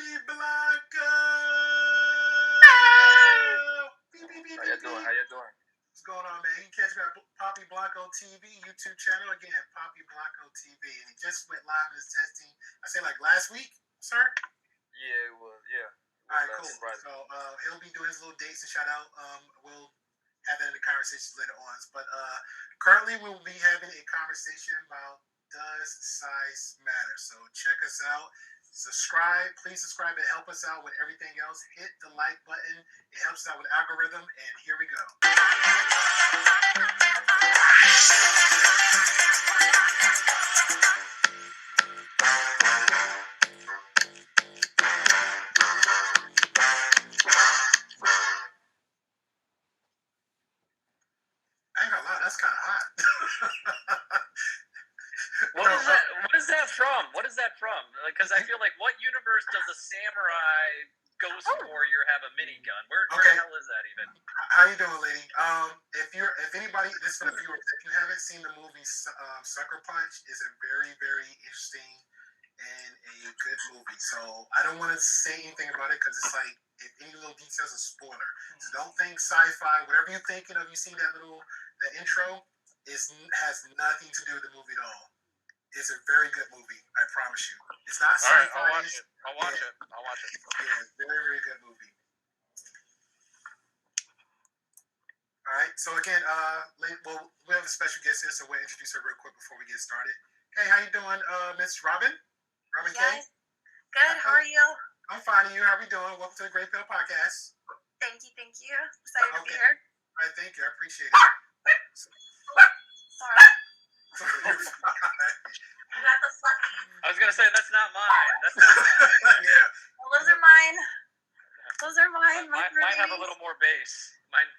Papi Blanco. How you doing? How you doing? What's going on, man? You can catch me at Papi Blancotv YouTube channel again, Papi Blancotv, and he just went live in his testing. I say like last week, sir. Yeah, it was. Yeah. All right, cool. Friday. So he'll be doing his little dates and shout out. We'll have that in the conversation later on. But currently, we will be having a conversation about does size matter. So check us out. Subscribe. Please subscribe and help us out with everything else. Hit the like button. It helps us out with the algorithm. And here we go. That's kind of hot. What is that? What is that from? What is that from? Because I feel like, what universe does a samurai ghost warrior have a minigun? Where the hell is that even? How you doing, lady? If anybody, this for the viewers, if you haven't seen the movie Sucker Punch, is a very, very interesting and a good movie. So I don't want to say anything about it because it's like, if any little details a spoiler. So don't think sci-fi. Whatever you're thinking of, you see that intro has nothing to do with the movie at all. It's a very good movie. I promise you. It's not sci-fi. All right, I'll watch it. I'll watch it. Yeah, very, very good movie. All right. So again, we have a special guest here, so we'll introduce her real quick before we get started. Hey, how you doing, Miss Robin? Robin K. Good. How are you? I'm fine. And you? How are we doing? Welcome to the Great Pill Podcast. Thank you. Excited to be here. All right, thank you. I appreciate it. Sorry. You got the fluffy. I was gonna say that's not mine. That's not mine. Yeah. Well, those are mine. Those are mine. Mine have a little more bass. Mine.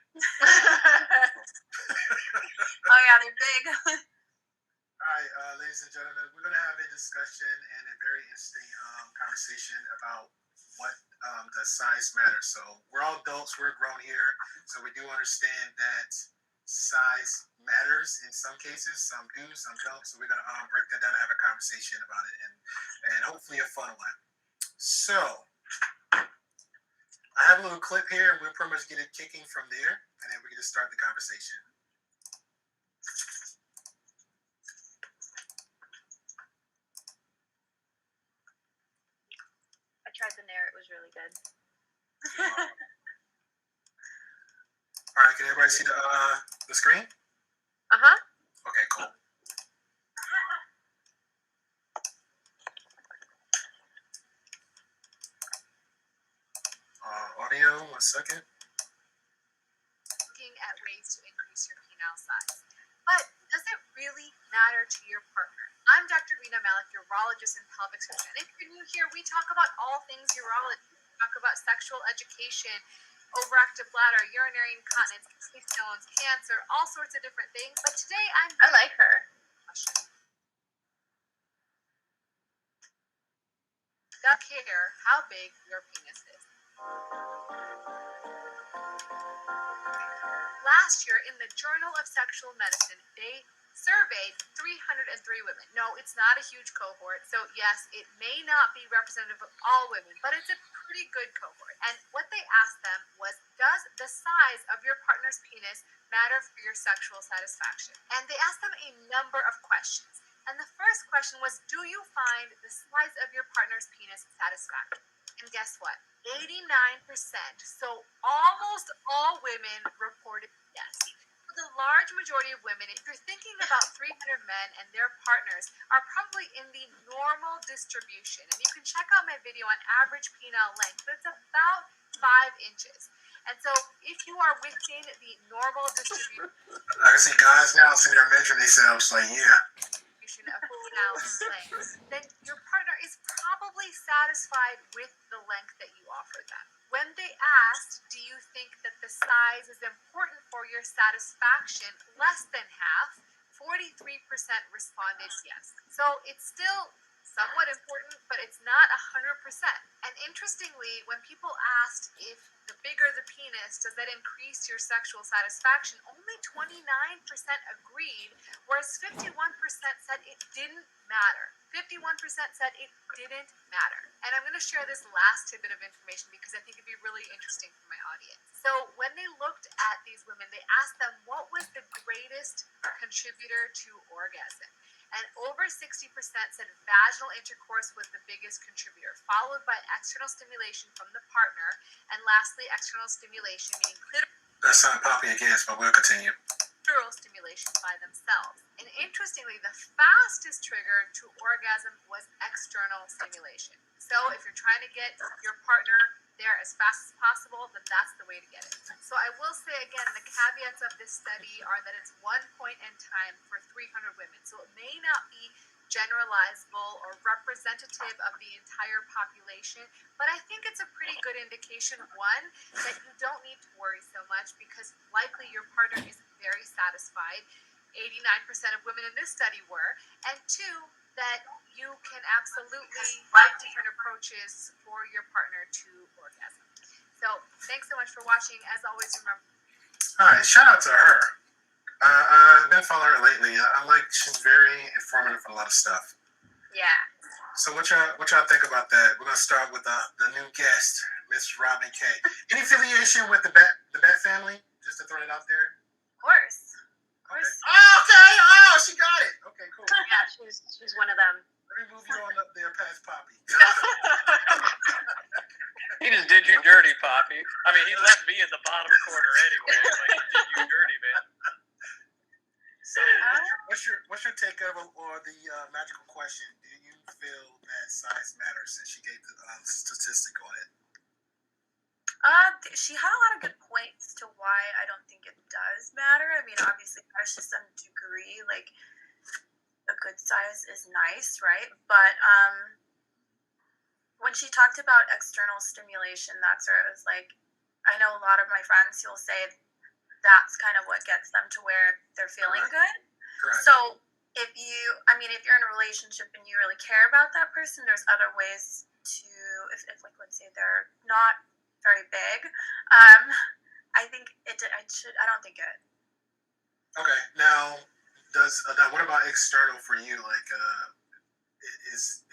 Oh yeah, they're big. All right, ladies and gentlemen, we're going to have a discussion and a very interesting conversation about what does size matter. So we're all adults, we're grown here, so we do understand that size matters in some cases. Some do, some don't. So we're going to break that down and have a conversation about it, and hopefully a fun one. So I have a little clip here, and we'll pretty much get it kicking from there, and then we can just start the conversation. I tried the Nair. It was really good. All right, can everybody see the screen? Uh-huh. Okay, cool. Audio, 1 second. Looking at ways to increase your penile size. But does it really matter to your partner? I'm Dr. Rena Malik, urologist and pelvic surgeon. If you're new here, we talk about all things urology. We talk about sexual education, overactive bladder, urinary incontinence, kidney stones, cancer, all sorts of different things. But today I like her. Don't care how big your penis is. Last year, in the Journal of Sexual Medicine, they surveyed 303 women. No, it's not a huge cohort, so yes, it may not be representative of all women, but it's a pretty good cohort. And what they asked them was, does the size of your partner's penis matter for your sexual satisfaction? And they asked them a number of questions. And the first question was, do you find the size of your partner's penis satisfactory? And guess what? 89%, so almost all women reported yes. For the large majority of women, if you're thinking about 300 men and their partners are probably in the normal distribution. And you can check out my video on average penile length, but it's about 5 inches. And so if you are within the normal distribution, I can see guys now sitting there measuring themselves like, yeah. Of penile length, then your partner is probably satisfied with the length that you offer them. When they asked, do you think that the size is important for your satisfaction, less than half, 43% responded yes. So it's still somewhat important, but it's not 100%. And interestingly, when people asked if the bigger the penis, does that increase your sexual satisfaction, only 29% agreed, whereas 51% said it didn't matter. 51% said it didn't matter. And I'm going to share this last tidbit of information because I think it'd be really interesting for my audience. So when they looked at these women, they asked them what was the greatest contributor to orgasm. And over 60% said vaginal intercourse was the biggest contributor, followed by external stimulation from the partner, and lastly, external stimulation, meaning clitoris. That's not poppy again, but we'll continue. Clitoral stimulation by themselves. And interestingly, the fastest trigger to orgasm was external stimulation. So if you're trying to get your partner there as fast as possible, then that's the way to get it. So I will say again, the caveats of this study are that it's one point in time for 300 women. So it may not be generalizable or representative of the entire population, but I think it's a pretty good indication, one, that you don't need to worry so much because likely your partner is very satisfied. 89% of women in this study were, and two, that you can absolutely find different approaches for your partner to orgasm. So thanks so much for watching. As always, remember. All right, shout out to her. I've been following her lately. I like she's very informative on a lot of stuff. Yeah. So what y'all think about that? We're gonna start with the new guest, Miss Robin K. Any affiliation with the Bat family? Just to throw it out there. Of course. Okay. Oh, okay. Oh, she got it. Okay, cool. Yeah, she's one of them. Let me move you on up there past Poppy. He just did you dirty, Poppy. I mean, he left me in the bottom corner anyway. Like, he did you dirty, man. So, what's your take on the magical question? Do you feel that size matters? Since she gave the statistic on it. She had a lot of good points to why I don't think it does matter. I mean, obviously, there's to some degree, like, a good size is nice, right? But when she talked about external stimulation, that's where it was like, I know a lot of my friends who will say that's kind of what gets them to where they're feeling good. Correct. So if you're in a relationship and you really care about that person, there's other ways to, if like, let's say they're not very big, I think I don't think it. Okay, now what about external for you? Like, is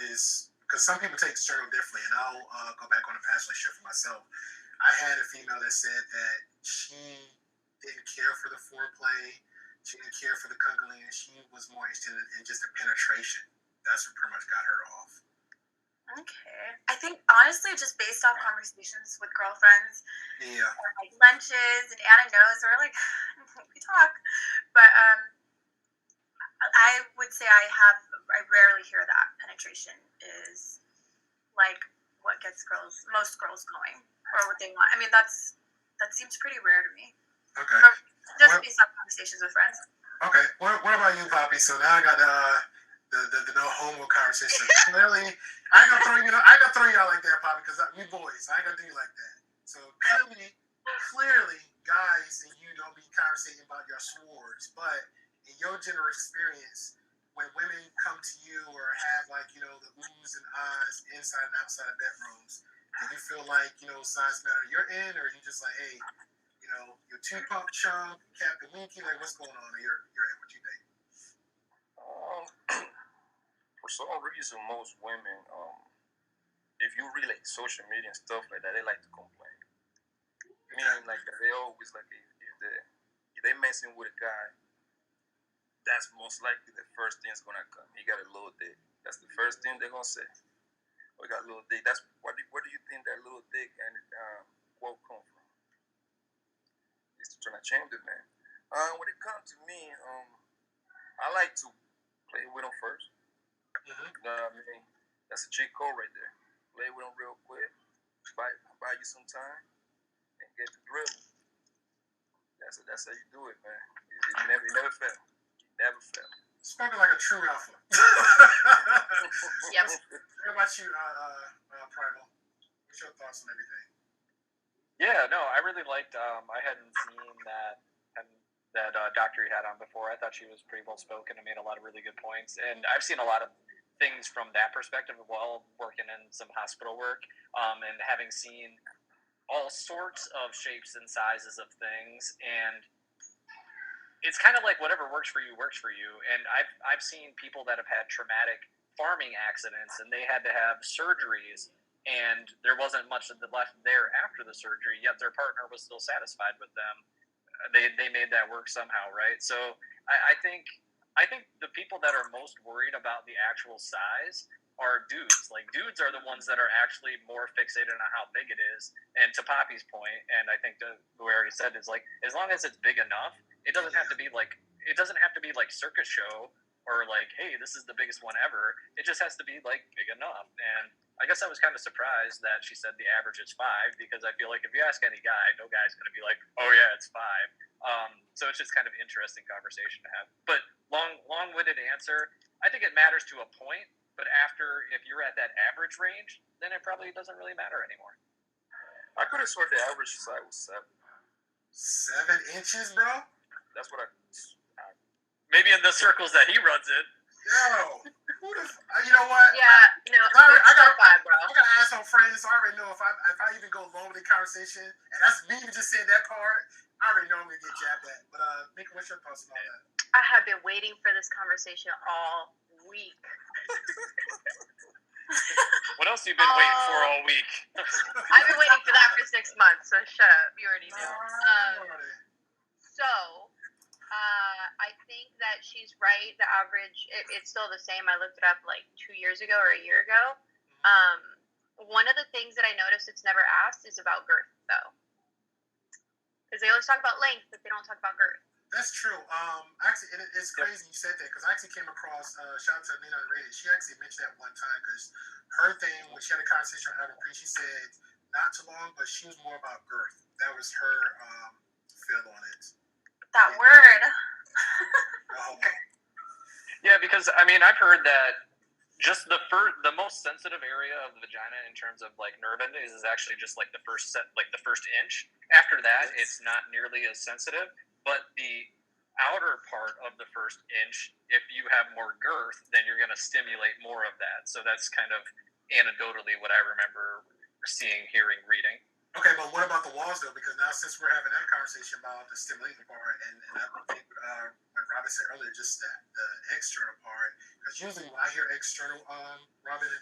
because some people take external differently, and I'll go back on a past relationship for myself. I had a female that said that she didn't care for the foreplay, she didn't care for the cuddling, and she was more interested in just the penetration. That's what pretty much got her off. Okay. I think, honestly, just based off conversations with girlfriends, or like lunches, and Anna knows, or like, we talk, but I would say I rarely hear that penetration is like what gets most girls going, or what they want. I mean, that seems pretty rare to me. Okay. Just based on conversations with friends. Okay. What about you, Poppy? So now I got the no homo conversation. Clearly, I ain't gonna throw you out like that, Poppy, because we boys. I ain't gonna do you like that. So clearly, guys and you don't be conversating about your swords, but in your general experience, when women come to you or have like, the oohs and ahs inside and outside of bedrooms, do you feel like, size matter you're in, or are you just like, hey, your two-pump chump, Captain Winky, like what's going on? You're in, what you think? For some reason, most women, if you read like social media and stuff like that, they like to complain. Meaning like they always like if they messing with a guy, that's most likely the first thing that's gonna come. He got a little dick. That's the first thing they're gonna say. We got a little dick. That's where do you think that little dick and quote come from? It's trying to change it, man. When it comes to me, I like to play with them first. Mm-hmm. You know what I mean? That's a cheat code right there. Play with them real quick. Buy you some time and get the drill. That's how you do it, man. You never fail. Never fail. Spoken like a true alpha. Yep. What about you, Primal? What's your thoughts on everything? Yeah, no, I really liked. I hadn't seen that doctor you had on before. I thought she was pretty well spoken and made a lot of really good points. And I've seen a lot of things from that perspective while working in some hospital work, and having seen all sorts of shapes and sizes of things, and it's kind of like whatever works for you works for you. And I've seen people that have had traumatic farming accidents, and they had to have surgeries, and there wasn't much left there after the surgery, yet their partner was still satisfied with them. They made that work somehow, right? So I think the people that are most worried about the actual size are dudes. Like, dudes are the ones that are actually more fixated on how big it is. And to Poppy's point, and I think who I already said, is like, as long as it's big enough, it doesn't have to be like circus show or like, hey, this is the biggest one ever. It just has to be like big enough. And I guess I was kind of surprised that she said the average is 5, because I feel like if you ask any guy, no guy's going to be like, oh yeah, it's 5. So it's just kind of interesting conversation to have. But long-winded answer, I think it matters to a point, but after, if you're at that average range, then it probably doesn't really matter anymore. I could have sworn the average size was 7. 7 inches, bro? That's what I Maybe in the circles that he runs in. Yo, you know what? Yeah, no, I got 5, bro. I gotta ask some friends. So I already know if I even go long with the conversation, and that's me even just saying that part, I already know I'm gonna get jabbed at. But Mika, what's your thoughts about that? I have been waiting for this conversation all week. What else have you been waiting for all week? I've been waiting for that for 6 months, so shut up. You already knew. I think that she's right. The average, it's still the same. I looked it up like 2 years ago or a year ago. One of the things that I noticed it's never asked is about girth, though. Because they always talk about length, but they don't talk about girth. That's true. Actually, it's crazy you said that, because I actually came across, shout out to Nina Unrated, she actually mentioned that one time, because her thing, when she had a conversation with her, she said, not too long, but she was more about girth. That was her feel on it. That word. Yeah, because I mean, I've heard that just the most sensitive area of the vagina in terms of like nerve endings is actually just like the first inch. After that, it's not nearly as sensitive. But the outer part of the first inch, if you have more girth, then you're going to stimulate more of that. So that's kind of anecdotally what I remember seeing, hearing, reading. Okay, but what about the walls, though? Because now, since we're having that conversation about the stimulating part, and I think what Robin said earlier, just that the external part, because usually when I hear external, Robin,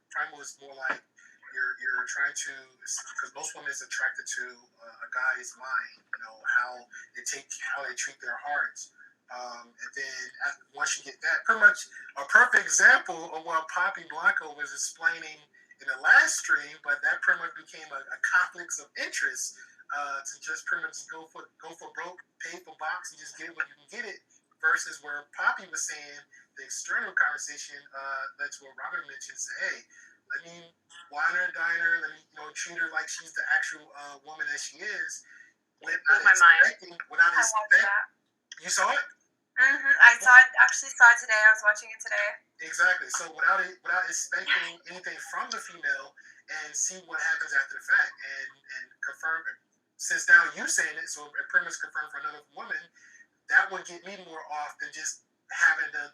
primal is more like you're trying to, because most women is attracted to a guy's mind, you know, how they treat their hearts, and then once you get that, pretty much a perfect example of what Poppy Blanco was explaining in the last stream, but that pretty much became a conflict of interest to just pretty much go for broke, pay for box, and just get it when you can get it, versus where Poppy was saying the external conversation led to what Robin mentioned, say, hey, let me wine her, dine her, let me treat her like she's the actual woman that she is, without expecting. You saw it? Mm-hmm. I actually saw it today. I was watching it today. Exactly. So without expecting anything from the female, and see what happens after the fact, and confirm. Since now you're saying it, so it pretty much confirmed for another woman, that would get me more off than just having the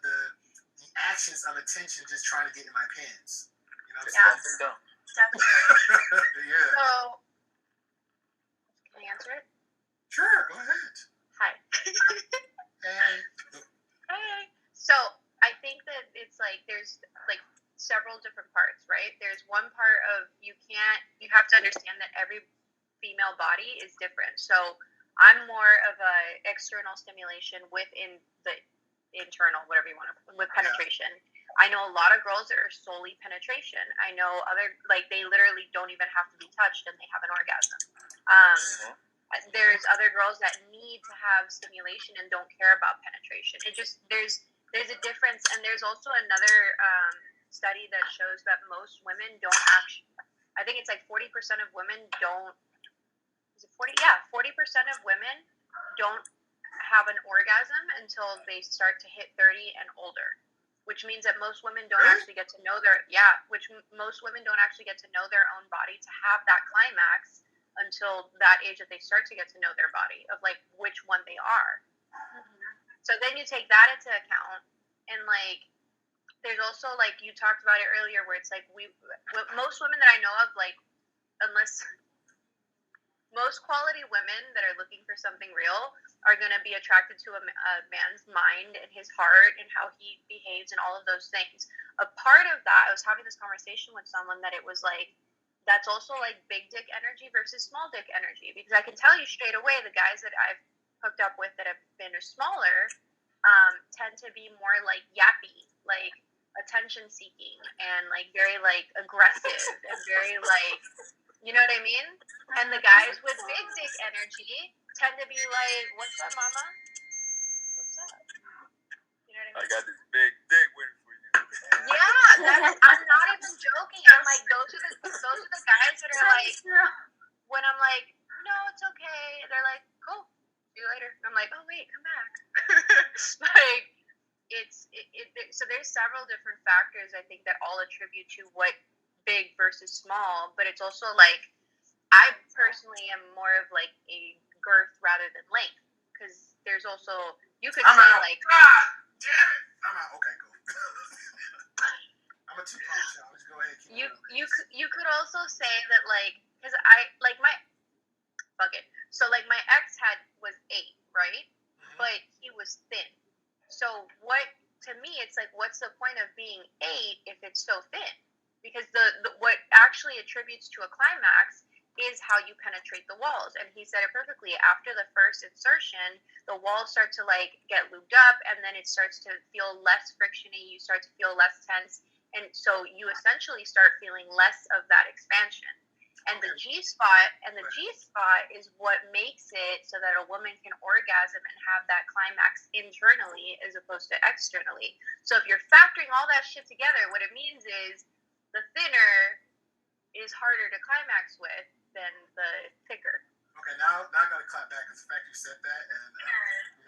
actions of attention, just trying to get in my pants. You know what I'm saying? Definitely. Yeah. So, can I answer it? Sure. Go ahead. Hi. Hey. So I think that it's like there's like several different parts, right? There's one part of you have to understand that every female body is different. So I'm more of a external stimulation within the internal, whatever you want to, with penetration. Yeah. I know a lot of girls that are solely penetration. I know other, like, they literally don't even have to be touched and they have an orgasm. There's other girls that need to have stimulation and don't care about penetration. It just, there's a difference. And there's also another study that shows that most women don't actually, I think it's like 40% of women don't, is it 40? Yeah, 40% of women don't have an orgasm until they start to hit 30 and older, which means that most women don't actually get to know most women don't actually get to know their own body to have that climax until that age that they start to get to know their body, of like which one they are. Mm-hmm. So then you take that into account, and like there's also like you talked about it earlier, where it's like most women that I know of, like unless most quality women that are looking for something real are going to be attracted to a man's mind and his heart and how he behaves and all of those things. A part of that, I was having this conversation with someone that it was like, that's also like big dick energy versus small dick energy, because I can tell you straight away the guys that I've hooked up with that have been smaller tend to be more like yappy, like attention seeking and like very like aggressive and very like, you know what I mean? And the guys with big dick energy tend to be like, what's up, mama? What's up? You know what I mean? I got this big dick waiting for you. Yeah, I'm not even joking. I'm like, those are the guys that are like, when I'm like, no, it's okay. They're like, cool, see you later. And I'm like, oh wait, come back. Like, so there's several different factors I think that all attribute to what big versus small, but it's also like, I personally am more of like a girth rather than length, because there's also, you could say like, God damn it, I'm out. Okay, go. I'm a two-pop shot. Let's go ahead. You could also say that like, because I like my fuck it. So like my ex was 8, right? Mm-hmm. But he was thin. So what, to me, it's like, what's the point of being 8 if it's so thin? Because the what actually attributes to a climax is how you penetrate the walls. And he said it perfectly. After the first insertion, the walls start to like get lubed up, and then it starts to feel less frictiony. You start to feel less tense. And so you essentially start feeling less of that expansion. And the G-spot is what makes it so that a woman can orgasm and have that climax internally as opposed to externally. So if you're factoring all that shit together, what it means is the thinner is harder to climax with than the thicker. Okay, now I gotta clap back because the fact you said that, and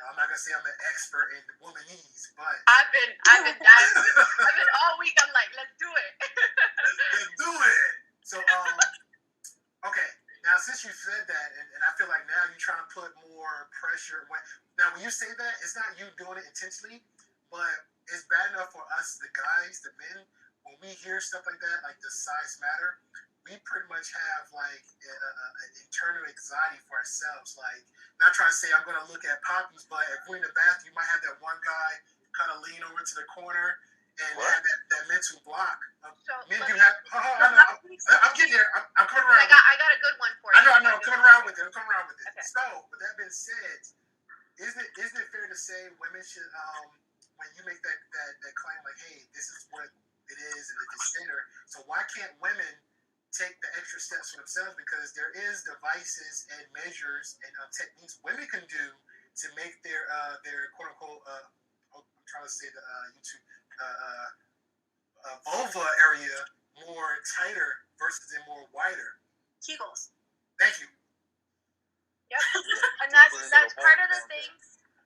I'm not gonna say I'm an expert in womanese, but I've been all week. I'm like, let's do it. let's do it. So okay, now since you said that, and I feel like now you're trying to put more pressure. When you say that, it's not you doing it intentionally, but it's bad enough for us, the guys, the men. When we hear stuff like that, like the size matter, we pretty much have like an internal anxiety for ourselves. Like, not trying to say I'm going to look at poppies, but if we're in the bathroom, you might have that one guy kind of lean over to the corner and have that mental block. Men do have. I'm getting there. I'm coming around. I got a good one for you. I know. I'm coming around with it. Okay. So, with that being said, isn't it fair to say women should, when you make that claim, like, hey, this is what it is, and it's thinner. So why can't women take the extra steps for themselves? Because there is devices and measures and techniques women can do to make their quote unquote I'm trying to say the YouTube vulva area more tighter versus and more wider. Kegels. Thank you. Yep, and that's part of the thing.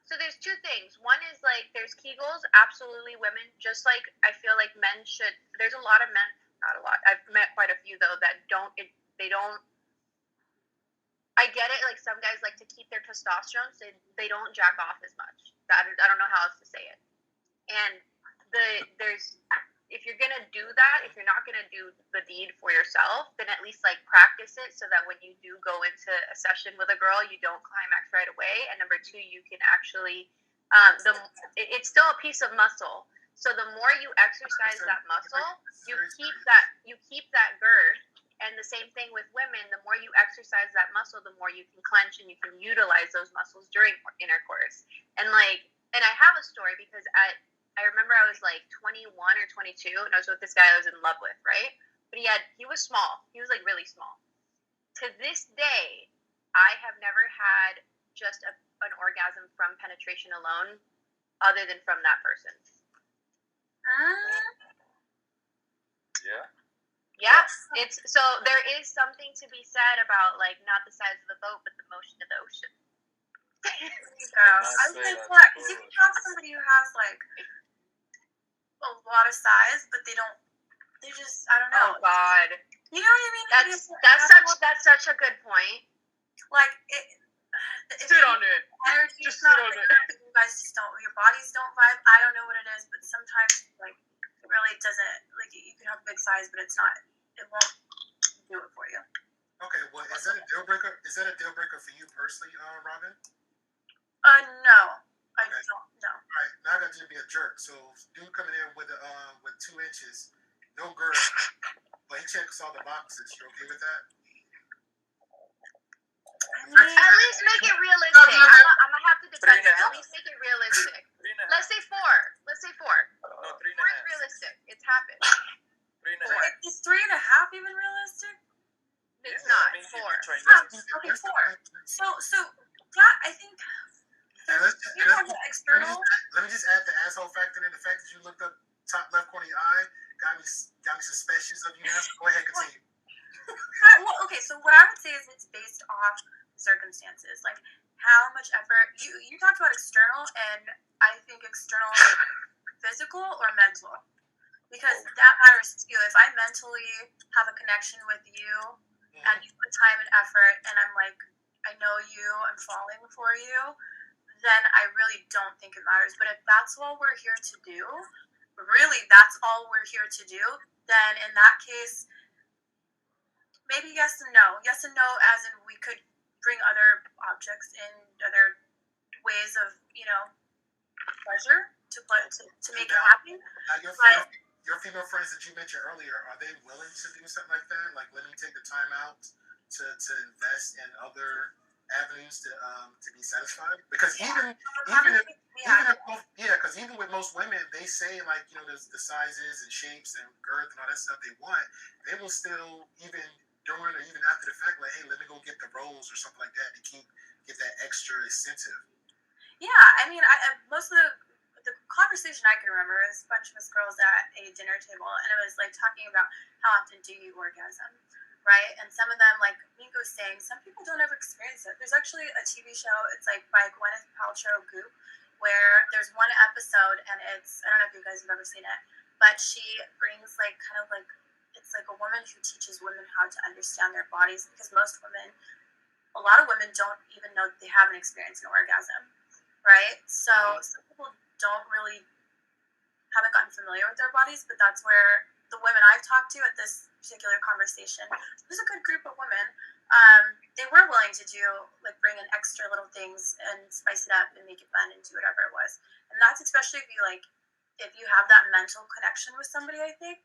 So there's two things. One is like there's Kegels, absolutely women. Just like I feel like men should. There's a lot of men, not a lot. I've met quite a few though that don't. I get it. Like some guys like to keep their testosterone, so they don't jack off as much. I don't know how else to say it. And if you're gonna do that, if you're not gonna do the deed for yourself, then at least like practice it so that when you do go into a session with a girl, you don't climax right away. And number 2, you can actually, it's still a piece of muscle. So the more you exercise that muscle, you keep that girth. And the same thing with women, the more you exercise that muscle, the more you can clench and you can utilize those muscles during intercourse. And I have a story because I remember I was like 21 or 22 and I was with this guy I was in love with, right? But he was small. He was like really small. To this day, I have never had just an orgasm from penetration alone other than from that person. Yeah. Yeah. So there is something to be said about like not the size of the boat, but the motion of the ocean. I was like, what? Because you can have somebody who has like a lot of size, but they just, I don't know. Oh God. You know what I mean? That's such a good point. Like sit on it. Just sit on it. You guys just don't. Your bodies don't vibe. I don't know what it is, but sometimes like it doesn't, like, you can have a big size, but it won't do it for you. Okay, well, is that a deal breaker? Is that a deal breaker for you personally, Robin? No, I Okay. don't. No. All right, now I got you to be a jerk. So, dude coming in with 2 inches, no girth, but he checks all the boxes. You okay with that? I mean, At least make it realistic. I'm gonna have to defend it. At least make it realistic. 3.5. Let's say 4. Let's say 4. No, 4 is realistic. It's happened. 3.5. is 3.5 even realistic? It's Yeah, not I mean, if 4. you're trying Oh, okay, 4. So that, I think, And you're talking about external. let me just add the asshole factor in. The fact that you looked up top left corner of your eye got me suspicious of you now. Go ahead, continue. Well, okay, so what I would say is it's based off circumstances. Like, how much effort. You talked about external, and I think external is physical or mental. Because that matters too. If I mentally have a connection with you, and you put time and effort, and I'm like, I know you, I'm falling for you, then I really don't think it matters. But if that's all we're here to do, really, that's all we're here to do, then in that case, maybe yes and no. Yes and no, as in we could bring other objects in, other ways of, pleasure to make it happen. Now, your female friends that you mentioned earlier, are they willing to do something like that? Like, let me take the time out to invest in other avenues to be satisfied? Because even with most women, they say, like, the sizes and shapes and girth and all that stuff they want, they will still, even during or even after the fact, like, hey, let me go get the rolls or something like that to get that extra incentive. Yeah, I mean, most of the conversation I can remember is a bunch of us girls at a dinner table, and it was like talking about how often do you orgasm, right? And some of them, like Nico was saying, some people don't ever experience it. There's actually a TV show, it's like by Gwyneth Paltrow Goop, where there's one episode, and I don't know if you guys have ever seen it, but she brings like kind of like, it's like a woman who teaches women how to understand their bodies, because a lot of women don't even know that they haven't experienced an orgasm, right? So some people haven't gotten familiar with their bodies, but that's where the women I've talked to at this particular conversation, there's a good group of women, they were willing to do, like, bring in extra little things and spice it up and make it fun and do whatever it was. And that's especially if you have that mental connection with somebody, I think.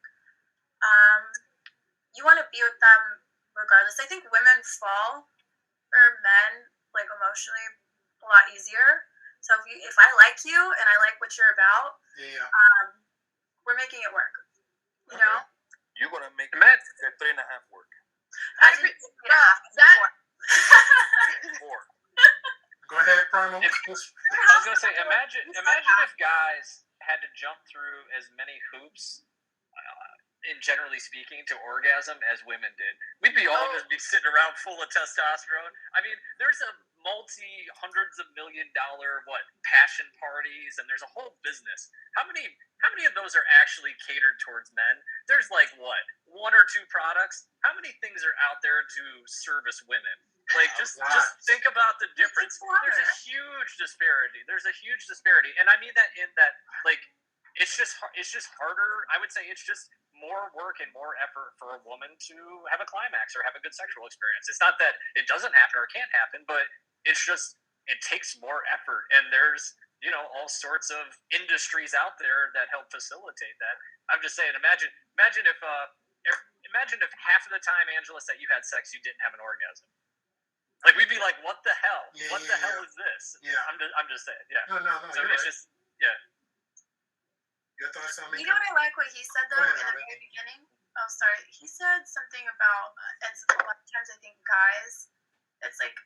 You want to be with them regardless. I think women fall for men, like, emotionally a lot easier. So if I like you and I like what you're about, we're making it work. You know? You're gonna make the 3.5 work. I didn't say 3.5, 4. Go ahead, Primal. I was gonna say, imagine if guys had to jump through as many hoops, in generally speaking, to orgasm as women did. We'd be all just be sitting around full of testosterone. I mean, there's a hundreds of $1 million passion parties, and there's a whole business. How many of those are actually catered towards men? There's like 1 or 2 products. How many things are out there to service women? Like, just think about the difference. There's a huge disparity. And I mean that in that, like, it's just harder. I would say it's just more work and more effort for a woman to have a climax or have a good sexual experience. It's not that it doesn't happen or can't happen, but it's just, it takes more effort. And there's, all sorts of industries out there that help facilitate that. I'm just saying, imagine if half of the time, Angela, that you had sex, you didn't have an orgasm. Like, we'd be like, what the hell? What the hell is this? Yeah. I'm just saying, yeah. No, So it's right. just, yeah. Your thoughts on me? You know what I like what he said though in the very beginning? Oh, sorry. He said something about it's a lot of times I think guys, it's like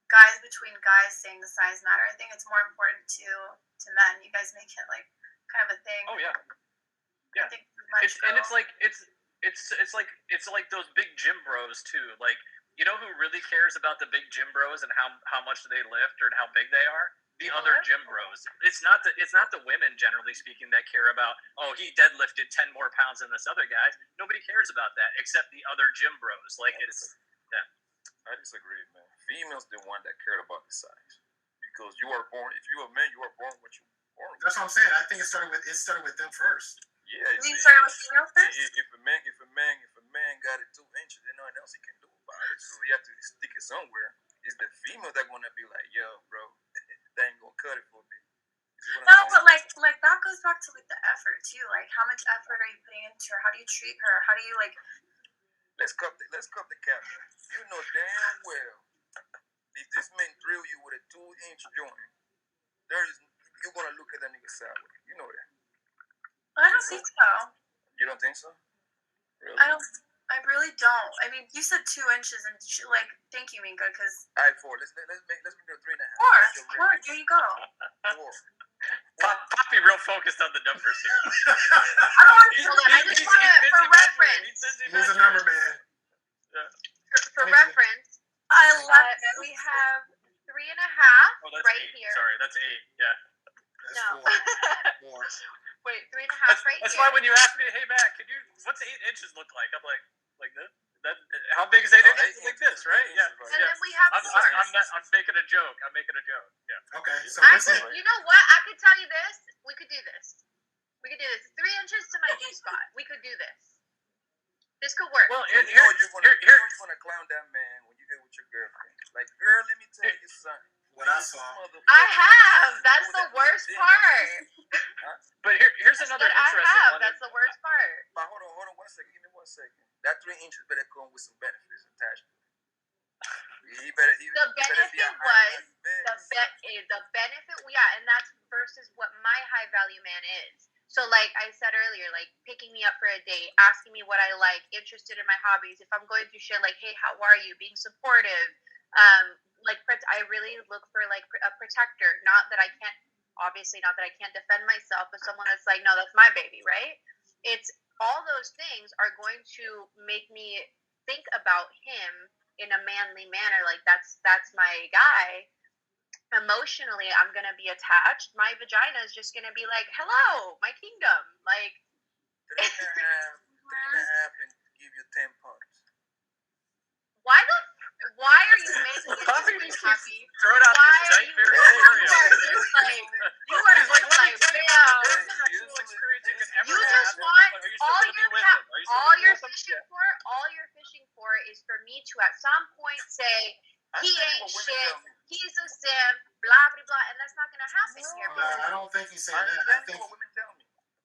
guys between guys saying the size matter. I think it's more important to men. You guys make it like kind of a thing. Oh yeah. I think It's like those big gym bros too. Like, you know who really cares about the big gym bros and how much they lift or how big they are? The other gym bros. It's not the women, generally speaking, that care about, oh, he deadlifted 10 more pounds than this other guy. Nobody cares about that except the other gym bros. Like, it's, yeah. I disagree, man. Females the one that care about the size, because you are born. If you are a man, you are born what you born with. That's what I'm saying. I think it started with them first. Yeah, You need to start with female first? if a man got it 2 inches, there's nothing else he can do about it. So he have to stick it somewhere. It's the female that gonna be like, yo, bro, they ain't gonna cut it for me. No, but like that goes back to like the effort too. Like, how much effort are you putting into her? How do you treat her? How do you like? Let's cut the cap. You know damn well if this man drill you with a 2-inch joint, you're gonna look at that nigga sideways. You know that. I don't think so. You don't think so? Really? I really don't. I mean, you said 2 inches, and like, thank you, Minka, because. All right, 4. Let's make it 3.5. 4. There you go. 4. Poppy real focused on the numbers here. Hold on, I just want to, for reference. He's a number man. For reference, I love it. we have 3.5 Oh, that's right 8. here. Sorry, that's 8. Yeah. That's No. 4. Wait, 3.5 That's, right that's here. why when you ask me, hey Matt, what's 8 inches look like? I'm like this. How big is 8 inches? Like this, right? Yeah. And then we have I'm 4. making a joke. Yeah. Okay, so Actually, you know what? I could tell you this. We could do this. 3 inches to my G spot. We could do this. This could work. Well, You're gonna clown that man when you get with your girlfriend. Like, girl, let me tell you something. what I saw. I have. That's the worst part. But here's another I interesting have. one. That's the worst part. But hold on 1 second. Give me 1 second. That 3 inches better come with some benefits attached to it. He better be a high The benefit, yeah, and that's versus what my high value man is. So, like I said earlier, like picking me up for a date, asking me what I like, interested in my hobbies. If I'm going through shit, like, hey, how are you? Being supportive. I really look for like a protector. Not that I can't defend myself, but someone that's like, no, that's my baby, right? It's all those things are going to make me think about him in a manly manner. Like that's my guy. Emotionally, I'm gonna be attached. My vagina is just gonna be like, hello, my kingdom. Like 3.5 and give you 10 punts. why are you making it Poppy this just Poppy? Throw it out Why these are you nightmare like, you are He's like, just let me like, tell you bam. about the worst sexual experience you could ever You have. just want Are you still all gonna be with him? Are you still all gonna be you're with him? fishing for is for me to at some point say he ain't shit, he's a simp, blah blah blah, and that's not gonna happen here. I don't think he's saying that.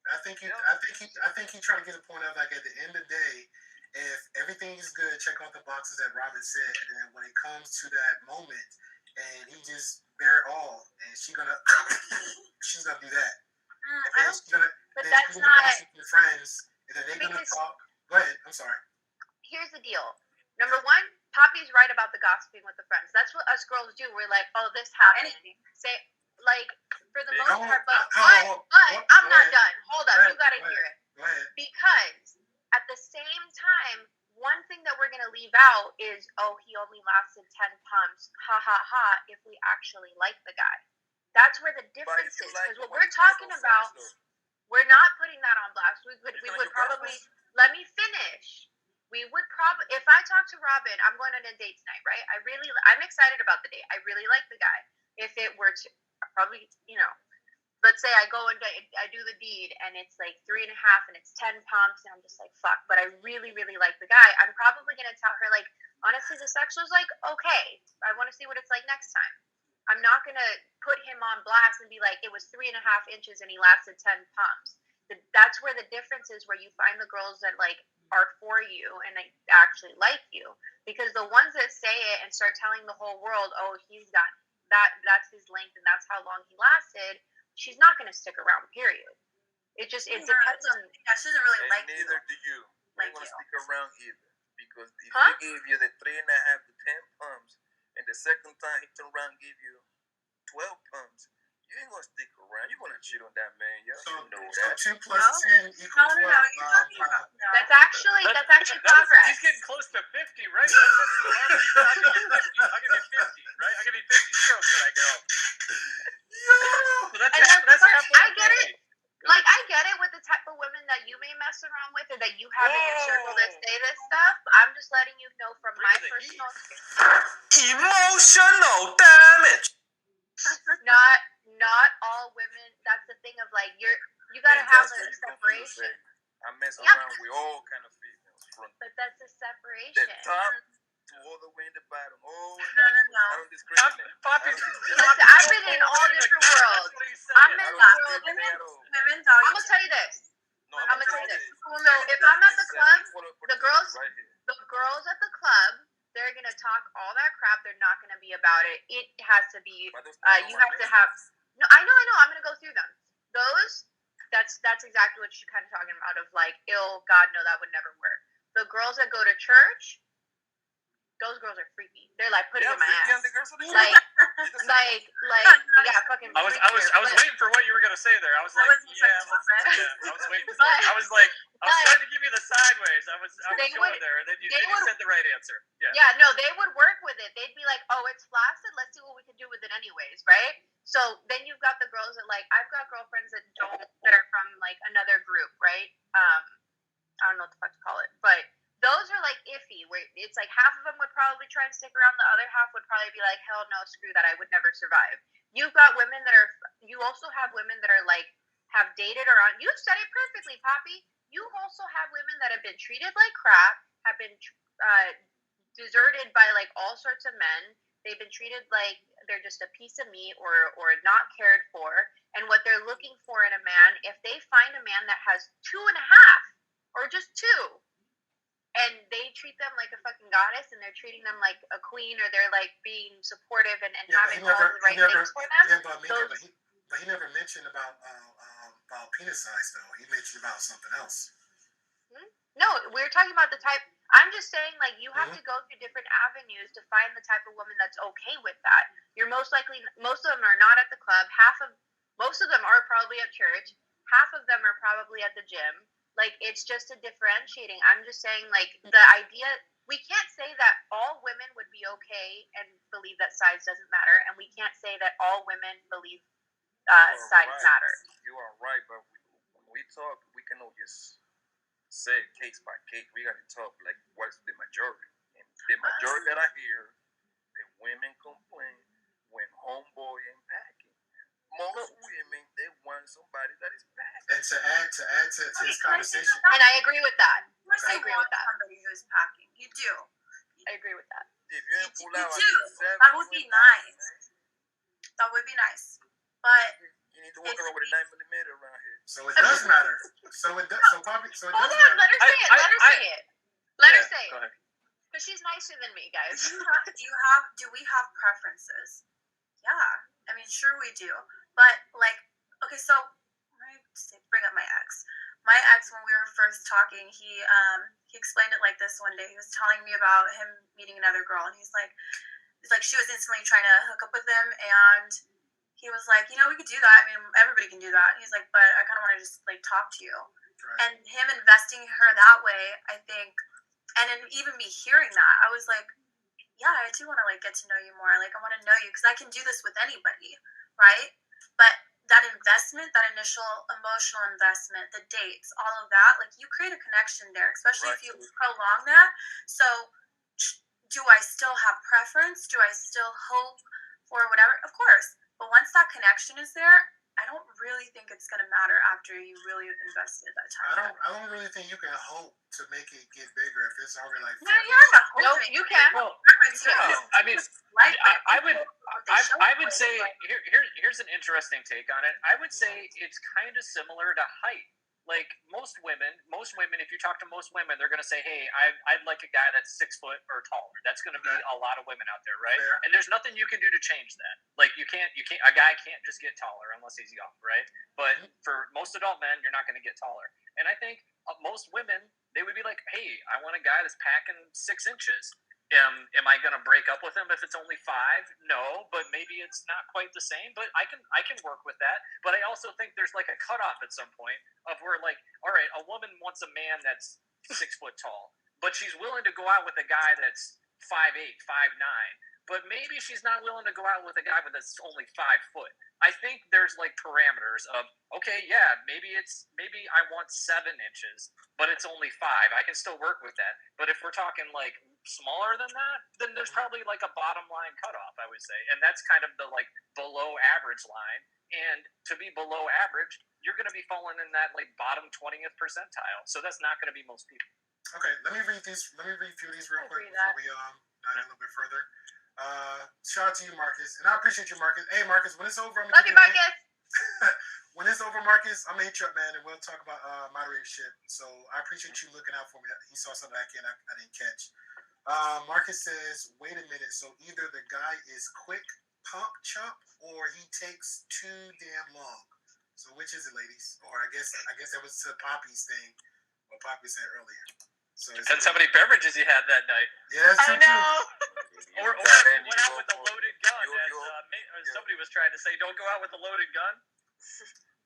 I think he trying to get a point of like at the end of the day, if everything is good, check off the boxes that Robin said, and then when it comes to that moment, and he just bear it all, and she's gonna do that. But that's not friends, and then they're gonna talk. Go ahead. I'm sorry. Here's the deal. Number one, Poppy's right about the gossiping with the friends. That's what us girls do. We're like, oh, this happened. Say, like, for the most part, but I'm not done. Hold up, you gotta hear it. Go ahead. Because at the same time, one thing that we're gonna leave out is, oh, he only lasted 10 pumps. Ha ha ha. If we actually like the guy, that's where the difference is. Because what we're talking about, we're not putting that on blast. We would probably let me finish. We would probably, if I talk to Robin, I'm going on a date tonight, right? I'm excited about the date. I really like the guy. If it were to probably, let's say I go and I do the deed and it's like 3.5 and it's 10 pumps and I'm just like, fuck, but I really, really like the guy. I'm probably going to tell her, like, honestly, the sex was like, okay, I want to see what it's like next time. I'm not going to put him on blast and be like, it was 3.5 inches and he lasted 10 pumps. That's where the difference is, where you find the girls that like are for you and they actually like you. Because the ones that say it and start telling the whole world, oh, he's got that's his length and that's how long he lasted, she's not going to stick around, period. It depends on. Yeah, she doesn't really like you. Neither do you. Like going to you. stick around either. Because if he gave you the 3.5 to 10 pumps and the second time he turned around and gave you 12 pumps, you ain't gonna stick around. You're gonna cheat on that man. You know that. So 2 plus 10 equals 12. That's actually progress. He's getting close to 50, right? I'll give you 50, right? I'll give you 50 strokes for that girl. So that's I get it. Like, I get it with the type of women that you may mess around with or that you have in your circle that say this stuff. I'm just letting you know from my personal emotional damage. Not all women. That's the thing of like you're You gotta And have that's a where you confuse separation. it. I mess Yep. around with all kind of females, from But that's a the separation. top to all the way in the bottom. Oh, No. I don't discriminate. Poppy, Listen, I've been in all different worlds. I'm in I the don't world. discriminate at all. Women I'm value gonna tell you this. No, I'm gonna tell you this. So if This I'm at the is club, equal the opportunity girls- right here. the girls at the club, they're gonna talk all that crap. They're not gonna be about it. It has to be. But those You have to have. No, I know. I'm gonna go through them. Those. That's exactly what you're kind of talking about. Of like, God, no, that would never work. The girls that go to church, those girls are freaky. They're like putting in my ass. Like, yeah, fucking. I was freakier. waiting for what you were gonna say there. I was like, I was waiting for it. I was trying to give you the sideways. I was They going would- there, and then you they would- said the right answer. Yeah. Yeah, no, they would work with it. They'd be like, "Oh, it's flaccid. Let's see what we can do with it, anyways." Right? So then you've got the girls that like. I've got girlfriends that are from like another group, right? I don't know what the fuck to call it, but those are like iffy. Where it's like half of them would probably try and stick around, the other half would probably be like, "Hell no, screw that. I would never survive." You've got women that are. You also have women that are like have dated or on. You said it perfectly, Poppy. You also have women that have been treated like crap, have been deserted by like all sorts of men. They've been treated like they're just a piece of meat or not cared for. And what they're looking for in a man, if they find a man that has 2.5 or just 2, and they treat them like a fucking goddess, and they're treating them like a queen, or they're like being supportive and having all the right things for them. Yeah, but he never mentioned about penis size though. He mentioned about something else. No, we're talking about the type. I'm just saying, like, you have to go through different avenues to find the type of woman that's okay with that. You're most of them are not at the club. Most of them are probably at church. Half of them are probably at the gym. Like, it's just a differentiating. I'm just saying, like, the idea, we can't say that all women would be okay and believe that size doesn't matter, and we can't say that all women believe size matters. You are right, but when we talk, we cannot just say case by case. We got to talk like what's the majority. And the majority that I hear, the women complain when homeboy ain't packing. Most women, they want somebody that is packing. And to add to his conversation, And I agree with that. Of course, I you agree want with that. somebody who's packing. You do. I agree with that. If you ain't pull out, That would be nice. That would be nice. But you need to walk around with a 9mm around here. so it does matter. So it does. So probably. So it Hold does on, matter. let her say it. Let her say it. Let her say Go it. ahead. Because she's nicer than me, guys. do we have preferences? Yeah. I mean, sure we do. But, like, okay, so let me bring up my ex. My ex, when we were first talking, he explained it like this one day. He was telling me about him meeting another girl, and he's like, she was instantly trying to hook up with him, and he was like, we could do that. I mean, everybody can do that. And he's like, but I kind of want to just, like, talk to you. Right. And him investing her that way, I think, and then even me hearing that, I was like, yeah, I do want to, like, get to know you more. Like, I want to know you, because I can do this with anybody, right? But that investment, that initial emotional investment, the dates, all of that, like, you create a connection there, especially if you prolong that. So do I still have preference? Do I still hope for whatever? Of course. But once that connection is there, I don't really think it's going to matter after you really have invested that time. I don't really think you can hope to make it get bigger if it's already like. No, you're not No, hoping. you can. Well, Yeah. I mean, Like, I would say here's an interesting take on it. I would say it's kind of similar to height. Like most women, if you talk to most women, they're going to say, "Hey, I'd like a guy that's 6 foot or taller." That's going to be a lot of women out there, right? Yeah. And there's nothing you can do to change that. Like you can't. A guy can't just get taller unless he's young, right? But for most adult men, you're not going to get taller. And I think most women, they would be like, "Hey, I want a guy that's packing 6 inches." Am I going to break up with him if it's only 5? No, but maybe it's not quite the same. But I can work with that. But I also think there's like a cutoff at some point of where like, all right, a woman wants a man that's 6 foot tall, but she's willing to go out with a guy that's 5'8", 5'9". But maybe she's not willing to go out with a guy that's only 5 foot. I think there's like parameters of, okay, yeah, maybe I want 7 inches, but it's only 5. I can still work with that. But if we're talking like smaller than that, then there's probably like a bottom line cutoff, I would say. And that's kind of the like below average line. and to be below average, you're going to be falling in that like bottom 20th percentile. So that's not going to be most people. Okay, let me read these. Let me read a few of these real quick before we dive in a little bit further. Shout out to you, Marcus, and I appreciate you, Marcus. Hey, Marcus, when it's over, I'm gonna Love you, Marcus. When it's over, Marcus, I'm gonna hit you up, man, and we'll talk about moderatorship. So I appreciate you looking out for me. He saw something I didn't catch. Marcus says, "Wait a minute. So either the guy is quick pump chump, or he takes too damn long. So which is it, ladies? Or I guess that was to Poppy's thing, what Poppy said earlier. So depends how many beverages you had that night. Yeah, that's true too. Or you went out with a loaded gun, as somebody was trying to say, don't go out with a loaded gun.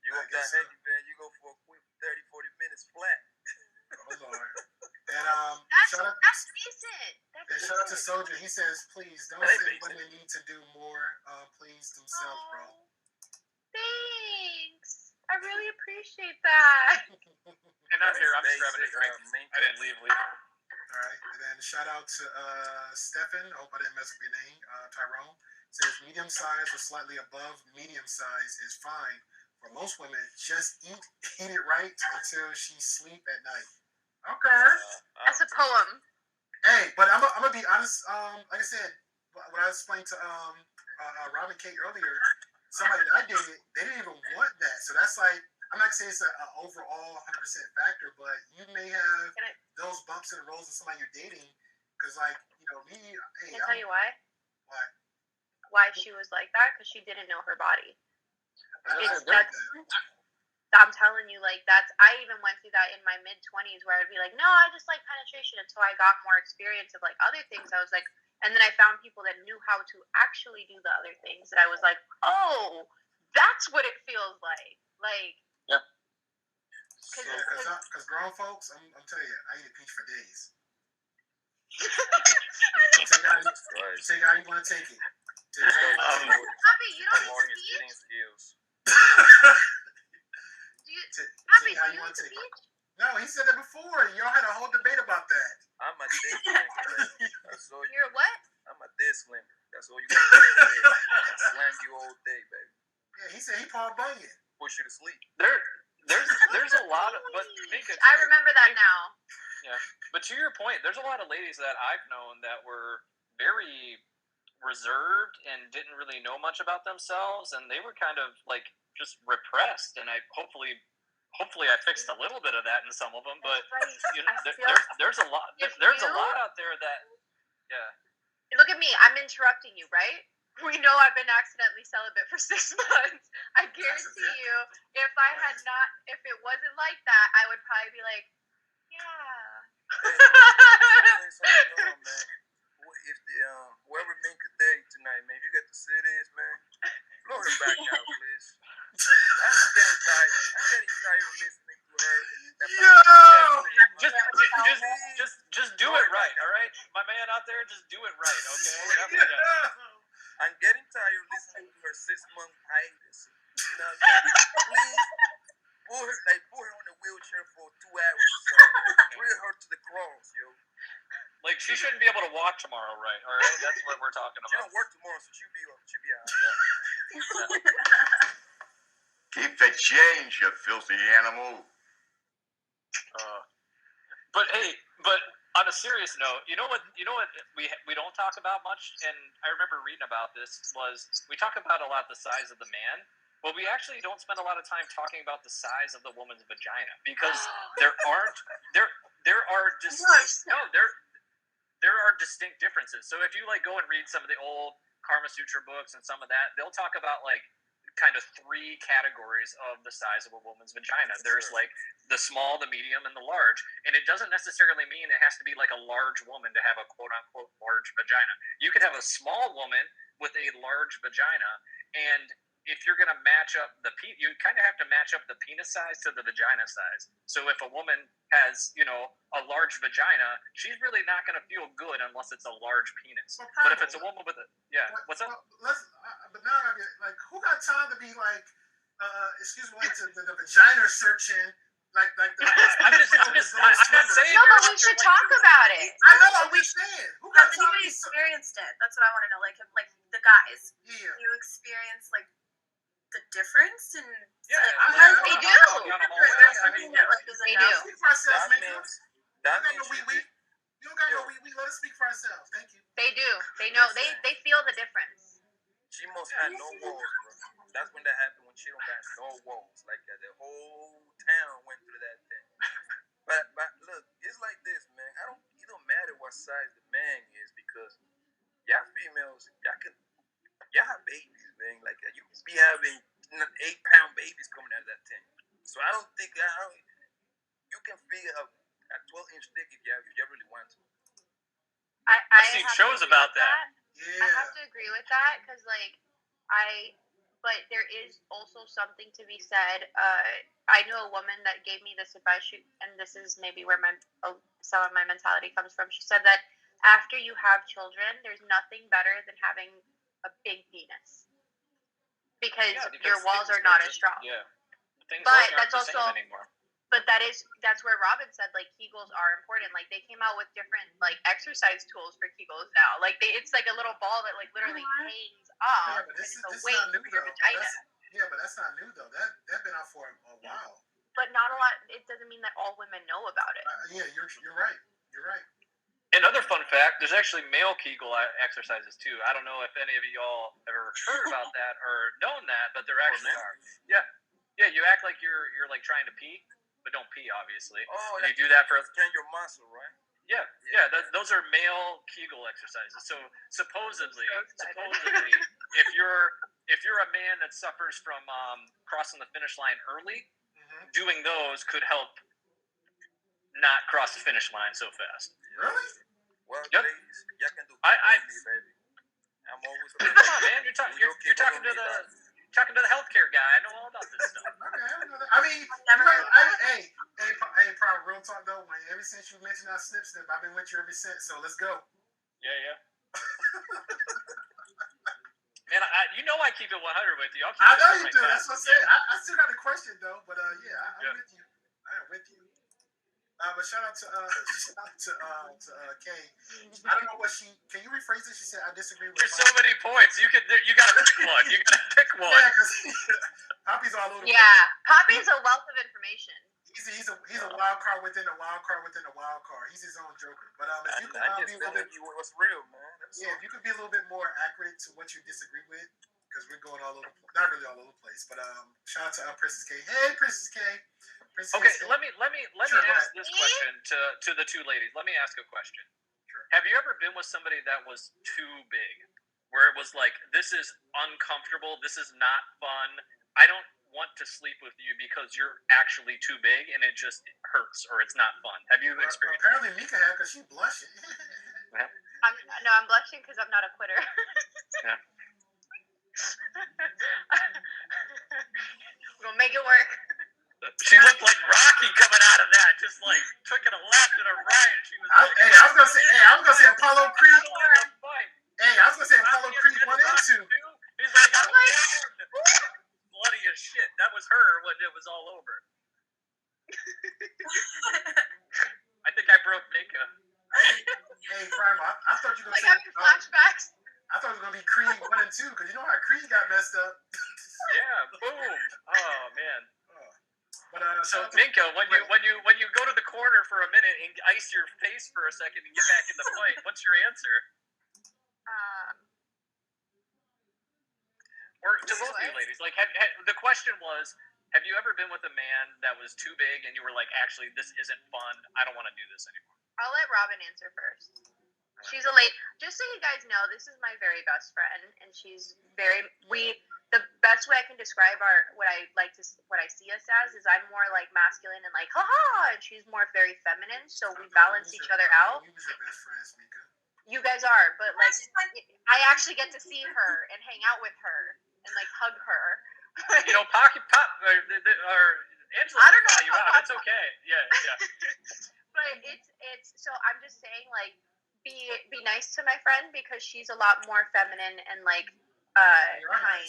You go that heavy, man. You go for a quick 30-40 minutes flat. Oh Lord. And That's decent. shout out to Soldier. He says, please don't say women need to do more. Please themselves, bro. Thanks. I really appreciate that. And I'm here. I'm just grabbing a drink. I didn't leave. All right. And then shout out to Stefan. I hope I didn't mess up your name. Tyrone says medium size or slightly above medium size is fine for most women. Just eat it right until she sleep at night. Okay. That's a poem. Hey, but I'm gonna be honest. Like I said, when I explained to Robin Kate earlier, somebody that I dated, they didn't even want that. So that's like, I'm not saying it's an overall 100% factor, but you may have those bumps and rolls with somebody you're dating. Because, like, you know, me. Hey, Can I tell you why? Why? Why she was like that? Because she didn't know her body. I'm telling you, like, I even went through that in my mid-20s where I'd be like, no, I just like penetration until I got more experience of, like, other things. I was like, and then I found people that knew how to actually do the other things. And I was like, oh, that's what it feels like. Like, yeah. Because grown folks, I'm telling you, I eat a peach for days. Take how you want to take it. Puppy, you don't eat the peach? Puppy, do you eat the peach? No, he said that before. Y'all had a whole debate about that. I'm a dead slammer. You're what? I'm a dead slammer. That's all you got to do. Slam you all day, baby. Yeah, he said he Paul Bunyan. Push you to sleep. There's a lot of, but Mika, I remember that now. Yeah, but to your point, there's a lot of ladies that I've known that were very reserved and didn't really know much about themselves, and they were kind of like just repressed. And hopefully I fixed a little bit of that in some of them, but you know, there's a lot out there that Look at me, I'm interrupting you, right? We know I've been accidentally celibate for 6 months. I guarantee you, if it wasn't like that, I would probably be like, If whoever men could date tonight, man, if you get to see this, man, blow her back out, please. I'm getting tired of listening to her. Just do it right, all right? My man out there, just do it right, okay? I'm getting tired of listening to her 6-month hiatus. You know what I mean? Please, put her on the wheelchair for 2 hours or something. Drill her to the cross, yo. Like, she shouldn't be able to walk tomorrow, right? All right? That's what we're talking about. She don't work tomorrow, so she'll be out. Keep the change, you filthy animal. But hey, on a serious note, you know what we don't talk about much, and I remember reading about this, was we talk about a lot the size of the man, but we actually don't spend a lot of time talking about the size of the woman's vagina, because there are distinct differences. So if you like go and read some of the old Kama Sutra books and some of that, they'll talk about like kind of 3 categories of the size of a woman's vagina. There's like the small, the medium, and the large. And it doesn't necessarily mean it has to be like a large woman to have a quote-unquote large vagina. You could have a small woman with a large vagina, and if you're going to match up you kind of have to match up the penis size to the vagina size. So if a woman has, a large vagina, she's really not going to feel good unless it's a large penis. But if it's a woman with what's up? But now, like, who got time to be like, the vagina searching? Like the, I'm not saying. No, but we should talk about it. I know what we're saying. Who got Has time anybody to be experienced it? That's what I want to know. Like the guys. Yeah. You experience like the difference in Yeah, They do. They do. Speak for ourselves, That man. means You don't that got no means wee-wee. You don't got no wee-wee. Let us speak for ourselves. Thank you. They do. They know. They feel the difference. she must have no walls, bro. That's when that happened, when she don't got no walls. Like the whole town went through that thing. But look, it's like this, man. It don't matter what size the man is, because y'all females, y'all have babies, man. Like you be having 8-pound babies coming out of that thing. So I don't think you can figure a 12-inch dick if you really want to. I've seen shows about that. Yeah. I have to agree with that because, like, but there is also something to be said. I knew a woman that gave me this advice, and this is maybe where some of my mentality comes from. She said that after you have children, there's nothing better than having a big penis because your walls are not as strong. Yeah. Things But aren't that's the same also- anymore. But that's where Robin said, like, Kegels are important. Like, they came out with different, like, exercise tools for Kegels now. Like, it's like a little ball that, like, literally hangs up. Yeah, but this and is it's a weight not new for your though. vagina. But that's not new though. That's been out for a while. But not a lot. It doesn't mean that all women know about it. Yeah, you're right. You're right. Another fun fact: there's actually male Kegel exercises too. I don't know if any of y'all ever heard about that or known that, but there actually are. Yeah. You act like you're like trying to pee, but don't pee, obviously. Oh, and you do that for train your muscle, right? Yeah. Those are male Kegel exercises. So supposedly, if you're a man that suffers from crossing the finish line early, doing those could help not cross the finish line so fast. Really? Well, Yep. ladies, y'all can do I me, baby. I'm always come on, man. You're talking to the healthcare guy. I know all about this stuff. Okay, I know that. I mean, probably real talk though. Ever since you mentioned our Snip, I've been with you ever since. So let's go. Yeah. Man, you know I keep it 100 with you. I know you do. That's what I'm saying. I still got a question though, but I'm with you. I am with you. But shout out to Kay. I don't know what can you rephrase it? She said, I disagree with There's so many points. You gotta pick one. You gotta pick one. Yeah, because Poppy's all over the place. Yeah, Poppy's a wealth of information. He's a wild card within a wild card within a wild card. He's his own joker. But if you could be a little bit, what's real, man. if you could be a little bit more accurate to what you disagree with, because we're going all over, not really all over the place. But shout out to Princess K. Hey, Princess K. Okay, let me ask this question to the two ladies. Let me ask a question. Sure. Have you ever been with somebody that was too big, where it was like, this is uncomfortable, this is not fun, I don't want to sleep with you because you're actually too big and it just hurts or it's not fun? Have you experienced? Apparently, Mika had because she's blushing. I'm blushing because I'm not a quitter. Yeah. We're gonna make it work. She looked like Rocky coming out of that, just like took it a left and a right, and she was. I was gonna say Apollo Creed. Hey, I was gonna say Apollo Creed 1 and 2. He's like, I'm down. Bloody as shit. That was her when it was all over. I think I broke Mika. Hey, Prima, I thought you were gonna Like, say. having flashbacks. I thought it was gonna be Creed 1 and 2 because you know how Creed got messed up. Yeah, boom. Oh man. But So Minka, when you go to the corner for a minute and ice your face for a second and get back in the fight, what's your answer? Or to both of you ladies, like, the question was, have you ever been with a man that was too big and you were like, actually, this isn't fun. I don't want to do this anymore. I'll let Robin answer first. She's a lady. Just so you guys know, this is my very best friend, and she's the best way I can describe what I see us as is I'm more like masculine and like haha, and she's more very feminine. So we balance each other out. We was your best friends, Mika. You guys are, but like I actually get to see her and hang out with her and like hug her. You know, Pop or Angela. I don't know. You out. It's okay. Yeah. But it's so I'm just saying, like, be nice to my friend because she's a lot more feminine and like kind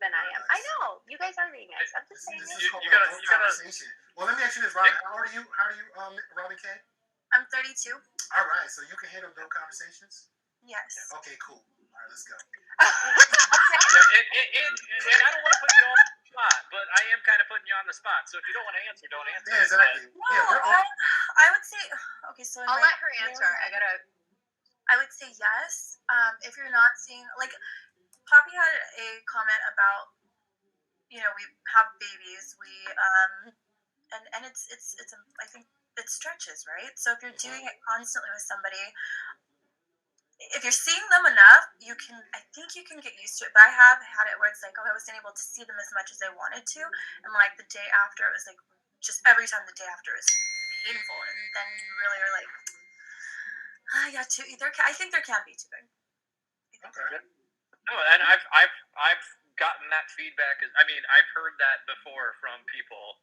than I am. I know you guys are being nice. I'm just saying. You gotta. Well, let me ask you this, Robin. How are you, Robin K? I'm 32. All right, so you can handle adult conversations. Yes. Okay, cool. All right, let's go. And I don't want to put you on the spot, but I am kind of putting you on the spot. So if you don't want to answer, don't answer. Yeah, exactly. No, Yeah, we're all, I would say okay. So I'll let her answer. I would say yes. If you're not seeing, like, Poppy had a comment about, we have babies, and it's I think it stretches, right? So if you're doing it constantly with somebody, if you're seeing them enough, I think you can get used to it. But I have had it where it's like, I wasn't able to see them as much as I wanted to, and like the day after, it was like just every time the day after is painful, and then you really are like, yeah, I think there can be too big. okay. No, and I've gotten that feedback. I mean, I've heard that before from people,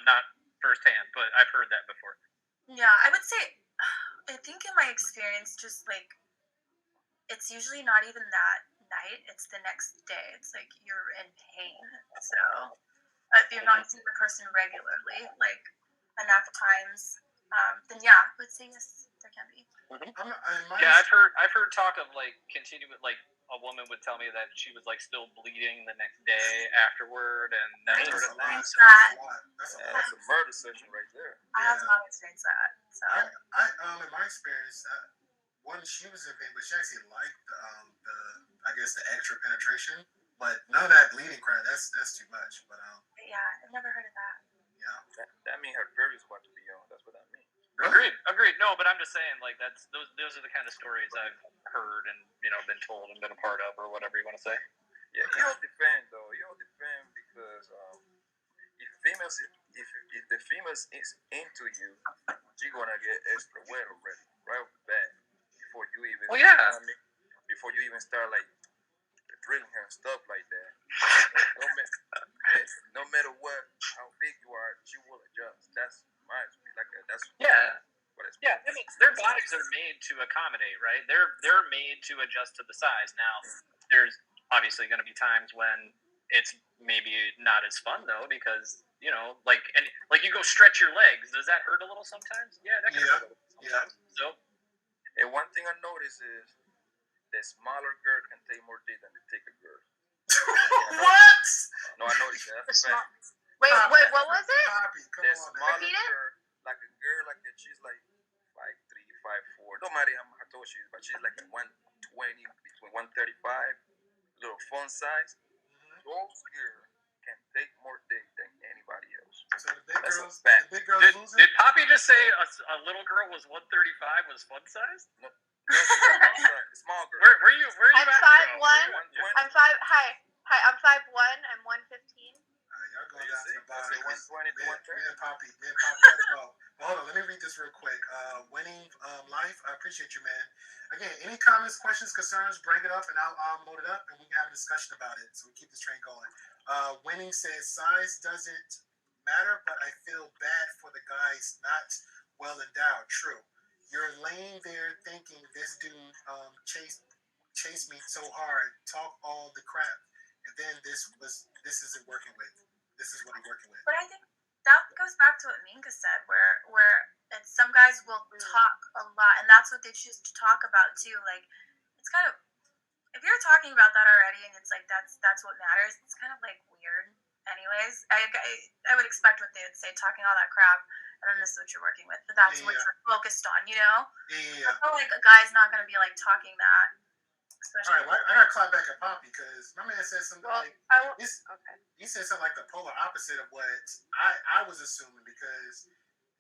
not firsthand, but I've heard that before. Yeah, I would say, I think in my experience, just like, it's usually not even that night, it's the next day. It's like you're in pain. So if you're not seeing the person regularly, like enough times, then yeah, I would say yes, there can be. Yeah, I've heard talk of like continuing, like a woman would tell me that she was like still bleeding the next day afterward, and that sort of thing. That's a murder session right there. I have not experienced that. So in my experience, one, she was in pain, but she actually liked the extra penetration, but none of that bleeding crap. That's too much. But yeah, I've never heard of that. Yeah, that means her period's about to be on. That's what that means. Agreed. No, but I'm just saying, like, those are the kind of stories I've heard and been told and been a part of, or whatever you want to say. Yeah, you don't defend though. You don't defend because if the females is into you, you're gonna get extra wet already right off the bat before you even. Well, yeah. Before you even start like drilling her and stuff like that. No matter what, how big you are, she will adjust. That's my experience. That's what it's. Yeah, I mean, their bodies are made to accommodate, right? They're made to adjust to the size. Now, there's obviously going to be times when it's maybe not as fun though, because like you go stretch your legs. Does that hurt a little sometimes? Yeah, that can hurt a little sometimes. Yeah. So, and one thing I notice is the smaller girth can take more dick than the thicker girth. What? No, I noticed that. That's a fact. Wait, what was it? Poppy, come The on, smaller man. Repeat it? girl, like a girl like that, she's like 5'3", 5'4". Don't matter how tall she is, but she's like at 120, between 135, little fun size. Those girls can take more dick than anybody else. So the big That's girls, a fact. the big girls losing. did Poppy just say a little girl was 135 was fun size? No, small girl. Where you I'm at? 5'1". 120. I'm 5. Hi, I'm 5'1". I'm 115. Y'all going down to the bottom. I say 120 to 130. Me and Poppy got 12. But hold on, let me read this real quick. Winning life, I appreciate you, man. Again, any comments, questions, concerns, bring it up, and I'll load it up, and we can have a discussion about it. So we keep this train going. Winning says size doesn't matter, but I feel bad for the guys not well endowed. True. You're laying there thinking this dude chased me so hard, talk all the crap, and then this isn't working with. This is what I'm working with. But I think that goes back to what Minka said, where it's some guys will talk a lot, and that's what they choose to talk about too. Like, it's kind of, if you're talking about that already, and it's like that's what matters, it's kind of like weird. Anyways, I would expect what they would say, talking all that crap, and then this is what you're working with, but that's what you're focused on, Yeah. I feel like a guy's not going to be like talking that. All right, well, I gotta clap back at Poppy because my man said something he said something like the polar opposite of what I was assuming, because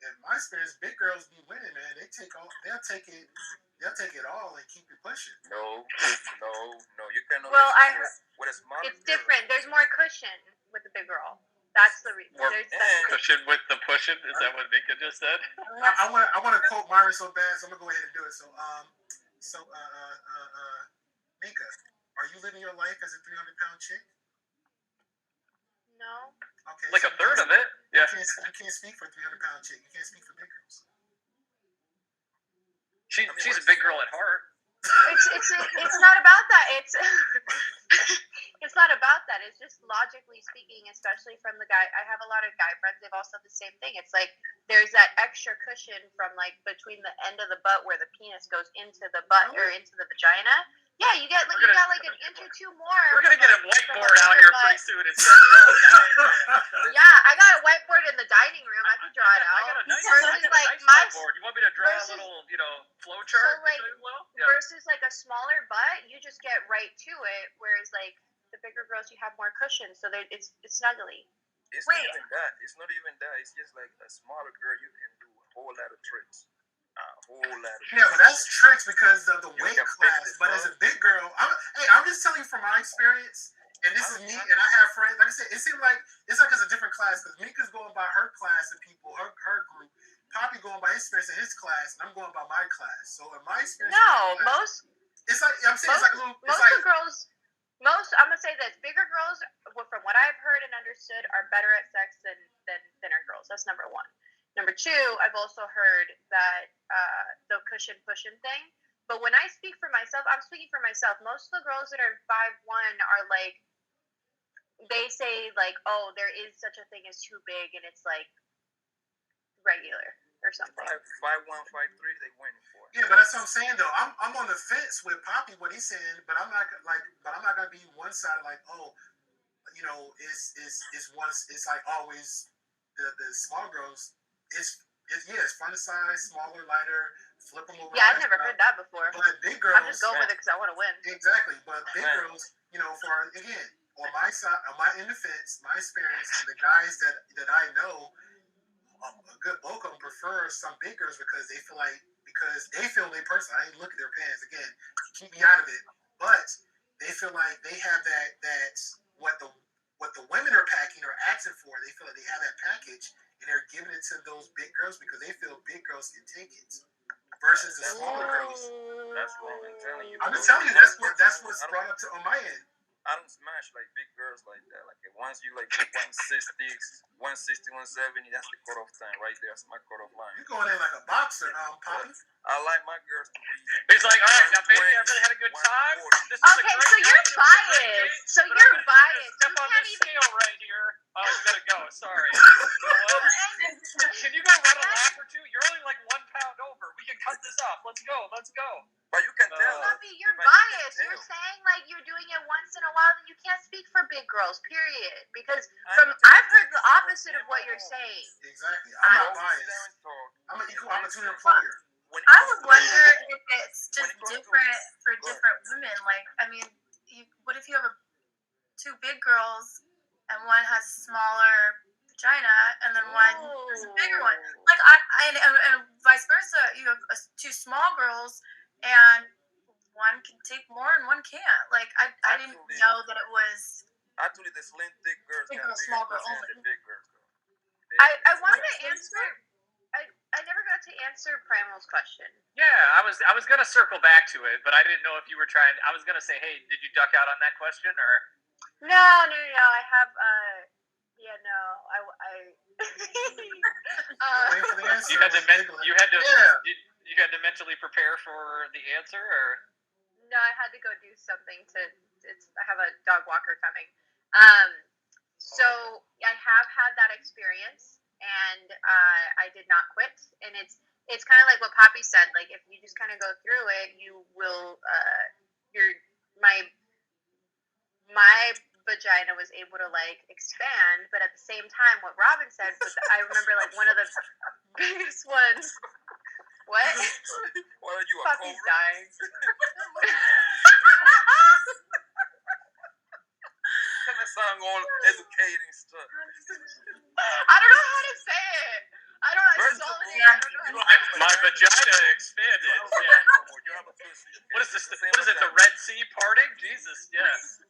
in my experience, big girls be winning, man. They'll take it all and keep you pushing. No, you cannot. Well, with a smaller it's different. There's more cushion with the big girl. That's the reason. Cushion with the pushing. Is that what Mika just said? I want to quote Myron so bad, so I'm gonna go ahead and do it. So Mika, are you living your life as a 300-pound chick? No. Okay. Like so a third of it. Yeah. You can't speak for a 300-pound chick. You can't speak for big girls. She's a big girl at heart. It's not about that. It's not about that. It's just logically speaking, especially from the guy. I have a lot of guy friends. They've all said the same thing. It's like there's that extra cushion from like between the end of the butt where the penis goes into the butt or into the vagina. Yeah, you got like an inch or two more. We're gonna get a whiteboard out here pretty soon. It's yeah, I got a whiteboard in the dining room. I could draw it out. I got a nice, my whiteboard. You want me to draw a little, flow chart? So like versus like a smaller butt, you just get right to it. Whereas like the bigger girls, you have more cushion, so it's snuggly. It's not even that. It's not even that. It's just like a smaller girl, you can do a whole lot of tricks. Yeah, but that's tricks because of the weight class. But as a big girl, I'm just telling you from my experience, and this is me, and I have friends. Like I said, it seems like it's a different class because Mika's going by her class of people, her group. Poppy going by his experience in his class, and I'm going by my class. So in my experience, it's like I'm saying, I'm gonna say this: bigger girls, from what I've heard and understood, are better at sex than thinner girls. That's number one. Number two, I've also heard that the cushion pushing thing. But when I speak for myself, I'm speaking for myself. Most of the girls that are 5'1" are like, they say like, oh, there is such a thing as too big, and it's like regular or something. 5'1", 5'3", they win for it. Yeah, but that's what I'm saying though. I'm on the fence with Poppy what he's saying, but I'm not gonna be one sided like, oh, it's like always the small girls. It's fun size, smaller, lighter, flip them over. Yeah, I've never heard that before. But big girls, I'm just going with it because I want to win. Exactly, but big girls, on my side, in the fence, my experience, and the guys that I know, a good bulk of them prefer some big girls because they feel they person. I ain't look at their pants again. Keep me out of it, but they feel like they have that what the women are packing or asking for. They feel like they have that package. And they're giving it to those big girls because they feel big girls can take it versus the smaller girls. That's wrong. I'm telling you. I'm just telling you that's what's brought up on my end. I don't smash like big girls like that. Like once you like 160, 170, that's the cutoff time right there. That's my cutoff line. You going in like a boxer, Poppy? I like my girls to be. He's like, all right, now baby, I really had a good time. Okay, so you're biased. So you're biased. Step on this scale right here. Oh, you gotta go. Sorry. Can you go run a lap or two? You're only like 1 pound over. We can cut this off. Let's go. But you can tell. Poppy, you're biased. You're saying like you're doing it once in a while, and you can't speak for big girls. Period. Because I've heard the opposite of what you're saying. Exactly. I'm not biased. I'm an equal opportunity employer. I would wonder if it's just different for different women. Like, I mean, what if you have two big girls and one has a smaller vagina and then one has a bigger one? Like, and vice versa. You have two small girls and one can take more and one can't. Like, I didn't know that it was. Actually, the slim, thick girls big got girl, small girl bigger only. than big girls. I wanted to answer. I never got to answer Primal's question. Yeah, I was gonna circle back to it, but I didn't know if you were trying. I was gonna say, hey, did you duck out on that question or? No. I have. Yeah, no. You had to mentally prepare for the answer, or? No, I had to go do something I have a dog walker coming. So I have had that experience, and I did not quit. And it's kind of like what Poppy said. Like if you just kind of go through it, you will. My vagina was able to like expand, but at the same time, what Robin said was, I remember like one of the biggest ones. What? What are you? Poppy's dying. That sound all educating stuff. I don't know how to say it. I don't know. My vagina expanded. Yeah. What is this? What is it? The Red Sea parting? Jesus, yes.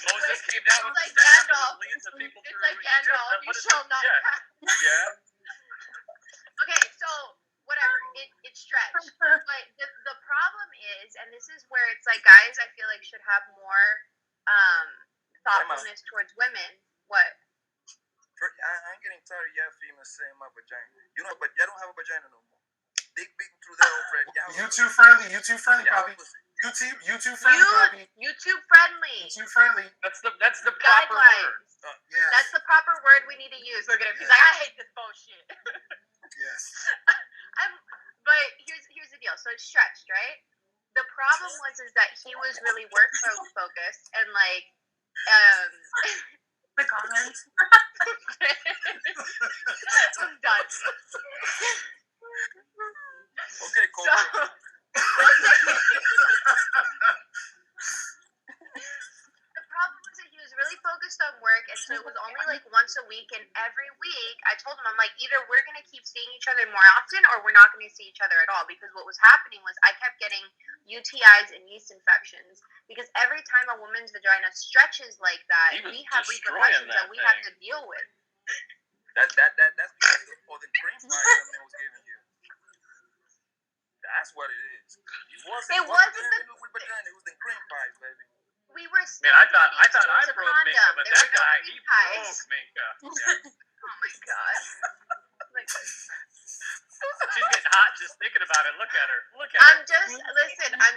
Moses came down with like the staff Gandalf. and leads the people It's through like Gandalf. You shall not pass. Yeah. Okay, so whatever. It stretched. But the problem is, and this is where it's like guys, I feel like should have more thoughtfulness towards women. What? I'm getting tired of y'all females saying my vagina. You know, but y'all don't have a vagina no more. Dick big through that already. YouTube friendly, Poppy. YouTube friendly, Poppy. YouTube friendly. YouTube friendly. That's the proper word. Yes. That's the proper word we need to use. Look at him. He's like, I hate this bullshit. Yes. But here's the deal. So it's stretched, right? The problem problem is that he was really work focused and like The comments. I'm done. Okay, cool. So, the problem was that he was really focused on work, and so it was only like once a week. And every week, I told him, I'm like, either we're gonna keep seeing each other more often, or we're not gonna see each other at all. Because what was happening was I kept getting UTIs and yeast infections. Because every time a woman's vagina stretches like that, we have repercussions that we have to deal with. That's because of the cream pie that man was giving you. That's what it is. It wasn't it was the cream pies, baby. We were. Man, I thought I broke Minka, but that guy he broke Minka. Yeah. Oh my god. Like, She's getting hot just thinking about it. Look at her. I'm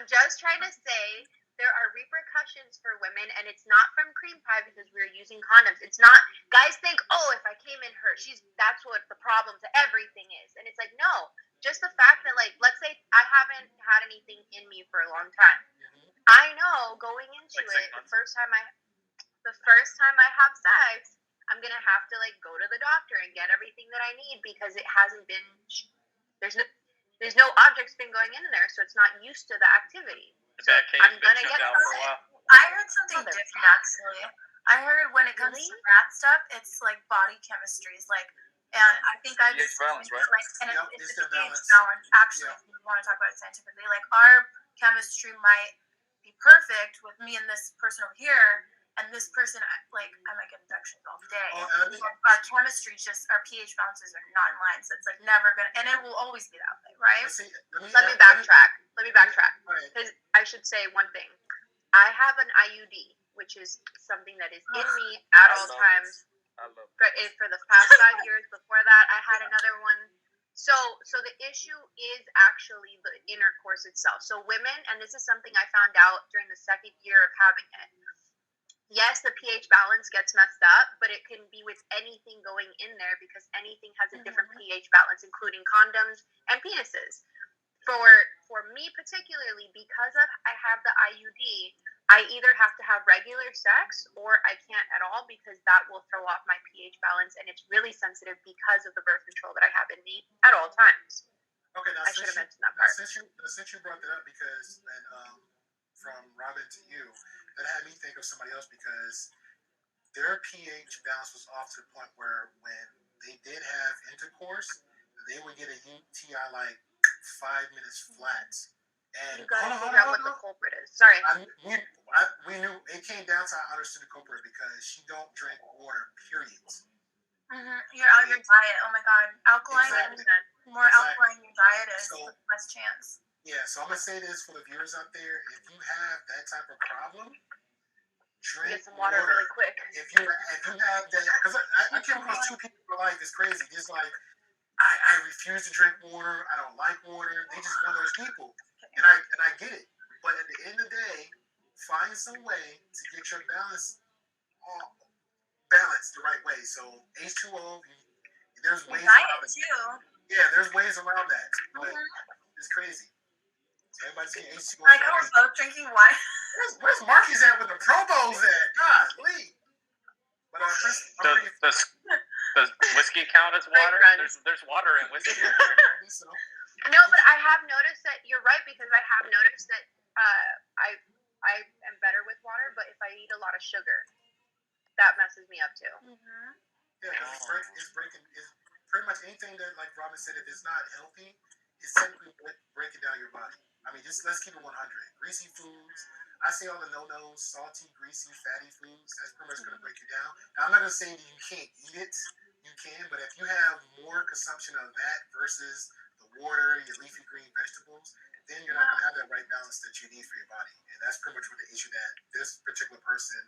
just trying to say there are repercussions for women, and it's not from cream pie because we're using condoms. It's not. Guys think, oh, if I came in her, that's what the problem to everything is, and it's like, no. Just the fact that, like, let's say I haven't had anything in me for a long time. I know going into like it, the first time I have sex, I'm gonna have to like go to the doctor and get everything that I need because it hasn't been. There's no object's been going in there, so it's not used to the activity. So I'm gonna get out for a while. I heard something different actually. I heard when it comes to that stuff, it's like body chemistry. It's like, and I think I just balance, right? like, and it's the the pH balance. balance. Actually, if you want to talk about it scientifically, like our chemistry might be perfect with me and this person over here, and this person, like, I might get infections all day. Our chemistry, just our pH balances are not in line, so it's like never gonna, and it will always be that way, right? Let me backtrack because I should say one thing. I have an IUD, which is something that is in me at all times. I love it. For the past 5 years before that, I had another one. So the issue is actually the intercourse itself. So women, and this is something I found out during the second year of having it. Yes, the pH balance gets messed up, but it can be with anything going in there because anything has a different pH balance, including condoms and penises. For me particularly, because I have the IUD, I either have to have regular sex or I can't at all because that will throw off my pH balance, and it's really sensitive because of the birth control that I have in me at all times. Okay, now I should have mentioned that part. Since you brought that up, because from Robin to you, that had me think of somebody else because their pH balance was off to the point where when they did have intercourse, they would get a UTI like 5 minutes flat. And you gotta figure out what the culprit is. Sorry. We knew it came down to I understood the culprit because she don't drink water, period. Your diet. Oh my god, alkaline. Exactly. More alkaline your diet is, the less chance. Yeah, so I'm gonna say this for the viewers out there: if you have that type of problem, drink get some water really quick. If you have that, because I came across 2 people in my life. It's crazy. It's like I refuse to drink water. I don't like water. They just one of those people. And I get it, but at the end of the day, find some way to get your balance balanced the right way. So H2O, there's ways around it. Yeah, there's ways around that, but it's crazy. So everybody's getting H2O. Like we're both drinking wine. Where's Marcus at with the promos at? God, Lee. But does whiskey count as water? There's water in whiskey. No, but I have noticed that you're right because I have noticed that I am better with water, but if I eat a lot of sugar, that messes me up too. Yeah, it's pretty much anything that, like Robin said, if it's not healthy, it's technically breaking down your body. I mean, just let's keep it 100. Greasy foods. I say all the no-nos, salty, greasy, fatty foods. That's pretty much going to break you down. Now, I'm not going to say that you can't eat it. You can, but if you have more consumption of that versus the water, your leafy green vegetables, then you're not going to have that right balance that you need for your body. And that's pretty much what the issue that this particular person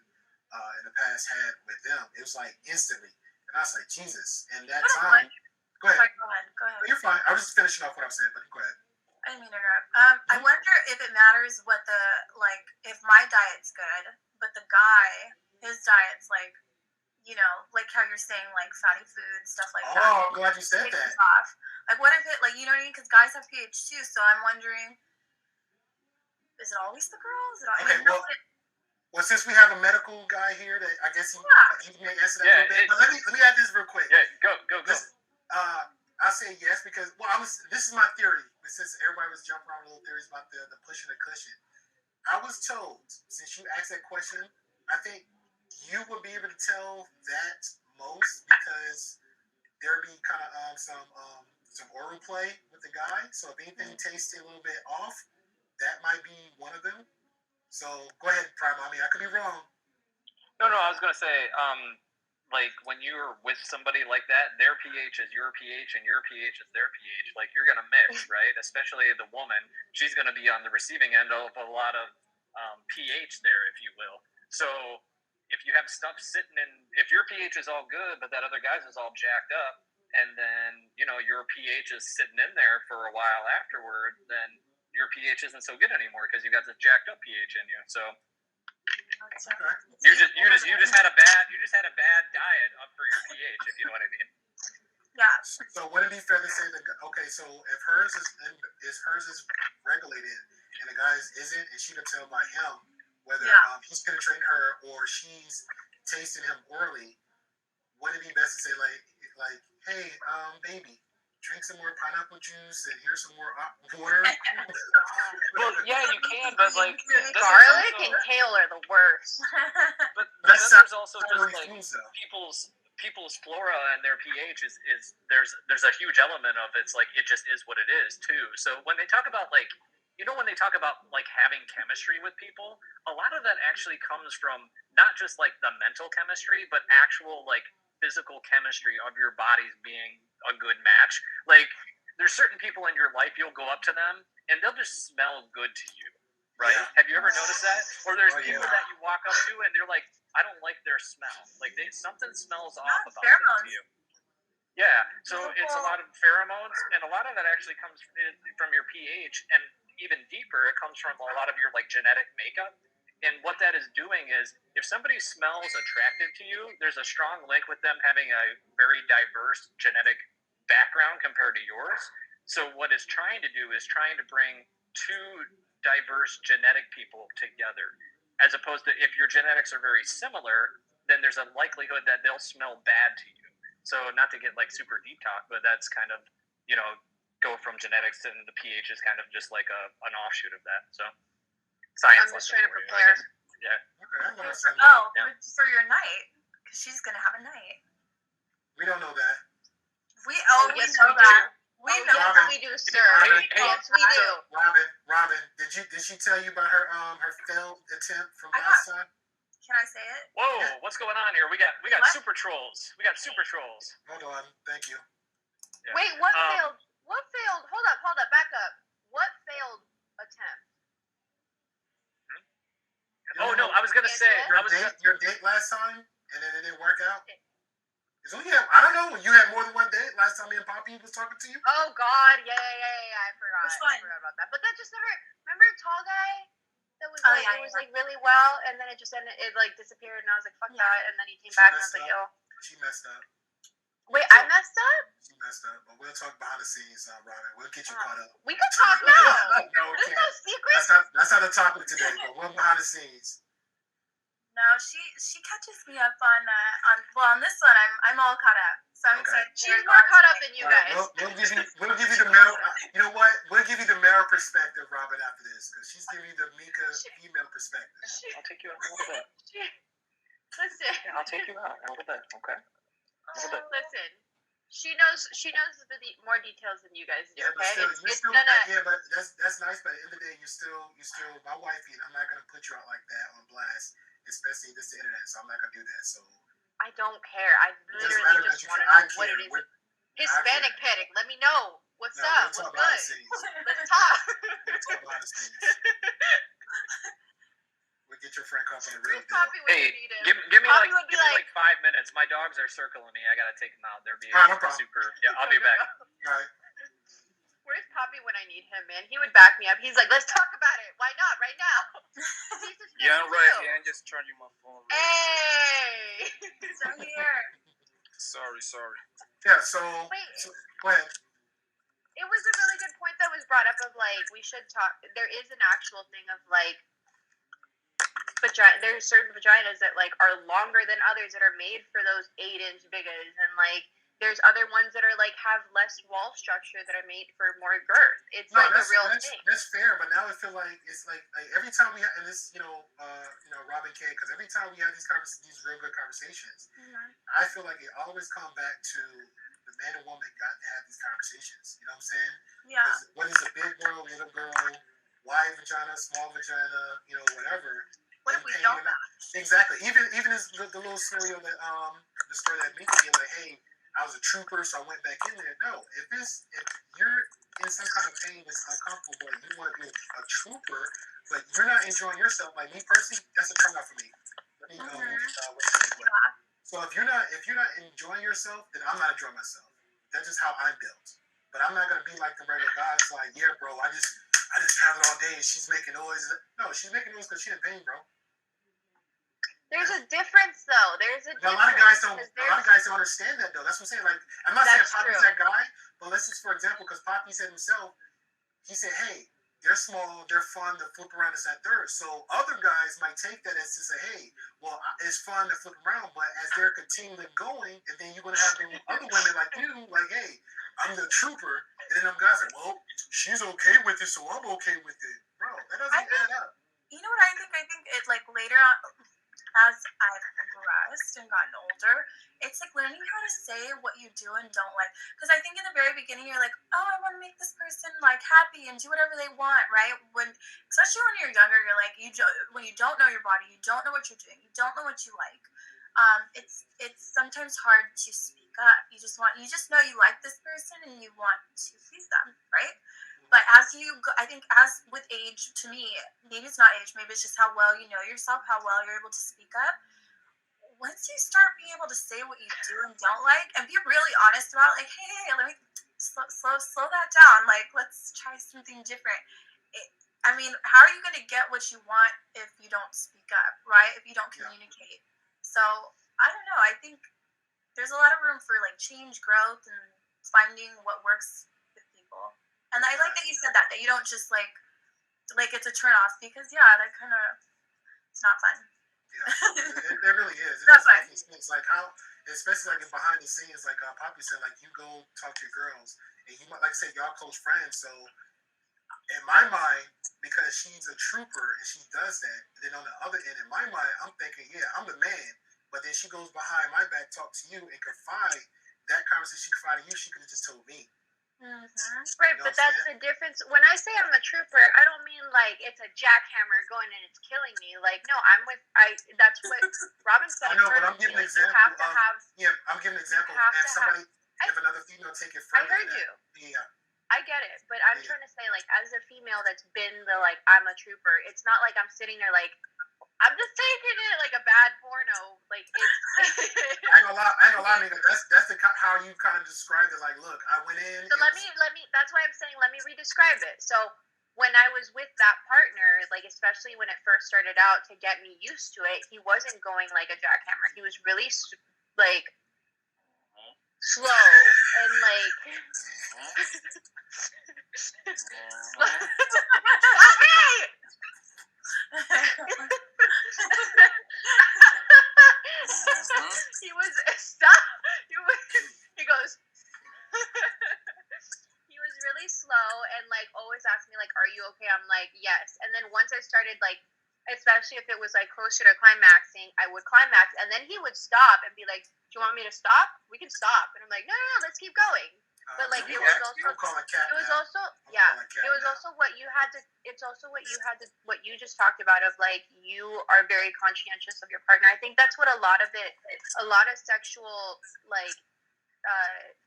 in the past had with them. It was like instantly. And I was like, Jesus. And that time. Go ahead. Sorry, go ahead. You're fine. I was just finishing off what I'm saying, but go ahead. I didn't mean to interrupt. I wonder if it matters what if my diet's good, but the guy, his diet's like, like how you're saying, like fatty foods, stuff like that. Oh, I'm glad you said that. Off. Like, what if it, like, you know what I mean? Because guys have pH too, so I'm wondering, is it always the girl? Is it? I Okay, mean, no, well, since we have a medical guy here, that I guess he may answer that a little bit. But let me add this real quick. Yeah, go. I'll say yes because this is my theory. Since everybody was jumping around little theories about the push and the cushion, I was told, since you asked that question, I think you would be able to tell that most because there'd be kind of some oral play with the guy. So if anything tastes a little bit off, that might be one of them. So go ahead, Prime. I mean, I could be wrong. No, I was gonna say, like when you're with somebody like that, their pH is your pH and your pH is their pH. Like you're gonna mix, right? Especially the woman, she's gonna be on the receiving end of a lot of pH there, if you will. So if you have stuff sitting in, if your pH is all good, but that other guy's is all jacked up, and then your pH is sitting in there for a while afterward, then your pH isn't so good anymore because you got this jacked up pH in you. So you just had a bad diet up for your pH, if you know what I mean. Yeah. So would it be fair to say that so if hers is regulated and the guy's isn't, and she can tell by him whether he's penetrating her or she's tasting him orally, would it be best to say like hey baby, drink some more pineapple juice and here's some more water? Well, yeah, you can, but like garlic and kale are the worst. But then there's also just like people's flora and their pH is there's a huge element of it's like it just is what it is too. So when they talk about like when they talk about like having chemistry with people, a lot of that actually comes from not just like the mental chemistry, but actual like physical chemistry of your bodies being a good match. Like there's certain people in your life, you'll go up to them and they'll just smell good to you, right? Yeah. Have you ever noticed that? Or there's people that you walk up to and they're like, I don't like their smell. Like something smells off about them to you. Yeah, so it's a lot of pheromones, and a lot of that actually comes from your pH, and even deeper, it comes from a lot of your like genetic makeup. And what that is doing is, if somebody smells attractive to you, there's a strong link with them having a very diverse genetic background compared to yours. So what it's trying to do is trying to bring two diverse genetic people together, as opposed to if your genetics are very similar, then there's a likelihood that they'll smell bad to you. So not to get like super deep talk, but that's kind of, go from genetics, and the pH is kind of just like an offshoot of that. So science. I'm just trying to prepare. Yeah. Okay. For your night, because she's gonna have a night. We don't know that. We know that. Yes, we do, sir. Yes, we do. Robin, did she tell you about her failed attempt from last time? Can I say it? Whoa, what's going on here? We got super trolls. We got super trolls. Hold on, thank you. Yeah. Wait, what failed? What failed? Hold up, back up. What failed attempt? Oh no, I was gonna say your date last time, and then it didn't work out. I don't know. You had more than one date last time me and Poppy was talking to you. Oh God, yeah. I forgot. I forgot about that. But that just never. Remember a tall guy that was it was like really well, and then it just ended. It like disappeared, and I was like, fuck that. And then he came back, and I was like, yo. She messed up. Wait, I messed up? She messed up, but we'll talk behind the scenes, Robin. We'll get you caught up. We can talk now. There's no secret. That's not the topic today, but we're behind the scenes. No, she catches me up on this one. I'm all caught up, so I'm excited. She's more caught up than you guys. We'll give you the male. You know what? We'll give you the male perspective, Robin, after this, because she's giving you the Mika female perspective. I'll take you out a little bit. Listen. Yeah, I'll take you out a little bit. Okay. Listen. She knows the more details than you guys do. Yeah, okay, but that's nice. But at the end of the day, you're still my wifey, and I'm not gonna put you out like that on blast. Especially this the internet, so I'm not gonna do that. So I don't care. I literally just want to know what it is. Hispanic panic. Let me know what's up. What's good? Let's talk. Let's talk about this. We'll get your friend company real deal. Hey, give me like 5 minutes. My dogs are circling me. I gotta take them out. They're being super. Yeah, I'll be back. All right. Where's Poppy when I need him, man? He would back me up. He's like, let's talk about it. Why not? Right now. Yeah, I'm right here. I'm just charging my phone. Hey! So here. Sorry. Yeah, so wait. go ahead. It was a really good point that was brought up of like we should talk. There is an actual thing of like vagina. There's certain vaginas that like are longer than others that are made for those 8-inch bigas, and like there's other ones that are like have less wall structure that are made for more girth. It's like a real thing. That's fair, but now I feel like it's like every time we have, and this Robin K, because every time we have these real good conversations, I feel like it always come back to the man and woman got to have these conversations. You know what I'm saying? Yeah. What is a big girl, little girl, wide vagina, small vagina, whatever. What if we don't know? Exactly. Even as the little scenario that the story that Mika did, like, hey, I was a trooper, so I went back in there. No, if you're in some kind of pain that's uncomfortable, and you want to be a trooper, but you're not enjoying yourself, like me personally, that's a turn off for me. So if you're not enjoying yourself, then I'm not enjoying myself. That's just how I'm built. But I'm not gonna be like the regular guys, like, yeah, bro, I just traveled all day and she's making noise. No, she's making noise because she's in pain, bro. There's a difference, though. A lot of guys don't understand that, though. That's what I'm saying. Like, I'm not saying Poppy's that guy, but let's just, for example, because Poppy said himself, he said, hey, they're small, they're fun to flip around this, that, third. So other guys might take that as to say, hey, well, it's fun to flip around, but as they're continually going, and then you're going to have the other women like you, like, hey, I'm the trooper, and then them guys are like, well, she's okay with it, so I'm okay with it. Bro, that doesn't add up. You know what I think? I think it, like, later on, as I've progressed and gotten older, it's like learning how to say what you do and don't like. Because I think in the very beginning, you're like, oh, I want to make this person like happy and do whatever they want, right? Especially when you're younger, you're like, when you don't know your body, you don't know what you're doing, you don't know what you like. It's sometimes hard to speak up. You just know you like this person and you want to please them, right? But as you go, I think as with age, to me, maybe it's not age, maybe it's just how well you know yourself, how well you're able to speak up. Once you start being able to say what you do and don't like, and be really honest about it, like, hey, let me slow that down. Like, let's try something different. I mean, how are you going to get what you want if you don't speak up, right? If you don't communicate. So, I don't know. I think there's a lot of room for, like, change, growth, and finding what works with people. And I like that you said that you don't just, like it's a turn off, because, yeah, that kind of, it's not fun. Yeah, it really is. It's like how, especially like behind the scenes, like Poppy said, like you go talk to your girls, and you might, like I said, y'all close friends. So in my mind, because she's a trooper and she does that, then on the other end, in my mind, I'm thinking, yeah, I'm the man. But then she goes behind my back, talk to you, and confide that conversation. She confided you. She could have just told me. Right, but that's the difference. When I say I'm a trooper, I don't mean like it's a jackhammer going and it's killing me. Like, no, that's what Robin said. I know, but I'm giving an example. I'm giving an example. If another female take it further. I heard you. Yeah. I get it, but I'm trying to say, like, as a female that's been the, like, I'm a trooper, it's not like I'm sitting there like, I'm just taking it like a bad porno. Like, it's... I ain't gonna lie, nigga. That's how you kind of described it. Like, look, I went in... So let me, that's why I'm saying, let me re-describe it. So, when I was with that partner, like, especially when it first started out, to get me used to it, he wasn't going like a jackhammer. He was really, like... slow and like he was really slow and like always asked me like, are you okay? I'm like, yes. And then once I started like, especially if it was like closer to climaxing, I would climax, and then he would stop and be like, do you want me to stop? We can stop. And I'm like, no, let's keep going. But like it was also what you had to what you just talked about of like you are very conscientious of your partner. I think that's what a lot of sexual like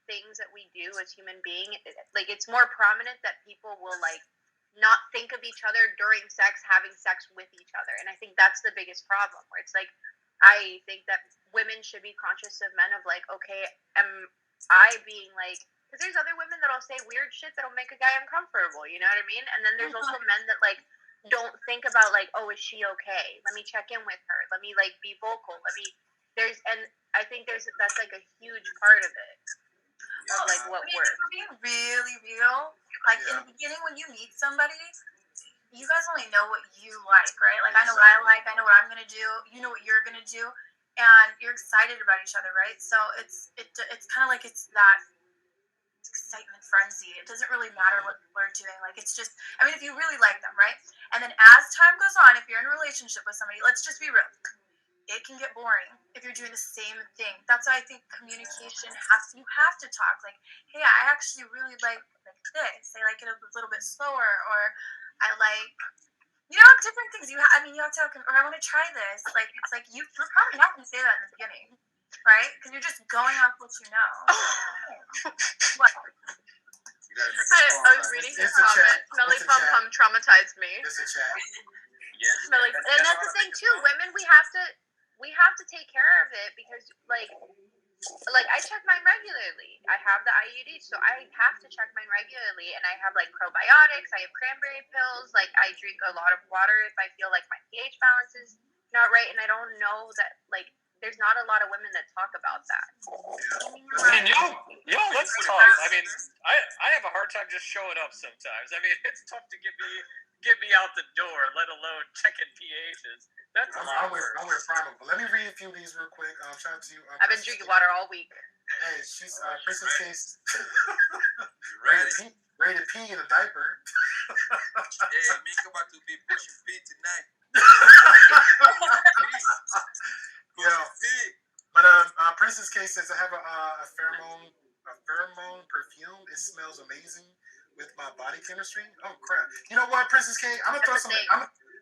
things that we do as human being, like it's more prominent that people will like not think of each other during sex, having sex with each other. And I think that's the biggest problem, where it's like, I think that women should be conscious of men of like, okay, am I being like, because there's other women that'll say weird shit that'll make a guy uncomfortable, you know what I mean? And then there's also men that like don't think about like, oh, is she okay? Let me check in with her. Let me like be vocal. And I think that's like a huge part of it. Of like what works. Being really real, Like in the beginning, when you meet somebody, you guys only know what you like, right? Like I know what I like, I know what I'm gonna do, you know what you're gonna do, and you're excited about each other, right? So it's kind of like it's that excitement frenzy. It doesn't really matter what we're doing. Like it's just, I mean, if you really like them, right? And then as time goes on, if you're in a relationship with somebody, let's just be real, it can get boring if you're doing the same thing. That's why I think communication you have to talk. Like, hey, I actually really like this. I like it a little bit slower, or I like, different things. You have to have, or I want to try this. Like, it's like you're probably not going to say that in the beginning, right? Because you're just going off what you know. What? I was reading his comment. Smelly Pum Pum traumatized me. It's a chat. Yeah, Smelly, and that's the thing too. Women, we have to take care of it because like I check mine regularly. I have the IUD, so I have to check mine regularly, and I have like probiotics. I have cranberry pills. Like I drink a lot of water if I feel like my pH balance is not right, and I don't know that like there's not a lot of women that talk about that. And that's tough. I mean, I have a hard time just showing up sometimes. I mean, it's tough to get me out the door, let alone checking pHs. That's a lot. I wear primer, but let me read a few of these real quick. Shout out to you. I've been drinking water all week. Hey, she's Princess Case. Ready? Ready to pee in a diaper. Hey, Mink about to be pushing P tonight. Yeah. But Princess Case says I have a pheromone perfume. It smells amazing with my body chemistry. Oh crap! You know what, Princess K? I'm gonna throw some.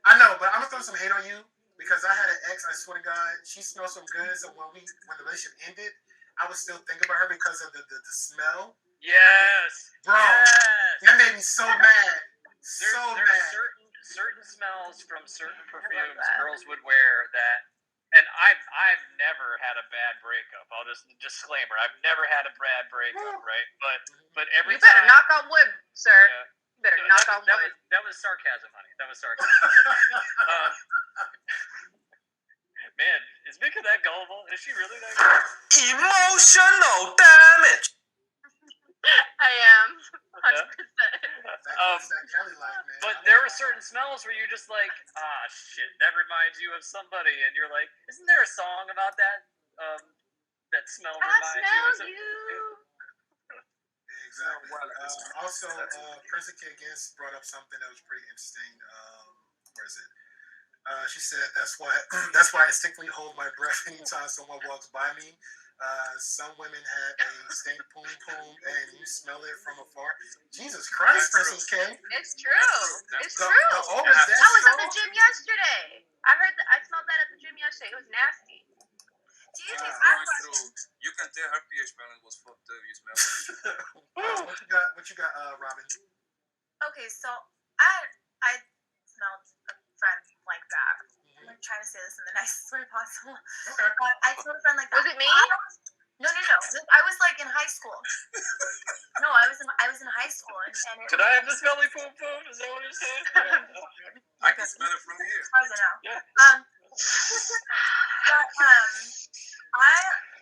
I know, but I'm gonna throw some hate on you because I had an ex. I swear to God, she smelled so good. So when the relationship ended, I would still think about her because of the smell. Yes, bro. Yes. That made me so mad. There's certain smells from certain perfumes girls would wear that. And I've never had a bad breakup. I'll just disclaimer. I've never had a bad breakup, right? But every you better time, knock on wood, sir. Yeah, you better knock on wood. That was sarcasm, honey. That was sarcasm. Man, is Mika that gullible? Is she really that gullible? Emotional damage. I am 100%. But there were certain smells where you're just like, shit, that reminds you of somebody, and you're like, isn't there a song about that? That smell reminds you. Exactly. Also, Princess K again brought up something that was pretty interesting. Where is it? She said that's why I instinctively hold my breath anytime someone walks by me. Some women have a stink poom poom and you smell it from afar. Jesus Christ, Princess K. It's true. It's true. I was at the gym yesterday. I smelled that at the gym yesterday. It was nasty. Do you think you can tell her pH balance was fucked up. You smell it. What you got, Robin? Okay, so I smelled a friend like that. I'm trying to say this in the nicest way possible. Okay. I told a friend like that. Was it me? No. I was like in high school. No, I was in high school, and Could I have the smelly poom poom? Is that what you're saying? I can smell it from here. As far as I know. Yeah. But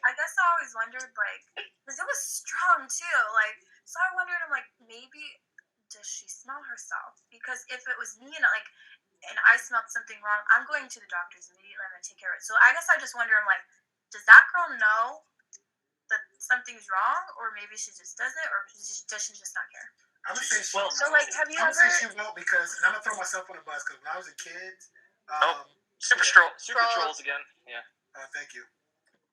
I guess I always wondered, like, because it was strong too. Like, so I wondered, I'm like, maybe does she smell herself? Because if it was me and I smelled something wrong, I'm going to the doctors immediately. I'm gonna take care of it. So I guess I just wonder, I'm like, does that girl know that something's wrong, or maybe she just doesn't, or does she just not care? I'm gonna say she. Well, so like, have you ever? I'm gonna say she won't because I'm gonna throw myself on the bus because when I was a kid. Super trolls again. Yeah. Thank you.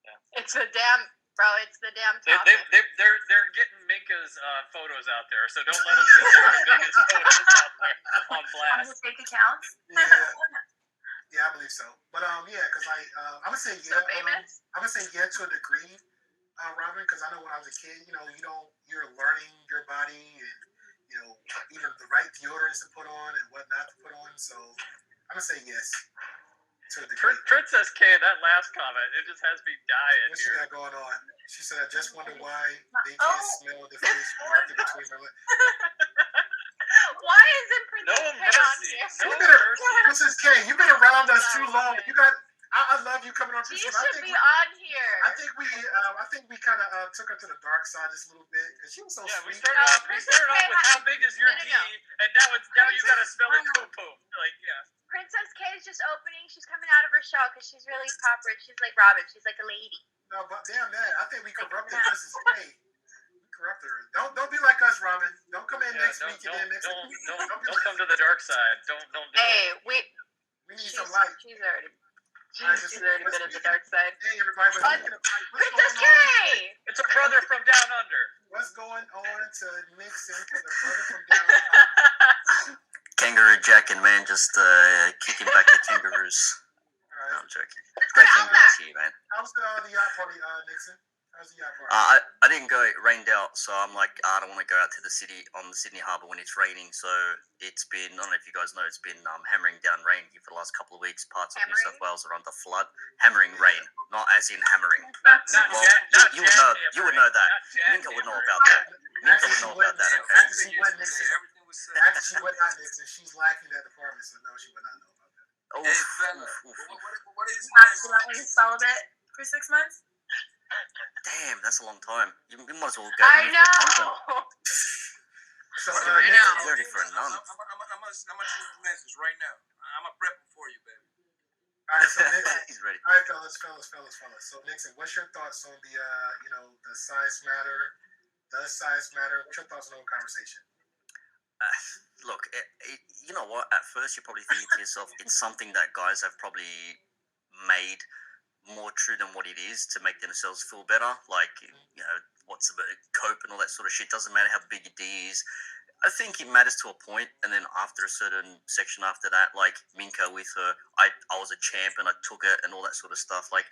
Yeah. It's the damn topic. They're getting Minka's photos out there, so don't let them get Minka's photos out there on blast. On the fake accounts. Yeah, I believe so. But because I'm gonna say yeah. I'm gonna say yeah to a degree, Robin, because I know when I was a kid, you're learning your body and even the right deodorants to put on and what not to put on. So I'm gonna say yes. Princess K, that last comment, it just has me dying. What she got going on? She said, I just wonder why they can't smell the fish market between her lips. Why isn't Princess K on here? No mercy. Princess K, you've been around us too long. I I love you coming on. She Priscilla. should be on here. I think we kind of took her to the dark side just a little bit because she was so Yeah, we sweet. started off with how big is your No. D, and now you gotta spell it poo-poo. Like, yeah. Princess K is just opening. She's coming out of her shell because she's really proper. She's like Robin. She's like a lady. No, but damn that. I think we corrupted Princess K. We corrupted her. Don't be like us, Robin. Don't come in next week and then next week. Don't come to the dark side. Don't do Hey, it. We need some light. She's already Alright, been at the dark side. Hey everybody, what's Princess going on? K! It's a brother from down under. What's going on to Nixon for the brother from down under? Kangaroo Jack and man just kicking back the kangaroos. No, I'm joking. Great kangaroos here, man. How's the yacht party, Nixon? How's the yacht party? I didn't go. It rained out, so I'm like, I don't want to go out to the city on the Sydney Harbour when it's raining. So it's been, I don't know if you guys know, it's been hammering down rain here for the last couple of weeks. Parts of New South Wales are under flood. Hammering rain, not as in hammering. You would know that. Minka would know about that. Minka would know about that. Okay. After she went out, Nixon, she's lacking that department, so no, she would not know about that. Oh, Hey, fella, what is Accidentally celibate for 6 months. damn, that's a long time. You might as well go. I know. So, I know. Ready for a nun. I'm gonna choose the message right now. I'm gonna prep for you, baby. all right, so Nixon. He's ready. All right, fellas. So, Nixon, what's your thoughts on the, the size matter? Does size matter? What's your thoughts on the whole conversation? Look, you know what? At first, you're probably thinking to yourself, it's something that guys have probably made more true than what it is to make themselves feel better. Like, what's about cope and all that sort of shit. Doesn't matter how big your D is. I think it matters to a point, and then after a certain section after that, like Minka with her, I was a champ and I took it and all that sort of stuff. Like,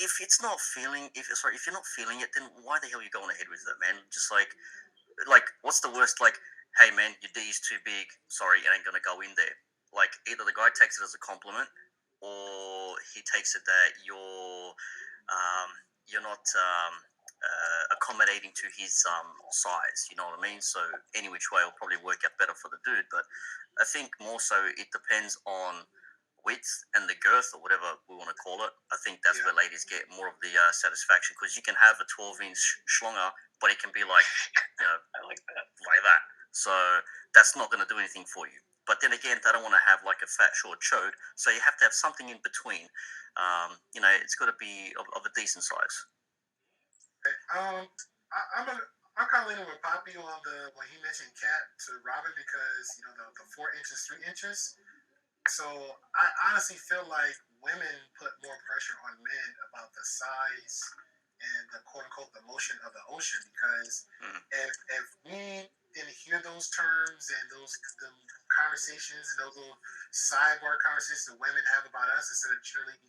if you're not feeling it, then why the hell are you going ahead with it, man? Just like what's the worst? Like, hey man, your D is too big. Sorry, it ain't gonna go in there. Like, either the guy takes it as a compliment, or he takes it that you're not accommodating to his size. You know what I mean? So any which way will probably work out better for the dude. But I think more so it depends on width and the girth, or whatever we want to call it. I think that's where ladies get more of the satisfaction, because you can have a 12-inch schlonger, but it can be like, I like that. like that. So that's not going to do anything for you. But then again, they don't want to have like a fat, short chode, so you have to have something in between. It's got to be of a decent size. Okay. I'm kind of leaning with Poppy on when he mentioned Cat to Robin, because the 4 inches, 3 inches. So I honestly feel like women put more pressure on men about the size and the quote unquote the motion of the ocean, because if we didn't hear those terms and those conversations and those little sidebar conversations that women have about us, instead of generally,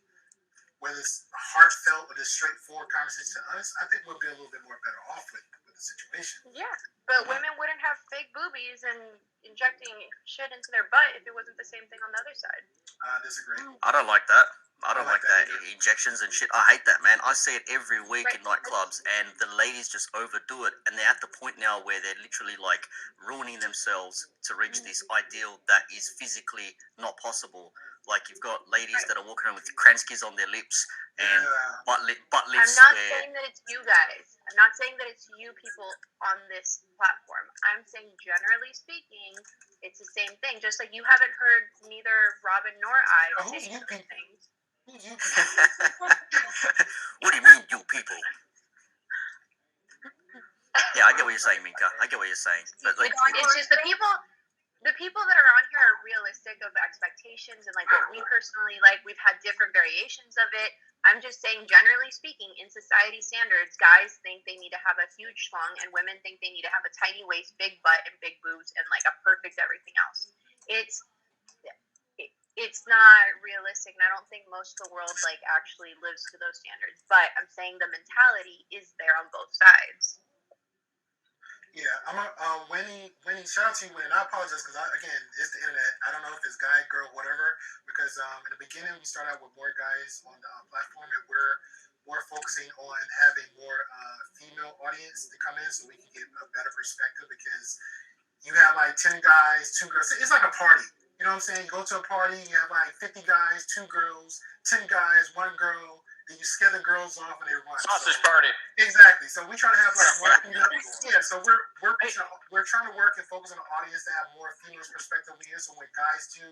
whether it's heartfelt or just straightforward conversations to us, I think we'll be a little bit more better off with the situation. Yeah, but women wouldn't have fake boobies and injecting shit into their butt if it wasn't the same thing on the other side. I disagree. I don't like that. I don't like that. either. Injections and shit. I hate that, man. I see it every week in nightclubs, and the ladies just overdo it. And they're at the point now where they're literally like ruining themselves to reach this ideal that is physically not possible. Like, you've got ladies that are walking around with Kranskis on their lips and butt lips. I'm not saying that it's you guys. I'm not saying that it's you people on this platform. I'm saying, generally speaking, it's the same thing. Just like you haven't heard neither Robin nor I say different things. What do you mean, you people? Yeah, I get what you're saying, Minka. I get what you're saying. But like, it's just the people that are on here are realistic of expectations and like what we personally like. We've had different variations of it. I'm just saying, generally speaking, in society standards, guys think they need to have a huge schlong, and women think they need to have a tiny waist, big butt, and big boobs, and like a perfect everything else. It's not realistic, and I don't think most of the world like actually lives to those standards. But I'm saying the mentality is there on both sides. Yeah, Winnie, shout out to you, Winnie. I apologize because, again, it's the internet. I don't know if it's guy, girl, whatever, because in the beginning we started out with more guys on the platform, and we're more focusing on having more female audience to come in so we can get a better perspective, because you have like 10 guys, 2 girls. It's like a party. You know what I'm saying? You go to a party, you have like 50 guys, 2 girls, 10 guys, 1 girl. Then you scare the girls off and they run. Sausage party. Exactly. So we try to have like more female. Yeah. So we're trying to work and focus on the audience to have more females perspective here. So when guys do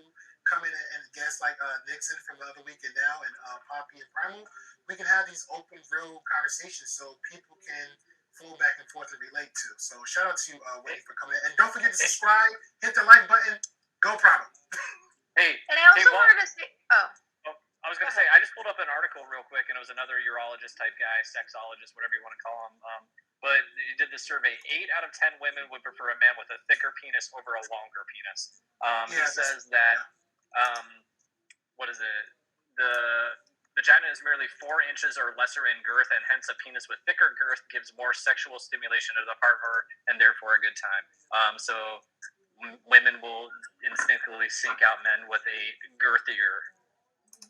come in and guests like Nixon from the other week and now and Poppy and Primal, we can have these open, real conversations so people can flow back and forth and relate to. So shout out to you, Wade, for coming in. And don't forget to subscribe, hit the like button, go Primal. Hey. And I also wanted to say, I was going to say, I just pulled up an article real quick, and it was another urologist type guy, sexologist, whatever you want to call him. But he did this survey. 8 out of 10 women would prefer a man with a thicker penis over a longer penis. He says that, what is it? The vagina is merely 4 inches or lesser in girth, and hence a penis with thicker girth gives more sexual stimulation to the partner, and therefore a good time. So women will instinctively seek out men with a girthier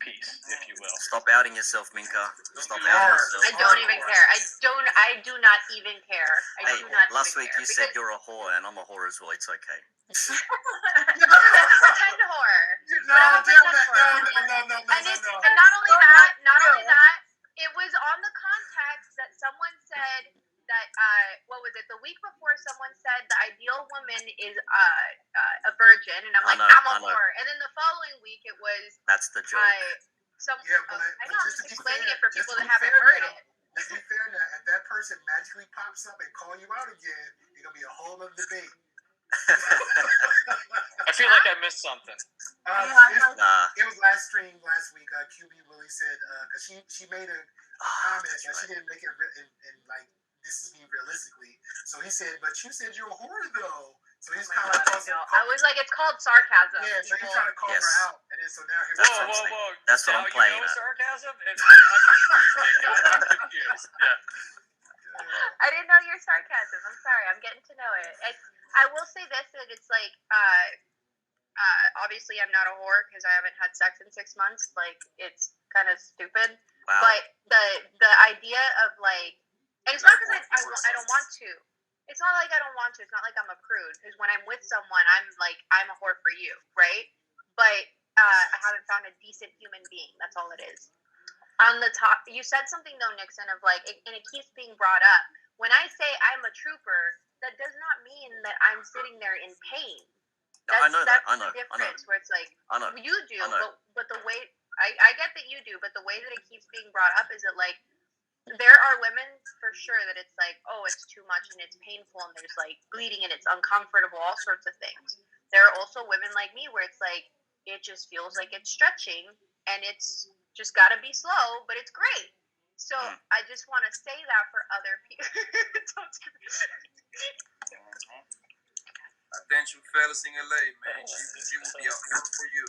piece, if you will. Stop outing yourself, Minka. Stop outing yourself. I don't even care. I do not even care. Last week you said you're a whore, and I'm a whore as well. It's okay. Pretend horror. No. And not only that, it was on the context that someone said that what was it? The week before, someone said the ideal woman is a virgin, and I'm like, I'm a whore. And then the following week, it was that's the joke. I know, I'm just explaining it for people that haven't heard it. Let's be fair now. If that person magically pops up and call you out again, it's gonna be a whole other debate. I feel like I missed something. It was last week. QB Willie said because she made a comment that she didn't make it in like. This is me realistically. So he said, but you said you're a whore though. So he's kind of like, I was like, it's called sarcasm. Yeah, so he's trying to call her out, and then so now he's whoa. That's what I'm playing. You know sarcasm? I'm confused. Yeah. I didn't know your sarcasm. I'm sorry. I'm getting to know it. I will say this: that it's like, obviously, I'm not a whore because I haven't had sex in 6 months. Like, it's kind of stupid. Wow. But the idea of like. And it's not because I don't want to. It's not like I don't want to. It's not like I'm a prude. Because when I'm with someone, I'm like, I'm a whore for you, right? But I haven't found a decent human being. That's all it is. On the top, you said something though, Nixon, of like, and it keeps being brought up. When I say I'm a trooper, that does not mean that I'm sitting there in pain. I know that's that. the difference. Where it's like, you do, but the way I get that you do, but the way that it keeps being brought up is that like. There are women for sure that it's like, oh, it's too much and it's painful and there's like bleeding and it's uncomfortable, all sorts of things. There are also women like me where it's like, it just feels like it's stretching and it's just got to be slow, but it's great. So I just want to say that for other people. Attention, fellas in LA, man. She will be a whore for you.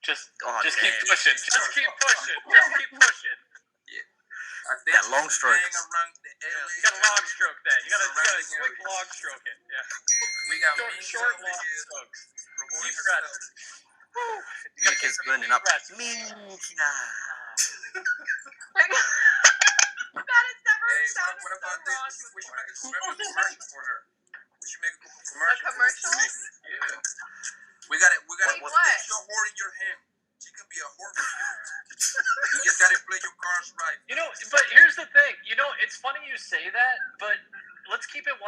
Just keep pushing. Just keep pushing. That long stroke. You got a long stroke then. You got a quick long stroke it. Yeah. We got short long strokes. Deep breath. Minka's burning up. That is never what about this? We should make a commercial for her. We should make a A commercial. commercial? We got it. What? Get your whore in your hand. She could be a whore for you. You just gotta play your cards right. You know, but here's the thing. You know, it's funny you say that, but let's keep it 100%.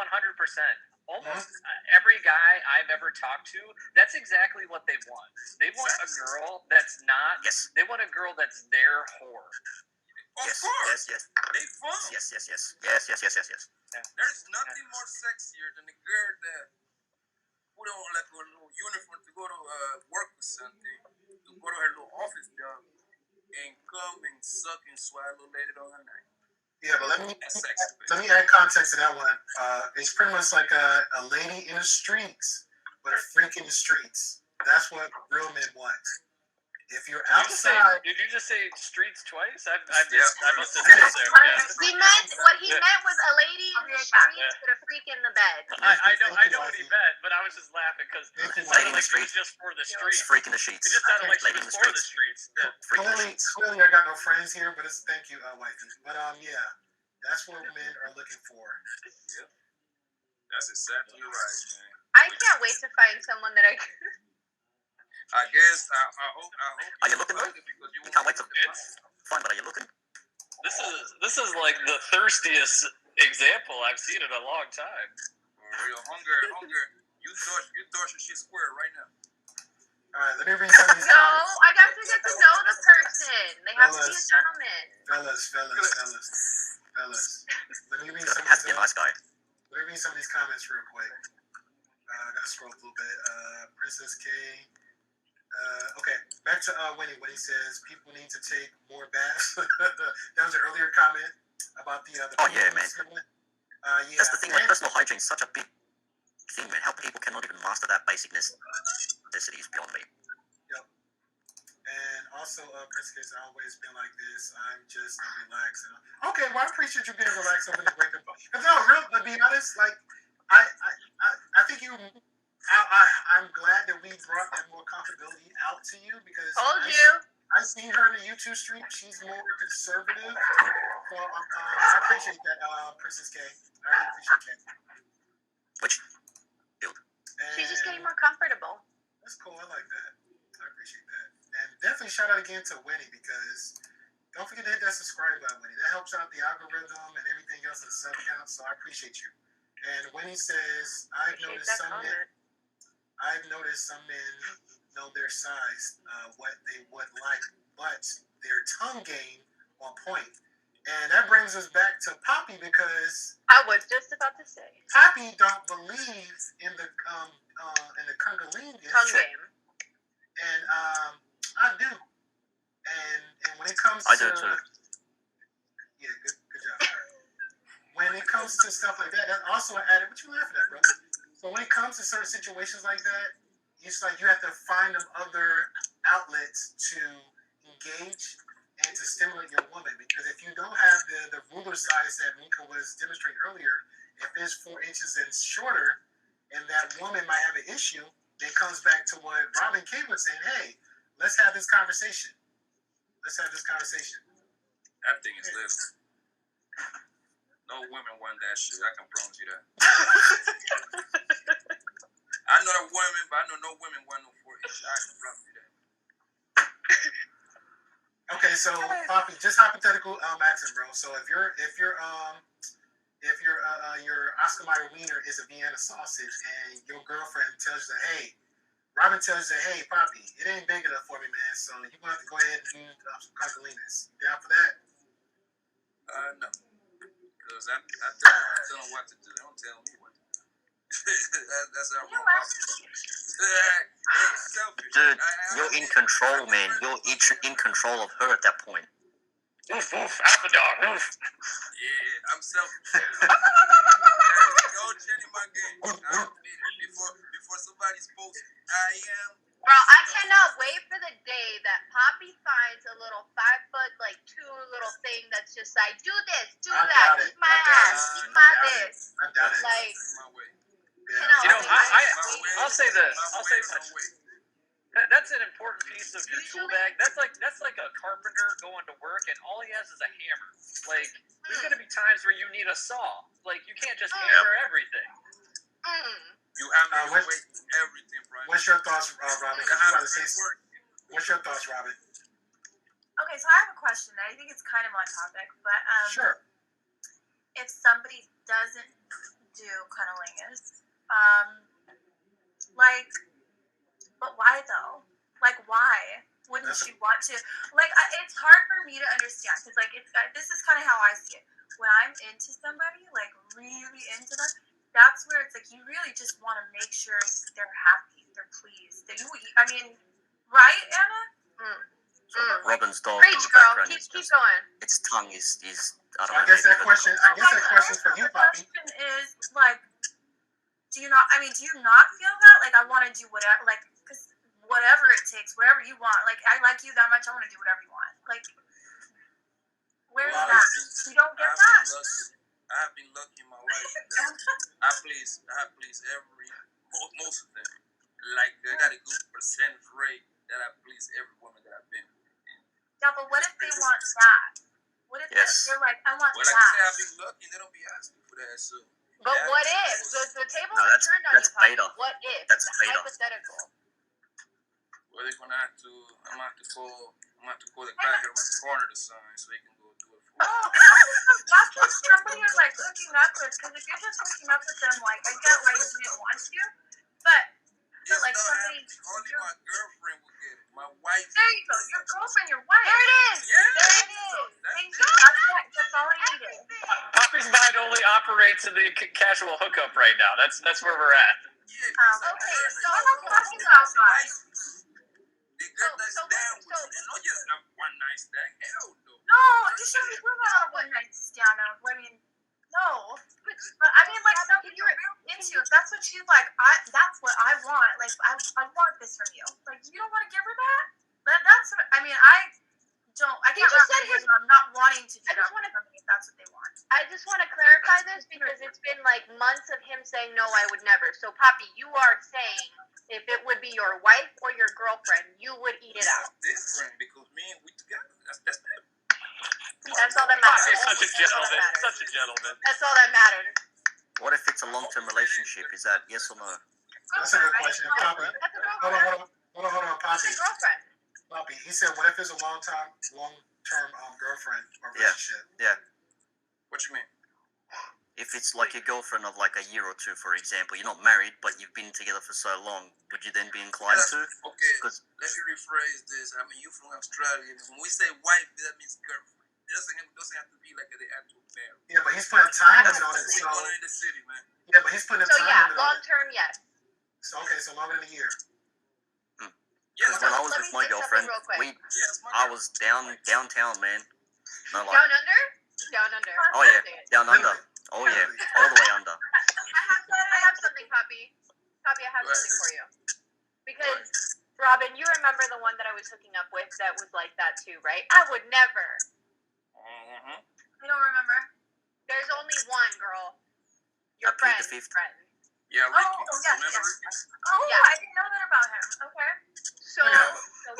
Almost every guy I've ever talked to, that's exactly what they want. They want a girl that's not. Yes. They want a girl that's their whore. Of course. Yes. They fun. Yes. Yeah. There's nothing more sexier than a girl that put on like a little uniform to go to work or something, to go to her little office job, and come and suck and swallow later on the night. Yeah, but let me add context to that one. It's pretty much like a lady in the streets, but a freak in the streets. That's what real men want. If you're outside, did you just say streets twice? I must have missed it. What he meant was a lady in the streets, but a freak in the bed. I know what he meant, but I was just laughing because it sounded like it was just for the streets. Freak in the sheets. It just sounded like she was for the streets. Clearly, I got no friends here, but it's thank you, wifey. But yeah, that's what men are looking for. Yep. That's exactly right, man. I can't wait to find someone that I. I guess I hope. Are you looking though? Because You can't wait to. It's Fine, but are you looking? this is like the thirstiest example I've seen in a long time. For real, hunger. You dodge your shit square right now. All right, let me read some of these No, comments. I got to get to know the person. They have to be a Fellas. gentleman. Fellas. Let me read some of Has to be these. a nice guy. Let me read some of these comments real quick. I gotta scroll a little bit. Princess K. Okay, back to Winnie. Winnie says people need to take more baths. That was an earlier comment about the. Oh, yeah, man. Yeah. That's the thing. Like, personal hygiene is such a big thing, man. How people cannot even master that basic necessity is beyond me. And also, Princess K has always been like this. I'm just relaxed. Okay, well, I appreciate you being relaxed over the raping. Because no, real. To be honest, like I think you. I'm glad that we brought that more comfortability out to you because I seen her in the YouTube stream. She's more conservative, so I appreciate that, Princess K. I really appreciate that. Which field? She's just getting more comfortable. That's cool. I like that. I appreciate that. And definitely shout out again to Winnie because don't forget to hit that subscribe button, Winnie. That helps out the algorithm and everything else in the sub count. So I appreciate you. And Winnie says, I've noticed some men know their size, what they would like, but their tongue game on point. And that brings us back to Poppy because I was just about to say. Poppy don't believe in the cunnilingus. Tongue game. And I do. And when it comes I to do too. Yeah, good job. When it comes to stuff like that, that's also an added. What you laughing at, brother? So when it comes to certain situations like that, it's like you have to find them other outlets to engage and to stimulate your woman. Because if you don't have the ruler size that Mika was demonstrating earlier, if it's 4 inches and shorter, and that woman might have an issue, it comes back to what Robin K was saying. Hey, let's have this conversation. That thing is little. No women want that shit. I can promise you that. I know that women, but I know no women want no 4 inches. I can promise you that. Okay, so Poppy, just hypothetical accent, bro. So if your Oscar Mayer wiener is a Vienna sausage, and your girlfriend tells you that, hey, Robin tells you that, hey, Poppy, it ain't big enough for me, man. So you're gonna have to go ahead and do some cunnilingus. You down for that? No. Because I tell them what to do. They don't tell me what to do. That's how wrong. Selfish. Dude, you're in control, man. You're in control of her at that point. Woof, woof, alpha dog, woof. Yeah, I'm selfish. No changing my game. Before somebody's post, I am. Bro, I cannot wait for the day that Poppy finds a little 5'2" little thing that's just like, do this, do that, eat my ass, eat my this. I doubt it. Like, You know, I'll say this. I'll say this. That's an important piece of your tool bag. That's like a carpenter going to work and all he has is a hammer. Like, there's gonna be times where you need a saw. Like, you can't just hammer everything. You have to wait everything, Brian. What's your thoughts, Robin? What's your thoughts, Robin? Okay, so I have a question. I think it's kind of on topic, but Sure. If somebody doesn't do cunnilingus, but why though? Like, why wouldn't you want to? Like, it's hard for me to understand because, like, this is kind of how I see it. When I'm into somebody, like really into them, that's where it's like you really just want to make sure they're happy, they're pleased. I mean, right, Anna? Robin's dog Preach, in the girl. background Keep going. its tongue is I don't So know. I guess that question's for you, Poppy. The question is, like, do you not feel that? Like, I want to do whatever, like, because whatever it takes, whatever you want. Like, I like you that much, I want to do whatever you want. Like, where's that? You don't get that? I've been lucky in my life. I please most of them. Like, I got a good percentage rate that I please every woman that I've been in. Yeah, but what if they want that? What if they're like, I want that? Well, like I say, I've been lucky. They don't be asking for that, so. But what if? The tables No, are turned on you, Poppy. beta. What if? That's it's beta. hypothetical. Or they're gonna have to. I'm gonna have to call the guy around the corner to sign so he can go do it for me. Oh, that's what somebody is like hooking up with. Because if you're just hooking up with them, like I get why you didn't want to, but It's like not somebody, happening. Only my girlfriend will get it. My wife. there you go, your girlfriend, your wife. There it is. Yeah. There it is. Thank That's you. it. That's all I needed. Poppy's mind only operates in the casual hookup right now. That's where we're at. Yeah. Okay, so I'm talking about guys. The girl that's so down wait, with you. And not just have one night stand. Hell no. No, you shouldn't be doing that on a one night stand. I mean, no. But I mean, like something you're into. If that's what she's like, that's what I want. Like, I want this from you. Like, you don't want to give her that? That's what I mean. I He can't just wrap said my head around not wanting to do I that just with wanna- somebody if that's what they want. I just want to clarify this because it's been like months of him saying no, I would never. So, Poppy, you are saying if it would be your wife or your girlfriend, you would eat it out. That's different because me and we together. That's different. That's all that matters. Poppy's such a gentleman. Such a gentleman. That's all that matters. What if it's a long-term relationship? Is that yes or no? That's a good question. Poppy, That's a hold girlfriend. on, That's Poppy. a girlfriend. Poppy, he said, what if it's a long-term girlfriend or Yeah. relationship? What you mean? If it's like a girlfriend of like a year or two, for example, you're not married, but you've been together for so long, would you then be inclined to? Okay, Because let me rephrase this. I mean, you from Australia. When we say wife, that means girlfriend. It doesn't have to be like they have to marry. Yeah, but he's putting time limit on it. We So, going in the city, man. yeah, but he's putting a So, time yeah, limit on long it. term, yes. So, okay, so longer than a year. Yeah, when I was let with me my say something girlfriend, real quick. I was downtown, man. No lie. Down under? Down under. Oh yeah, Say it. down under. Oh yeah, all the way under. I have something, Poppy. Poppy, I have something for you. Because, Robin, you remember the one that I was hooking up with that was like that too, right? I would never. Mm-hmm. I don't remember. There's only one girl. Your I plead the friend. fifth. Yeah, Oh, Ricky. yes, Remember yes. Ricky? Oh, Yeah. I didn't know that about him. Okay. So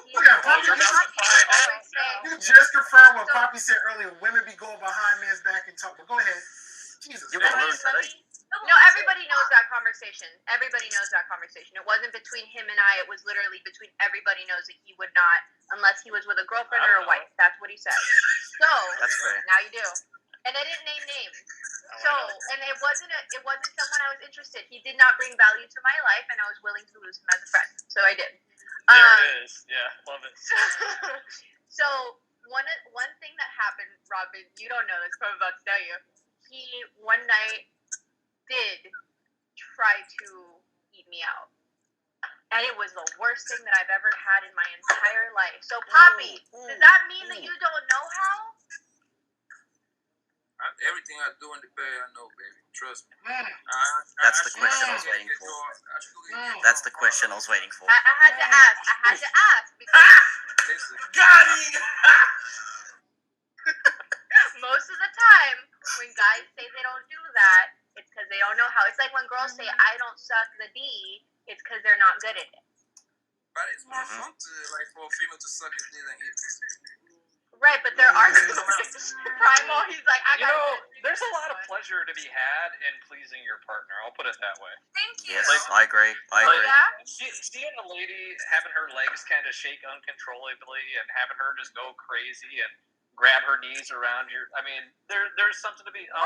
he Look at Poppy. Poppy always say, You just confirmed what So- Poppy said earlier. Women be going behind men's back and talk. But go ahead. Jesus. You man. gotta learn today. no, everybody knows that conversation. Everybody knows that conversation. It wasn't between him and I. It was literally between everybody knows that he would not, unless he was with a girlfriend or a wife. That's what he said. So That's fair. now you do. And I didn't name names. So, and it wasn't someone I was interested. He did not bring value to my life, and I was willing to lose him as a friend. So I did. There it is. Yeah, love it. So one thing that happened, Robin, you don't know this, but I'm about to tell you. He one night did try to eat me out. And it was the worst thing that I've ever had in my entire life. So, Poppy, does that mean that you don't know how? Everything I do in the bed, I know, baby. Trust me. That's the question I was waiting for. That's the question I was waiting for. I had to ask because Listen, Got him. most of the time when guys say they don't do that, it's because they don't know how. It's like when girls say I don't suck the D, it's because they're not good at it. but it's more fun to like for a female to suck a dick than eat pussy. Right, but there are Primal. He's like, I You got. know, there's a lot of pleasure to be had in pleasing your partner. I'll put it that way. Thank you. Yes, I agree. I Oh agree. yeah. Seeing the lady having her legs kind of shake uncontrollably and having her just go crazy and grab her knees around your. I mean, there's something to be. Wow.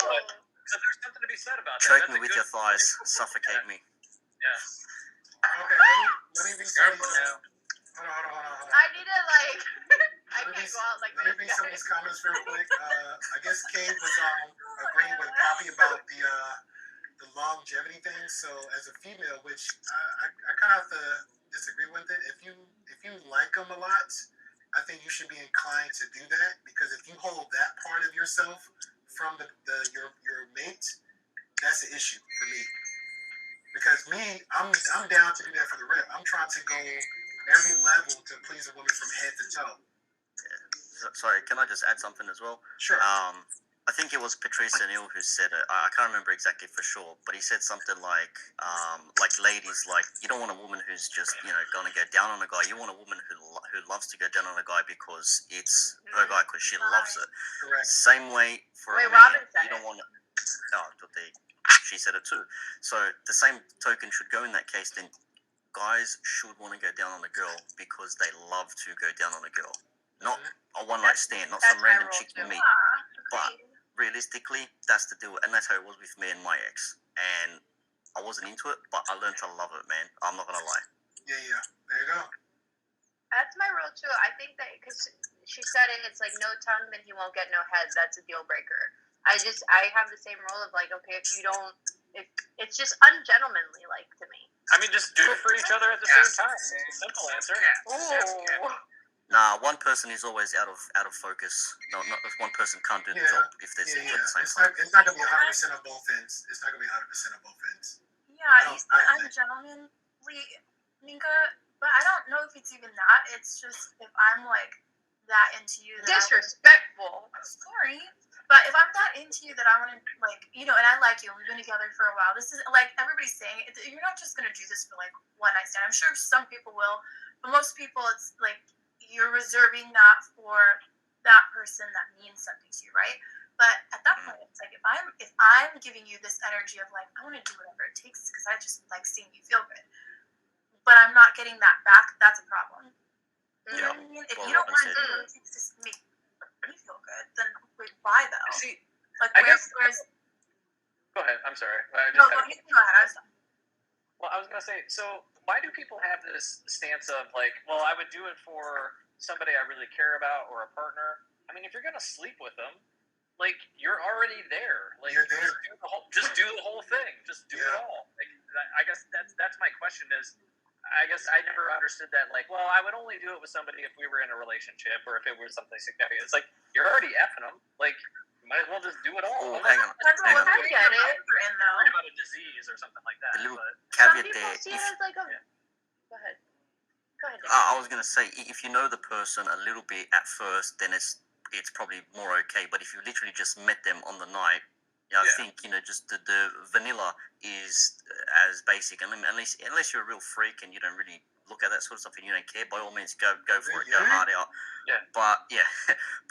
But there's something to be said about that. Choke That's me a with good- your thighs, suffocate me. Yeah. Okay, let me read some of these. Careful now. Hold on. I need to like. I Let me can't go out like Let me this. read some of these comments real quick. I guess Kate was agreeing with Poppy about the longevity thing. So as a female, which I kind of have to disagree with it. If you like them a lot, I think you should be inclined to do that, because if you hold that part of yourself from your mate, that's the issue for me. Because me, I'm down to do that for the rip. I'm trying to go every level to please a woman from head to toe. Sorry, can I just add something as well? Sure. I think it was Patrice O'Neill who said it. I can't remember exactly for sure, but he said something like ladies, like, you don't want a woman who's just, going to go down on a guy. You want a woman who loves to go down on a guy because it's her guy, because she loves it. Correct. Same way for a Wait, man. Robin said You don't it. want to. No, she said it too. So the same token should go in that case. Then guys should want to go down on a girl because they love to go down on a girl. Not a one-night stand, not some That's my random rule chick you too. meet. Yeah, But agreed. realistically, that's the deal. And that's how it was with me and my ex. And I wasn't into it, but I learned to love it, man. I'm not going to lie. Yeah, there you go. That's my rule too. I think that because she said it, it's like no tongue, then he won't get no head. That's a deal breaker. I have the same rule of like, okay, if it's just ungentlemanly, like to me. I mean, just do it for each other at the same time. Simple answer. Ooh. Nah, one person is always out of focus. Not if one person can't do the job if there's each at the same time. It's not gonna be 100% of both ends. It's not gonna be 100% of both ends. Yeah, you said ungentlemanly, Minka, but I don't know if it's even that. It's just if I'm like that into you. Disrespectful. Sorry. But if I'm that into you that I want to, like, you know, and I like you, and we've been together for a while, this is, like, everybody's saying, you're not just going to do this for, like, one night stand. I'm sure some people will, but most people, it's, like, you're reserving that for that person that means something to you, right? But at that point, it's like, if I'm giving you this energy of, like, I want to do whatever it takes because I just like seeing you feel good, but I'm not getting that back, that's a problem. You know what I mean? If you don't want to do what it takes to make me feel good, then why though? See, like, where's go ahead. I'm sorry. You can go ahead. Well, I was gonna say, so why do people have this stance of like, well, I would do it for somebody I really care about or a partner? I mean, if you're gonna sleep with them, like you're already there. Like, you're there. Just do the whole thing. Just do it all. Like, I guess that's my question is. I guess I never understood that. Like, well, I would only do it with somebody if we were in a relationship or if it was something significant. It's like you're already effing them. Like, you might as well just do it all. Oh, hang on. I get it. Worry about a disease or something like that. A little But caveat Some people there. see it as like a. Go ahead. Go ahead. I was going to say, if you know the person a little bit at first, then it's probably more okay. But if you literally just met them on the night, I think, just the vanilla is as basic. And unless you're a real freak and you don't really look at that sort of stuff and you don't care, by all means, go for it, go hard out. Yeah. But,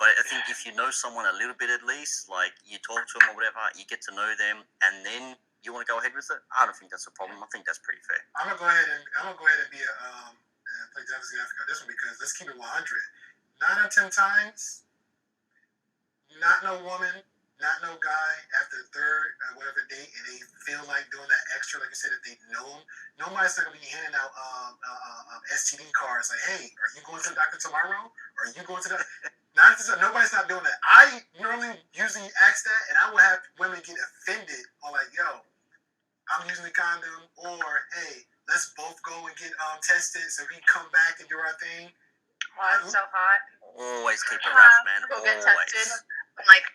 but I think if you know someone a little bit at least, like you talk to them or whatever, you get to know them, and then you want to go ahead with it, I don't think that's a problem. I think that's pretty fair. I'm gonna go ahead and be and play devil's advocate on this one because let's keep it 100. 9 out of 10 times, not no woman, not no guy after the third whatever date, and they feel like doing that extra, like you said, if they know them, nobody's not gonna be handing out STD cards like, hey, are you going to the doctor tomorrow? Or are you going to the nobody's not doing that. I normally usually ask that, and I would have women get offended on like, yo, I'm using the condom, or hey, let's both go and get tested so we can come back and do our thing. Oh, it's so hot. Always keep it rough, man. Go get Always. tested. I'm like,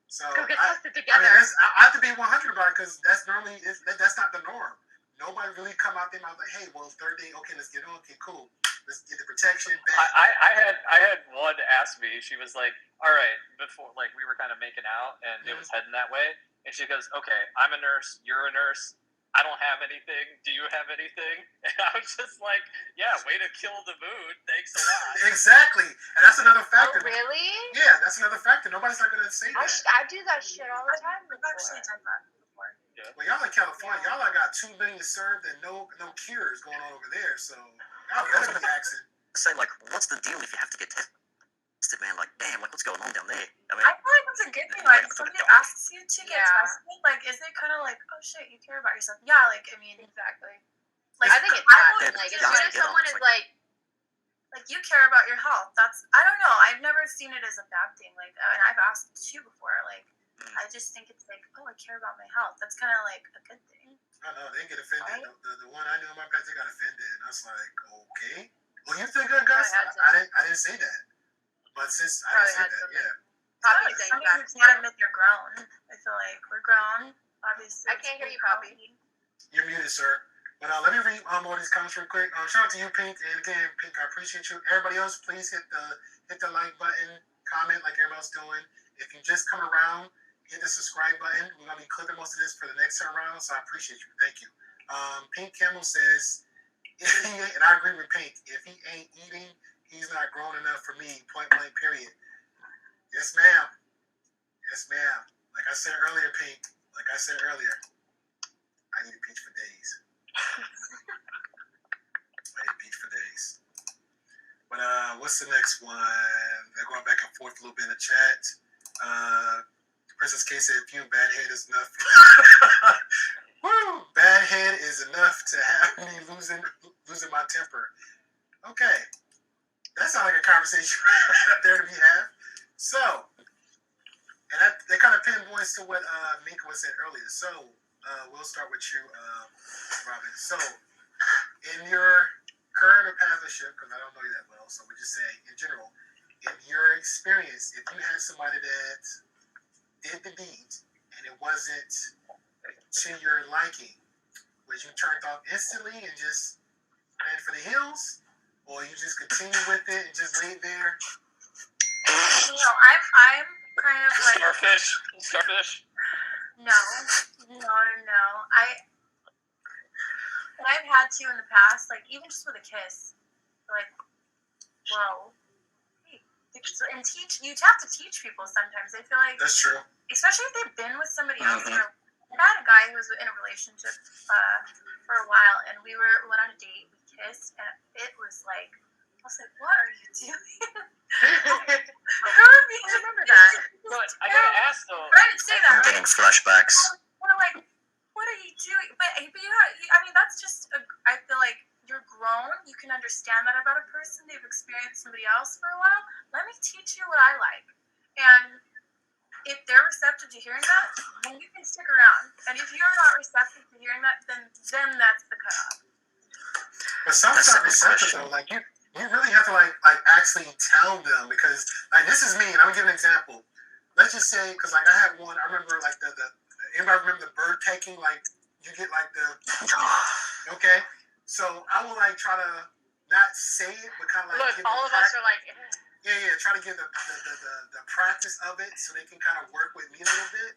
So go get tested I together. mean, I have to be 100 about it because that's normally that's not the norm. Nobody really come out there and like, hey, well, third day, okay, let's get on. Okay, cool. Let's get the protection back. I had one ask me. She was like, "All right," before like we were kind of making out and it was heading that way, and she goes, "Okay, I'm a nurse. You're a nurse. I don't have anything. Do you have anything?" And I was just like, "Yeah, way to kill the mood. Thanks a lot." Exactly, and that's another factor. Oh, really? Yeah, that's another factor. Nobody's not gonna say that. I do that shit all the time. I've actually done that before. Yeah. Well, y'all in California, y'all got 2 million served and no cures going on over there. So y'all better be asking. Say, like, what's the deal if you have to get tested, man? Like, damn, like, what's going on down there? I mean, I feel like it's a good thing. Like, somebody asks you to get tested. Like, is it kind of like, oh shit, you care about yourself? Yeah, like, I mean, Exactly. like, I think it's would, like as yeah, soon as yeah, someone it's is like, you care about your health. That's, I don't know. I've never seen it as a bad thing. Like, and I've asked you before. Like, I just think it's like, oh, I care about my health. That's kind of like a good thing. I don't know, they get offended. Right? The one I knew in my past, they got offended, and I was like, okay. Well, you think good, guys? I didn't say that. But since I didn't say that, yeah. Poppy I saying mean, that. you can't admit you're grown. I feel like we're grown. Obviously, I can't hear you, Poppy. You're muted, sir. But let me read all these comments real quick. Shout out to you, Pink, and again, Pink, I appreciate you. Everybody else, please hit the like button, comment like everybody else doing. If you just come around, hit the subscribe button. We're gonna be clipping most of this for the next turn round, so I appreciate you. Thank you. Pink Camel says, if he ain't, and I agree with Pink, if he ain't eating, he's not grown enough for me. Point blank. Period. Yes, ma'am. Yes, ma'am. Like I said earlier, Pink. Like I said earlier, I eat a peach for days. What's the next one? They're going back and forth a little bit in the chat. Princess K said, "If you bad head is enough." Woo! Bad head is enough to have me losing my temper. Okay, that sounds like a conversation there to be had. So, and that kind of pinpoints to what Mika was saying earlier. So, we'll start with you, Robin. So, in your current or past relationship, because I don't know you that well, so we just say in general, in your experience, if you had somebody that did the deed and it wasn't to your liking, was you turned off instantly and just ran for the hills, or you just continue with it and just laid there? I'm kind of like Starfish. No. I've had to in the past, like even just with a kiss, like, whoa. And you have to teach people sometimes. I feel like That's true. Especially if they've been with somebody else. I had a guy who was in a relationship for a while, and we went on a date. We kissed, and it was like, I was like, "What are you doing?" I remember that. But I gotta ask though. I didn't say that. I'm getting flashbacks. We're like, what are you doing? But I mean, that's just. I feel like you're grown. You can understand that about a person. They've experienced somebody else for a while. Let me teach you what I like, and if they're receptive to hearing that, then you can stick around. And if you're not receptive to hearing that, then that's the cutoff. But some not receptive though. Like you really have to like actually tell them, because like this is me, and I'm gonna give an example. Let's just say, because like I had one. I remember like the anybody remember the bird taking? Like you get like the okay. So I would like try to not say it, but kind of like Look, all of us are like. Yeah, try to give the practice of it so they can kind of work with me a little bit.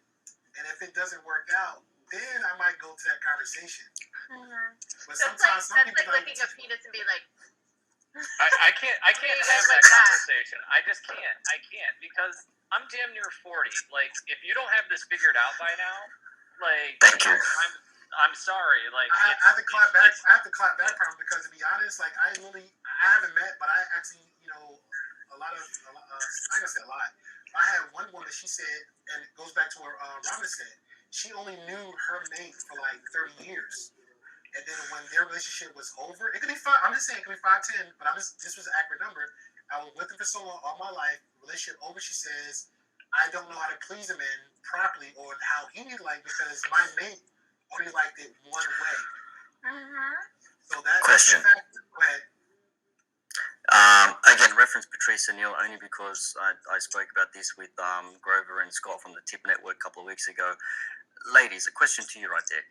And if it doesn't work out, then I might go to that conversation. Mm-hmm. But sometimes some people like licking a penis and be like, I can't have that like that? conversation. I just can't. I can't, because I'm damn near 40. Like, if you don't have this figured out by now, like, Thank you. I'm sorry. Like, I have to clap back. I have to clap back from, because to be honest, like I haven't met, but I actually, a lot of, I gotta say a lot. I had one woman, she said, and it goes back to what Robin said, she only knew her mate for like 30 years. And then when their relationship was over, it could be 5, I'm just saying it could be 5, 10, but this was an accurate number. I was with him for so long, all my life, relationship over, she says, I don't know how to please a man properly or how he would like, because my mate only liked it one way. Mm-hmm. So that's Question. Go ahead. Again, reference Patrice O'Neill only because I spoke about this with Grover and Scott from the Tip Network a couple of weeks ago. Ladies, a question to you right there.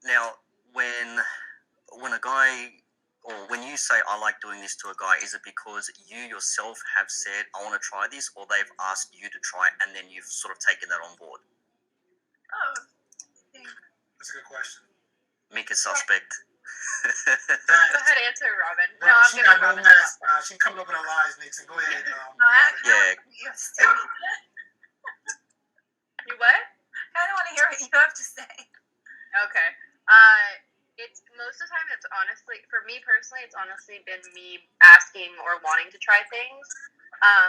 Now, when a guy, or when you say I like doing this to a guy, is it because you yourself have said I want to try this, or they've asked you to try it and then you've sort of taken that on board? That's a good question. Mika suspect. Go ahead, answer, Robin. Bro, No, I'm she giving got no Robin. mask. She coming up with her lies, Nixon. Go ahead. Yeah. You what? I don't want to hear what you have to say. Okay. It's most of the time. It's honestly, for me personally, it's honestly been me asking or wanting to try things.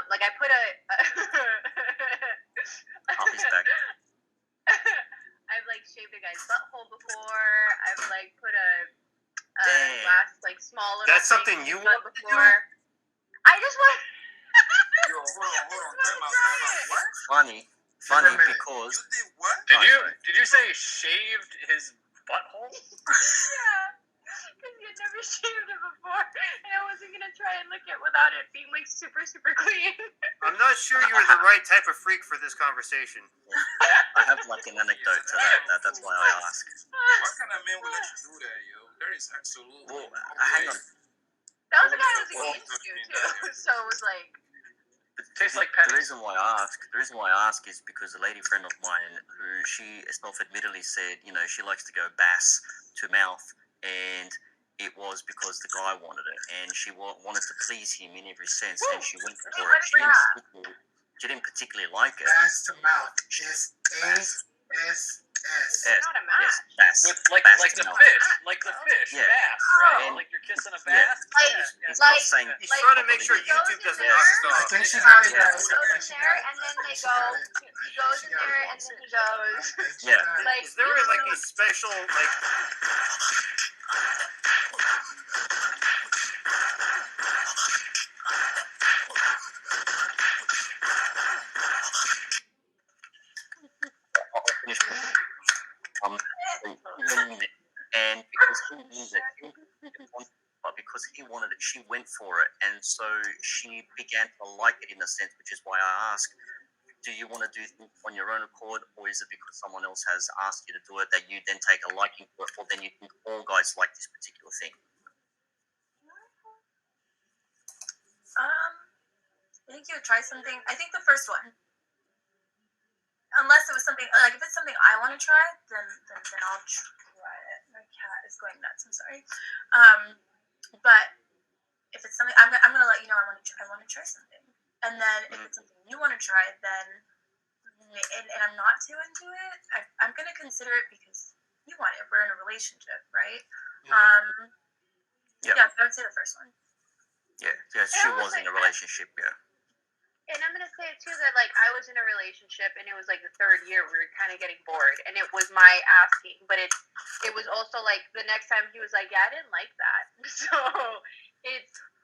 Like I put Poppy's back. I've like shaved a guy's butthole before. I've like put a Damn. glass like small little. That's thing something in you his butt want to do? before. I just want. Yo, hold on. Time out. What? Funny because You did what? Did you say shaved his butthole? Yeah, because he had never shaved it before, and I wasn't gonna try and lick it without it being like super clean. I'm not sure you're the right type of freak for this conversation. I have like an anecdote to that. That's why I ask. What kind of man would let you do that, yo? There is absolutely. Well, no hang way. on. That was the guy I was engaged to too, so it was like. Tastes like The pennies. reason why I ask is because a lady friend of mine who she self-admittedly said, she likes to go bass to mouth, and it was because the guy wanted it, and she wanted to please him in every sense, and she went for it. She didn't particularly like it. Bass to mouth is a S. Yes, Not a match. yes, bass. With like Bass the to mouth. fish, like the fish, Yeah. bass, right? Oh. Like you're kissing a Yeah. bass. Like- Yeah. He's like- not saying. He's Like- trying to make sure He goes YouTube in doesn't there. knock us I off. think she got it, Yeah. guys. He goes in there, and then they go. He goes in there, and then he goes. Yeah. Like, Is there like a special like? I'll finish with, and because he needs it, but because he wanted it, she went for it, and so she began to like it in a sense, which is why I ask, do you want to do things on your own accord, or is it because someone else has asked you to do it that you then take a liking to it, or then you think all guys like this particular thing? I think you would try something. I think the first one, unless it was something like if it's something I want to try, then I'll try it. My cat is going nuts. I'm sorry. But if it's something I'm gonna let you know I want to try something, and then if it's something you want to try, then and I'm not too into it, I'm gonna consider it because you want it. We're in a relationship, right? Yeah. Yeah. So I would say the first one. Yeah, she was in a relationship, yeah. And I'm gonna say too that like I was in a relationship and it was like the third year we were kind of getting bored and it was my asking, but it was also like the next time he was like, yeah, I didn't like that. So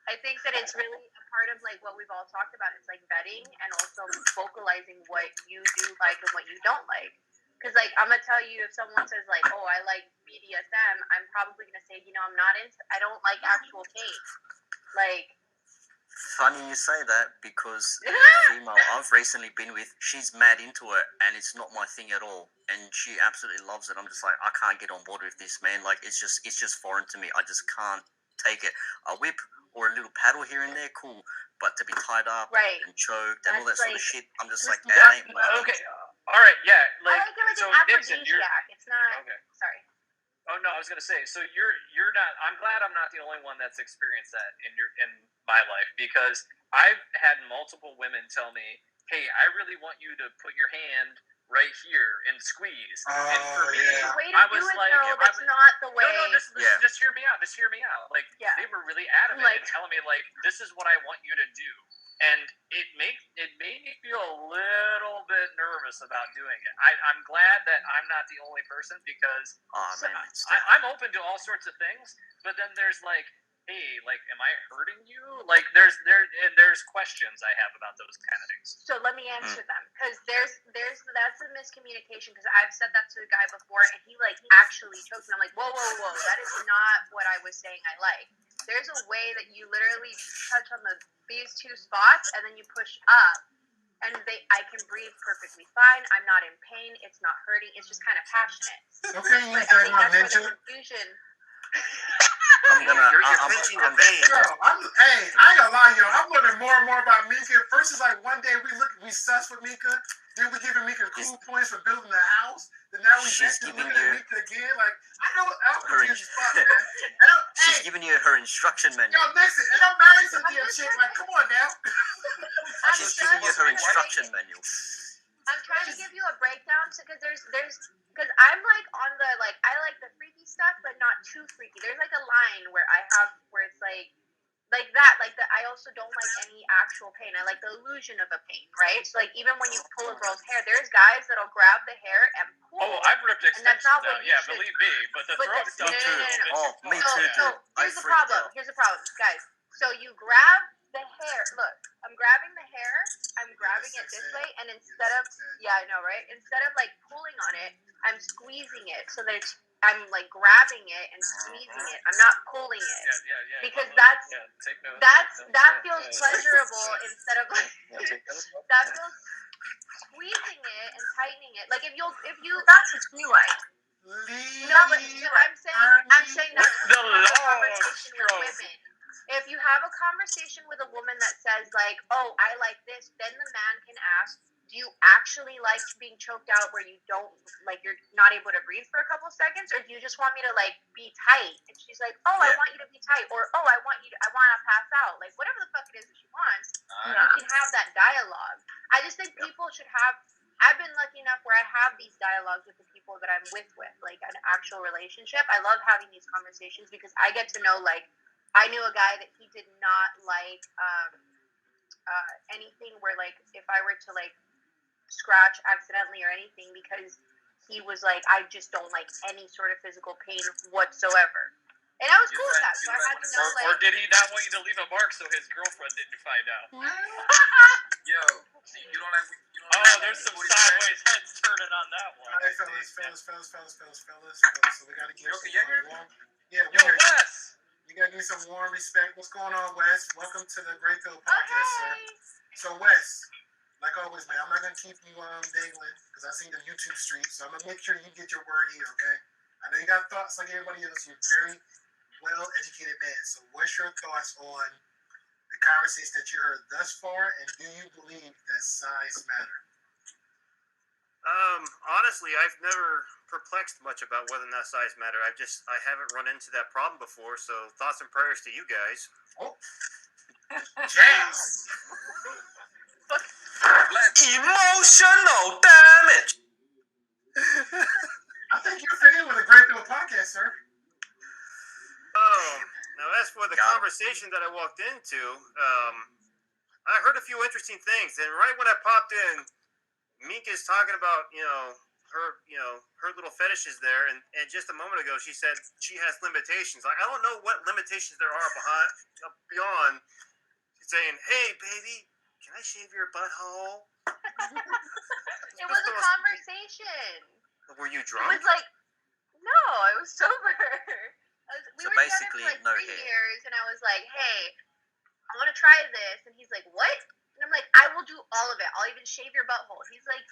I think that it's really a part of like what we've all talked about. It's like vetting and also vocalizing what you do like and what you don't like. Because like I'm gonna tell you, if someone says like, oh, I like BDSM, I'm probably gonna say, you know, I don't like actual pain. Like. Funny you say that, because the female I've recently been with, she's mad into it, and it's not my thing at all, and she absolutely loves it. I'm just like, I can't get on board with this, man. Like it's just foreign to me. I just can't take it. A whip or a little paddle here and there, cool, but to be tied up Right. and choked and all that sort of That's shit, I'm just like, that ain't my Okay. All right. Yeah. Like I like it like so, an Nixon, you're aphrodisiac. It's not. okay. Sorry. Oh no, I was gonna say. So you're not. I'm glad I'm not the only one that's experienced that in my life, because I've had multiple women tell me, "Hey, I really want you to put your hand right here and squeeze." And for me, yeah. The way to I do was it like, though, if I that's was- not the way. No, just hear me out. Just hear me out. Like Yeah. they were really adamant Like- and telling me like, "This is what I want you to do," and it made me feel a little bit nervous about doing it. I'm glad that I'm not the only person, because Oh man, I'm open to all sorts of things, but then there's like, hey, like, am I hurting you? Like, there's questions I have about those kind of things. So let me answer them, because that's a miscommunication, because I've said that to a guy before and he like actually choked me. I'm like, whoa, that is not what I was saying I like. There's a way that you literally touch on these two spots and then you push up, and I can breathe perfectly fine. I'm not in pain. It's not hurting. It's just kind of passionate. Okay, you But I guys think want that's ninja? where the confusion. You're pinching the vein. Yo, I ain't gonna lie, yo. I'm learning more and more about Mika. First, it's like one day we sus with Mika. Then we giving Mika cool points for building the house. Then now we She's back to giving looking at you Mika again. Like I'm her confused as fuck, man. she's giving you her instruction manual. Yo, Nixon, and I'm married to the damn shit. Like, come on now. She's giving you her instruction manual. I'm trying to give you a breakdown because because I'm like on the like I like the freaky stuff but not too freaky. There's like a line where it's like that, like that. I also don't like any actual pain. I like the illusion of a pain, right? So like even when you pull a girl's hair, there's guys that'll grab the hair and pull. Oh, I've ripped And that's extensions not out. what you Yeah, should- believe me. But the throat stuff. no. Oh, me too, So dude. I here's the freaked problem. out. Here's the problem, guys. So you grab the hair. Look, I'm grabbing the hair. I'm grabbing it this way, and instead of I know, right? Instead of like pulling on it, I'm squeezing it. So I'm like grabbing it and squeezing it. I'm not pulling it. Yeah. Because take notes. that feels pleasurable instead of like that feels squeezing it and tightening it. Like if you That's what you like. no, but I'm saying that's The when you have a long conversation with stroke. women. If you have a conversation with a woman that says like, "Oh, I like this," then the man can ask, "Do you actually like being choked out where you don't like you're not able to breathe for a couple seconds, or do you just want me to like be tight?" And she's like, "Oh, I want you to be tight," or "Oh, I want to pass out." Like whatever the fuck it is that she wants, you can have that dialogue. I just think people should have. I've been lucky enough where I have these dialogues with the people that I'm with, like an actual relationship. I love having these conversations because I get to know, like, I knew a guy that he did not like anything where, like, if I were to, like, scratch accidentally or anything, because he was like, I just don't like any sort of physical pain whatsoever. And I was cool with that. So I had to know, like... Or did he not want you to leave a mark so his girlfriend didn't find out? Yo, you don't like... Oh, there's some sideways heads turning on that one. All right, fellas. So we gotta give some warm... Yeah, Yo, Wes! You gotta give some warm respect. What's going on, Wes? Welcome to the Great Pill Podcast, sir. So, Wes, like always, man, I'm not gonna keep you dangling because I see the YouTube stream, so I'm gonna make sure you get your word here, okay? I know you got thoughts like everybody else. You're very well-educated man. So, what's your thoughts on the conversation that you heard thus far, and do you believe that size matter? Honestly, I've never perplexed much about whether or not size matter. I haven't run into that problem before. So, thoughts and prayers to you guys. Oh, jazz. Emotional damage. I think you fit in with a Great Pill Podcast, sir. Oh, now as for the conversation that I walked into, I heard a few interesting things, and right when I popped in, Mika's talking about her little fetishes there, and just a moment ago she said she has limitations. I don't know what limitations there are beyond saying, "Hey, baby, can I shave your butthole?" It was a conversation. Were you It drunk? was like, no, I was sober. We So were basically, together for no like 3 hair. years, and I was like, hey, I want to try this. And he's like, what? And I'm like, I will do all of it. I'll even shave your butthole. He's like,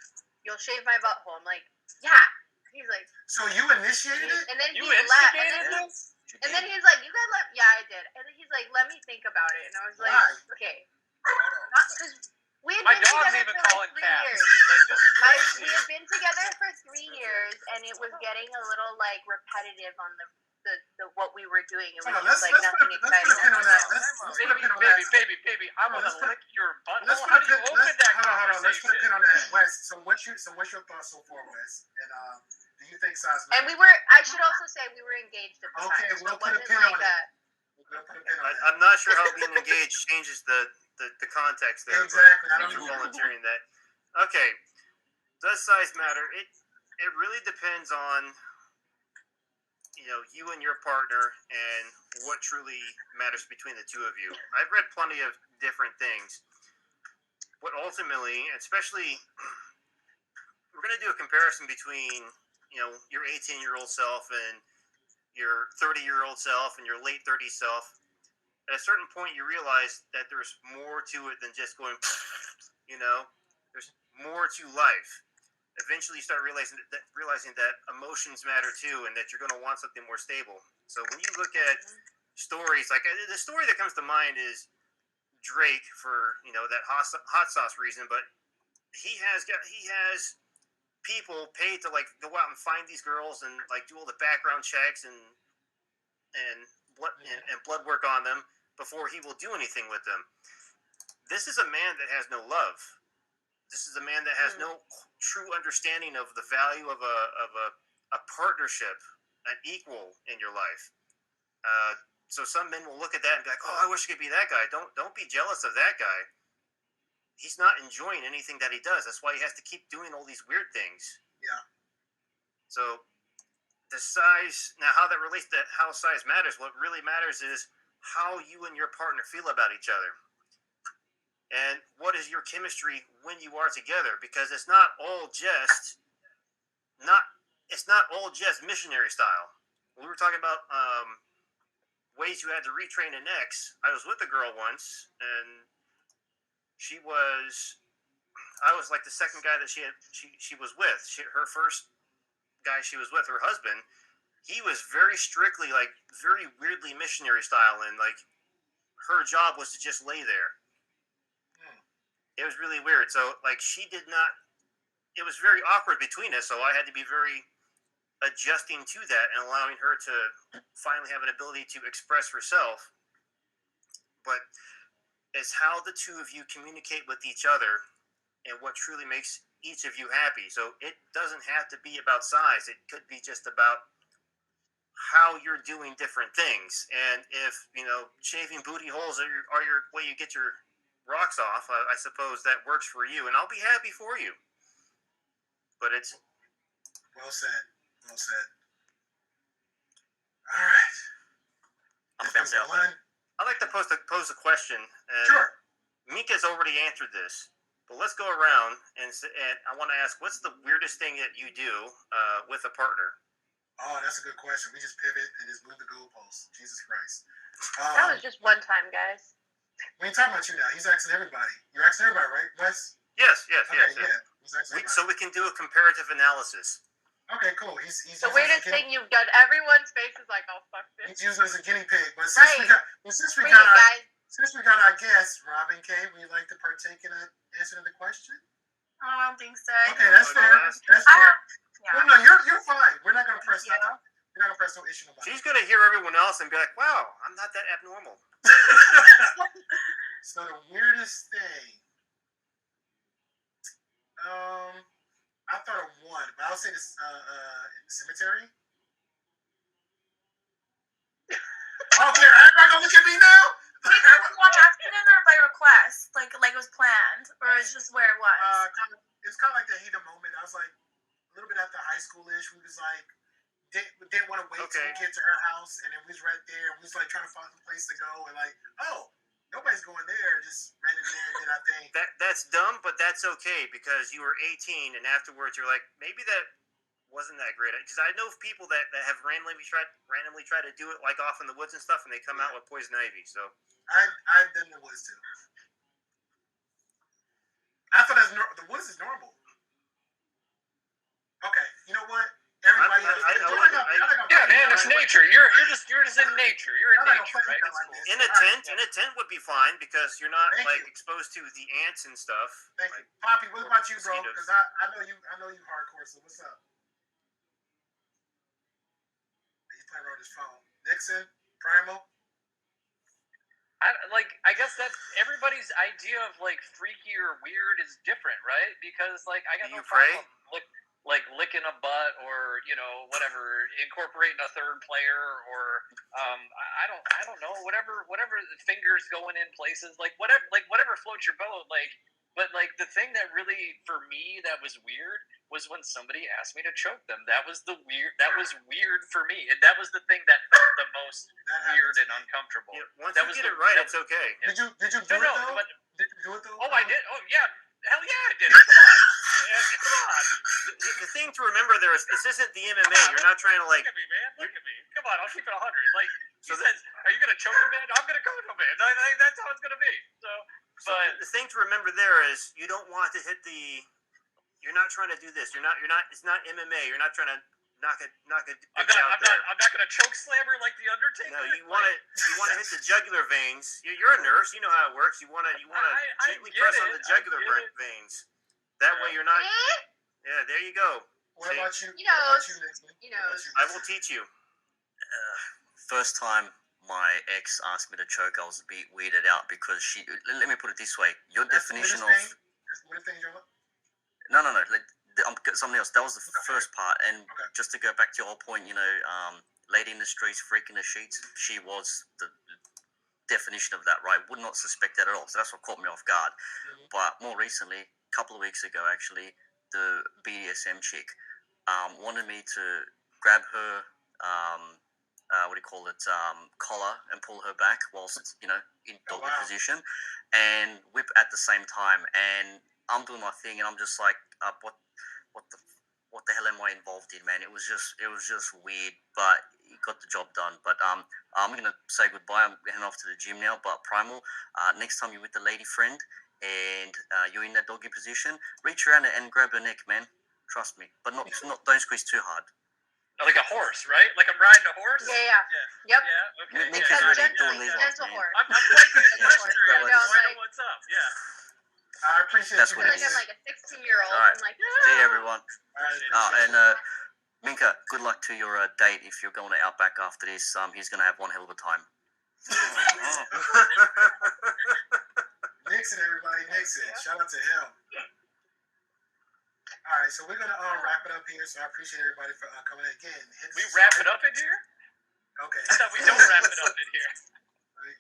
you'll shave my butthole. I'm like, yeah. He's like, So you initiated it? and then You he left. instigated And this? then he's like, you gotta let, yeah, I did. And then he's like, let me think about it. And I was like, Why? okay. Because we had My been dog's together even for calling like 3 cats. years. Like, this is We crazy. had been together for 3 years, and it was getting a little like repetitive on the what we were doing. It was Hold on, just like nothing let's put exciting. a pin on that. Let's put a pin on that. Baby, I want to lick your Let's butthole. put How a do you pin. open that Hold on. Let's put a pin conversation? on that, Wes. So what's your thoughts so far, Wes? And do you think size And matters? I should also say we were engaged at the Okay, time. we'll So put a it pin wasn't on like it. We'll put a pin on that. I'm not sure how being engaged changes the context there. Exactly. I But don't you know. volunteering that. Okay. Does size matter? It really depends on you and your partner and what truly matters between the two of you. I've read plenty of different things, but ultimately, especially, we're going to do a comparison between your 18-year-old self and your 30-year-old self and your late 30s self. At a certain point, you realize that there's more to it than just going, there's more to life. Eventually, you start realizing that emotions matter too, and that you're going to want something more stable. So when you look at stories, like the story that comes to mind is Drake for that hot sauce reason, but he has people paid to like go out and find these girls and like do all the background checks and blood work on them before he will do anything with them. This is a man that has no love. This is a man that has no true understanding of the value of a partnership, an equal in your life. So some men will look at that and be like, "Oh, I wish I could be that guy." Don't be jealous of that guy. He's not enjoying anything that he does. That's why he has to keep doing all these weird things. Yeah. So the size, now how that relates to how size matters, what really matters is how you and your partner feel about each other. And what is your chemistry when you are together? Because it's not all just missionary style. We were talking about ways you had to retrain an ex. I was with a girl once, and I was like the second guy that she was with. Her first guy she was with, her husband, he was very strictly, like very weirdly missionary style, and like her job was to just lay there. It was really weird. So like it was very awkward between us. So I had to be very adjusting to that and allowing her to finally have an ability to express herself. But it's how the two of you communicate with each other and what truly makes each of you happy. So it doesn't have to be about size. It could be just about how you're doing different things. And if, shaving booty holes are your way you get your rocks off, I suppose that works for you, and I'll be happy for you. But it's... Well said. Well said. All right. I'm going to bounce out. I'd like to pose a question. And Sure. Mika's already answered this, but let's go around and I want to ask, what's the weirdest thing that you do with a partner? Oh, that's a good question. We just pivot and just move the goalposts. Jesus Christ. That was just one time, guys. We ain't talking about you now. He's asking everybody. You're asking everybody, right, Wes? Yes. Okay, yeah. He's asking everybody. So we can do a comparative analysis. Okay, cool. He's The weirdest thing you've done. Everyone's face is like, oh, fuck this. He's using us as a guinea pig. But Right. since we Bring got it, guys. our guest, Robin K, would you like to partake in answering the question? I don't think so. Okay, that's no, fair. that's- That's fair. Yeah. No, you're fine. We're not gonna press Thank you. nothing. We're not gonna press no issue about She's it. going to hear everyone else and be like, wow, I'm not that abnormal. So the weirdest thing. I thought of one, but I'll say this cemetery. Okay, everybody gonna look at me now? Watch accident or by request? Like it was planned, or it's just where it was? It's kind of like the heat of moment. I was like, a little bit after high school-ish, we was like, didn't want to wait till we get to her house, and then we was right there. We was like trying to find a place to go, and like, oh, nobody's going there. Just ran in there and did our thing. That's dumb, but that's okay because you were 18, and afterwards you're like, maybe that wasn't that great. Because I know of people that have randomly tried to do it like off in the woods and stuff, and they come out with poison ivy. So I've done the woods too. I thought the woods is normal. Okay, you know what? Everybody else. Yeah, man, it's nature. You're just in nature. You're in nature, right? It's cool. in a tent would be fine because you're not exposed to the ants and stuff. Thank you, Poppy. What about you, bro? Because I know you hardcore. So what's up? He's playing around his phone. Nixon, Primal. I guess that everybody's idea of like freaky or weird is different, right? Because like I got no problem like licking a butt or whatever, incorporating a third player or I don't know, whatever the fingers going in places like whatever floats your boat like. But like the thing that really for me that was weird was when somebody asked me to choke them. That was weird for me. And that was the thing that felt the most weird and uncomfortable. Yeah, once you get it right, it's okay. Yeah. Did you do it though? Did you do it though? Oh, I did. Oh yeah. Hell yeah, I did it. Come on. Yeah, come on. The thing to remember there is this isn't the MMA. You're not trying to like. Look at me, man. Look at me. Come on, I'll keep it 100. Like he says, are you gonna choke him, man? I'm gonna choke him, man. Like, that's how it's gonna be. So the thing to remember there is you don't want to hit the. You're not trying to do this. You're not. It's not MMA. You're not trying to knock it I'm not gonna choke slammer like the Undertaker. No, you want to hit the jugular veins. You're a nurse. You know how it works. You want to gently press on the jugular veins. That way you're not. Yeah, there you go. What about you? You know. I will teach you. First time my ex asked me to choke, I was a bit weirded out because she. Let me put it this way: your definition of. No. Like, something else. That was the first part, and just to go back to your whole point, lady in the streets, freak in the sheets. She was the definition of that, right? Would not suspect that at all. So that's what caught me off guard. Mm-hmm. But more recently, a couple of weeks ago, actually, the BDSM chick wanted me to grab her, collar and pull her back whilst in doggy position, and whip at the same time. And I'm doing my thing, and I'm just like, what the hell am I involved in, man? It was just weird, but it got the job done. But I'm gonna say goodbye. I'm heading off to the gym now. But Primal, next time you're with the lady friend and you're in that doggy position, reach around and grab her neck, man. Trust me, but not don't squeeze too hard. Like a horse, right? Like I'm riding a horse. Yeah. Yep. Yeah. Okay. Mika's already doing these ones, man. I'm quite pedestrian. I know what's up. Yeah. I appreciate That's you. what I feel like I'm like a 16-year-old. All right. I'm like, See you, everyone. Right, and Minka, good luck to your date. If you're going to Outback after this, he's going to have one hell of a time. Nixon, everybody, Nixon. Shout out to him. All right, so we're gonna wrap it up here. So I appreciate everybody for coming in again. We wrap it up in here? Okay. I thought we don't wrap it up in here.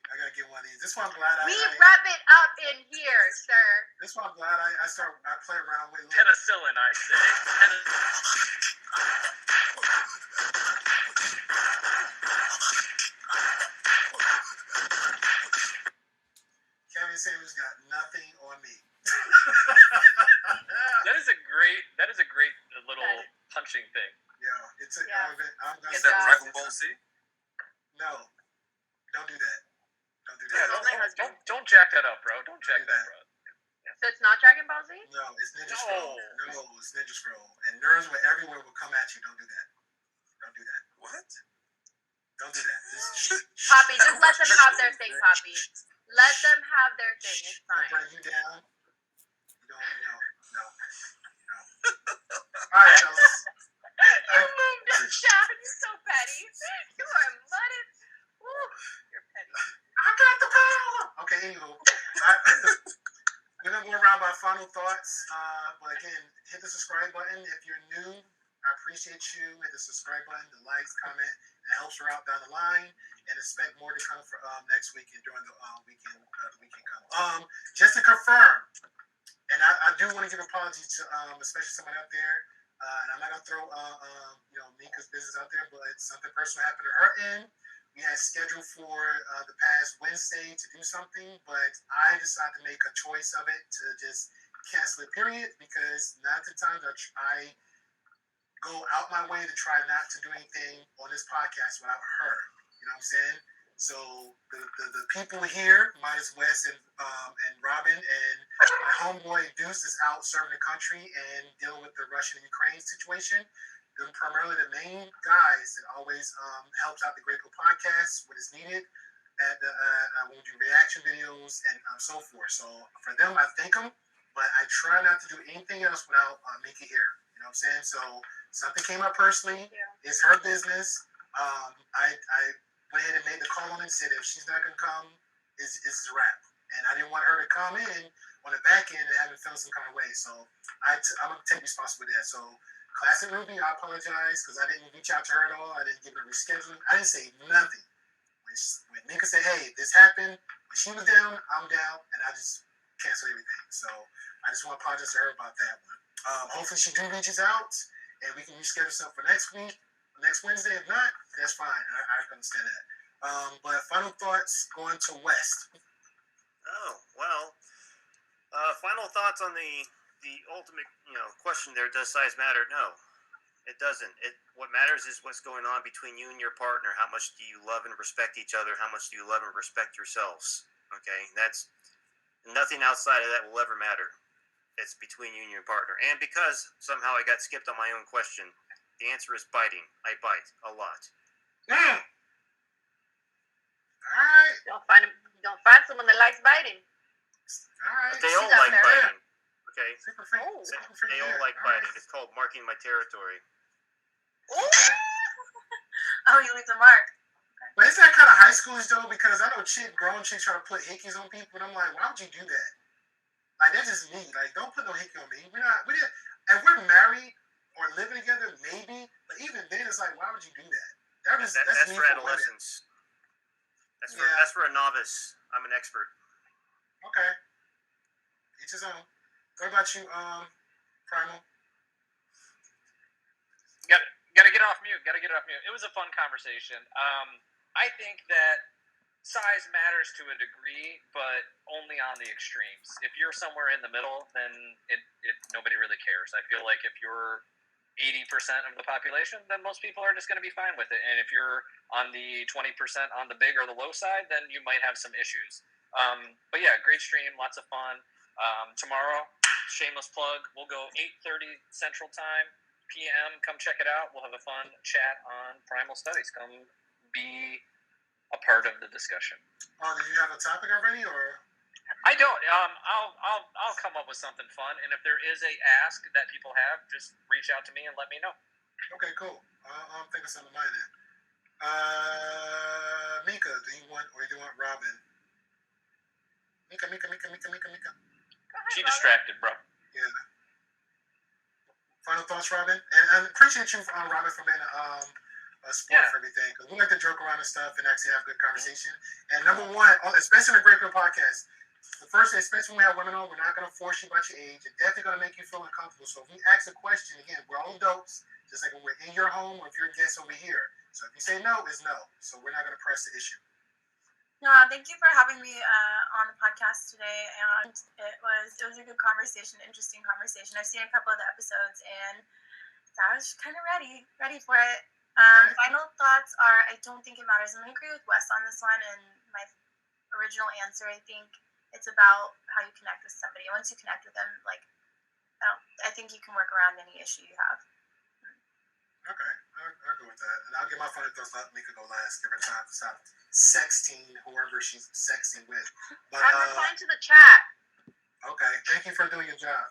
I gotta get one of these. This one I'm glad We wrap it up in here, sir. This one I'm glad I play around with. Penicillin, I say. Kevin Samuels got nothing on me. That is a great little punching thing. Yeah, it's a. Yeah. I'm gonna Is that Dragon Ball Z? No, don't do that. Don't do Yeah, that. don't jack that up, bro. Don't jack that, bro. So it's not Dragon Ball Z? No, it's Ninja No. Scroll. No, it's Ninja Scroll. And nerds everywhere will come at you. Don't do that. Don't do that. What? Don't do that. Poppy, just let them have their thing, Poppy. Let them have their thing. It's I'll fine. bring you down. You don't. No. All right, fellas. You moved him down. You're so petty. You are mudded. Woo, you're petty. I got the power. Okay, anywho. We're going to go around by final thoughts. But again, hit the subscribe button. If you're new, I appreciate you. Hit the subscribe button, the likes, comment. It helps her out down the line. And expect more to come for next week and during the weekend. The weekend come. Just to confirm, and I do want to give apologies to especially somebody out there. And I'm not going to throw Mika's business out there, but something personal happened to her end. We had scheduled for the past Wednesday to do something, but I decided to make a choice of it to just cancel it, period, because 9 times I go out my way to try not to do anything on this podcast without her. You know what I'm saying? So the people here, minus Wes and Robin, and my homeboy Deuce is out serving the country and dealing with the Russian and Ukraine situation. They're primarily the main guys that always helps out the Grateful podcast when it's needed. When we do reaction videos and so forth. So for them, I thank them, but I try not to do anything else without Mika here. You know what I'm saying? So something came up personally. Yeah. It's her business. I went ahead and made the call on and said if she's not gonna come, it's a wrap. And I didn't want her to come in on the back end and have it feel some kind of way. So I'm gonna take responsibility for that. So Classic Ruby, I apologize because I didn't reach out to her at all. I didn't give her rescheduling. I didn't say nothing. When Nika said, hey, this happened, when she was down, I'm down, and I just canceled everything. So I just want to apologize to her about that one. Hopefully she reaches out, and we can reschedule something for next week, next Wednesday. If not, that's fine. I can understand that. But final thoughts going to West. Oh, well, final thoughts on the ultimate, question there. Does size matter? No, it doesn't. What matters is what's going on between you and your partner. How much do you love and respect each other? How much do you love and respect yourselves? Okay, that's nothing outside of that will ever matter. It's between you and your partner. And because somehow I got skipped on my own question, the answer is biting. I bite a lot. All right. Don't find someone that likes biting. All right. But they all like biting. Okay. They all like biting. It's called marking my territory. Oh, you leave the mark. But is that kind of high schoolish though? Because I know grown chicks try to put hickeys on people, and I'm like, why would you do that? Like that's just me. Like, don't put no hickey on me. If we're married or living together, maybe. But even then, it's like, why would you do that? That's me for adolescents. That's for a novice. I'm an expert. Okay. Each his own. What about you, Primal? Got to get off mute. It was a fun conversation. I think that size matters to a degree, but only on the extremes. If you're somewhere in the middle, then nobody really cares. I feel like if you're 80% of the population, then most people are just going to be fine with it. And if you're on the 20% on the big or the low side, then you might have some issues. But yeah, great stream, lots of fun. Tomorrow, shameless plug, we'll go 8:30 Central Time, PM. Come check it out. We'll have a fun chat on primal studies. Come be a part of the discussion. Oh, did you have a topic already, or? I don't. I'll come up with something fun, and if there is a ask that people have, just reach out to me and let me know. Okay, cool. I'm thinking something of mine then. Mika, do you want Robin? Mika. She distracted, bro. Yeah. Final thoughts, Robin? And I appreciate you, Robin, for being a sport for everything. Because we like to joke around and stuff and actually have good conversation. And number one, especially in the Great Bill podcast, the first thing, especially when we have women on, we're not going to force you about your age. It's definitely going to make you feel uncomfortable. So if we ask a question, again, we're all adults, just like when we're in your home or if you're a guest over here. So if you say no, it's no. So we're not going to press the issue. No, thank you for having me on the podcast today, and it was a good conversation, interesting conversation. I've seen a couple of the episodes, and I was kind of ready for it. Final thoughts are: I don't think it matters. I'm gonna agree with Wes on this one, and my original answer, I think it's about how you connect with somebody. Once you connect with them, like I think you can work around any issue you have. Okay, I'll go with that. And I'll get my final thoughts. Let Mika go last. Give her time to stop sexting whoever she's sexting with. But I'm replying to the chat. okay, thank you for doing your job.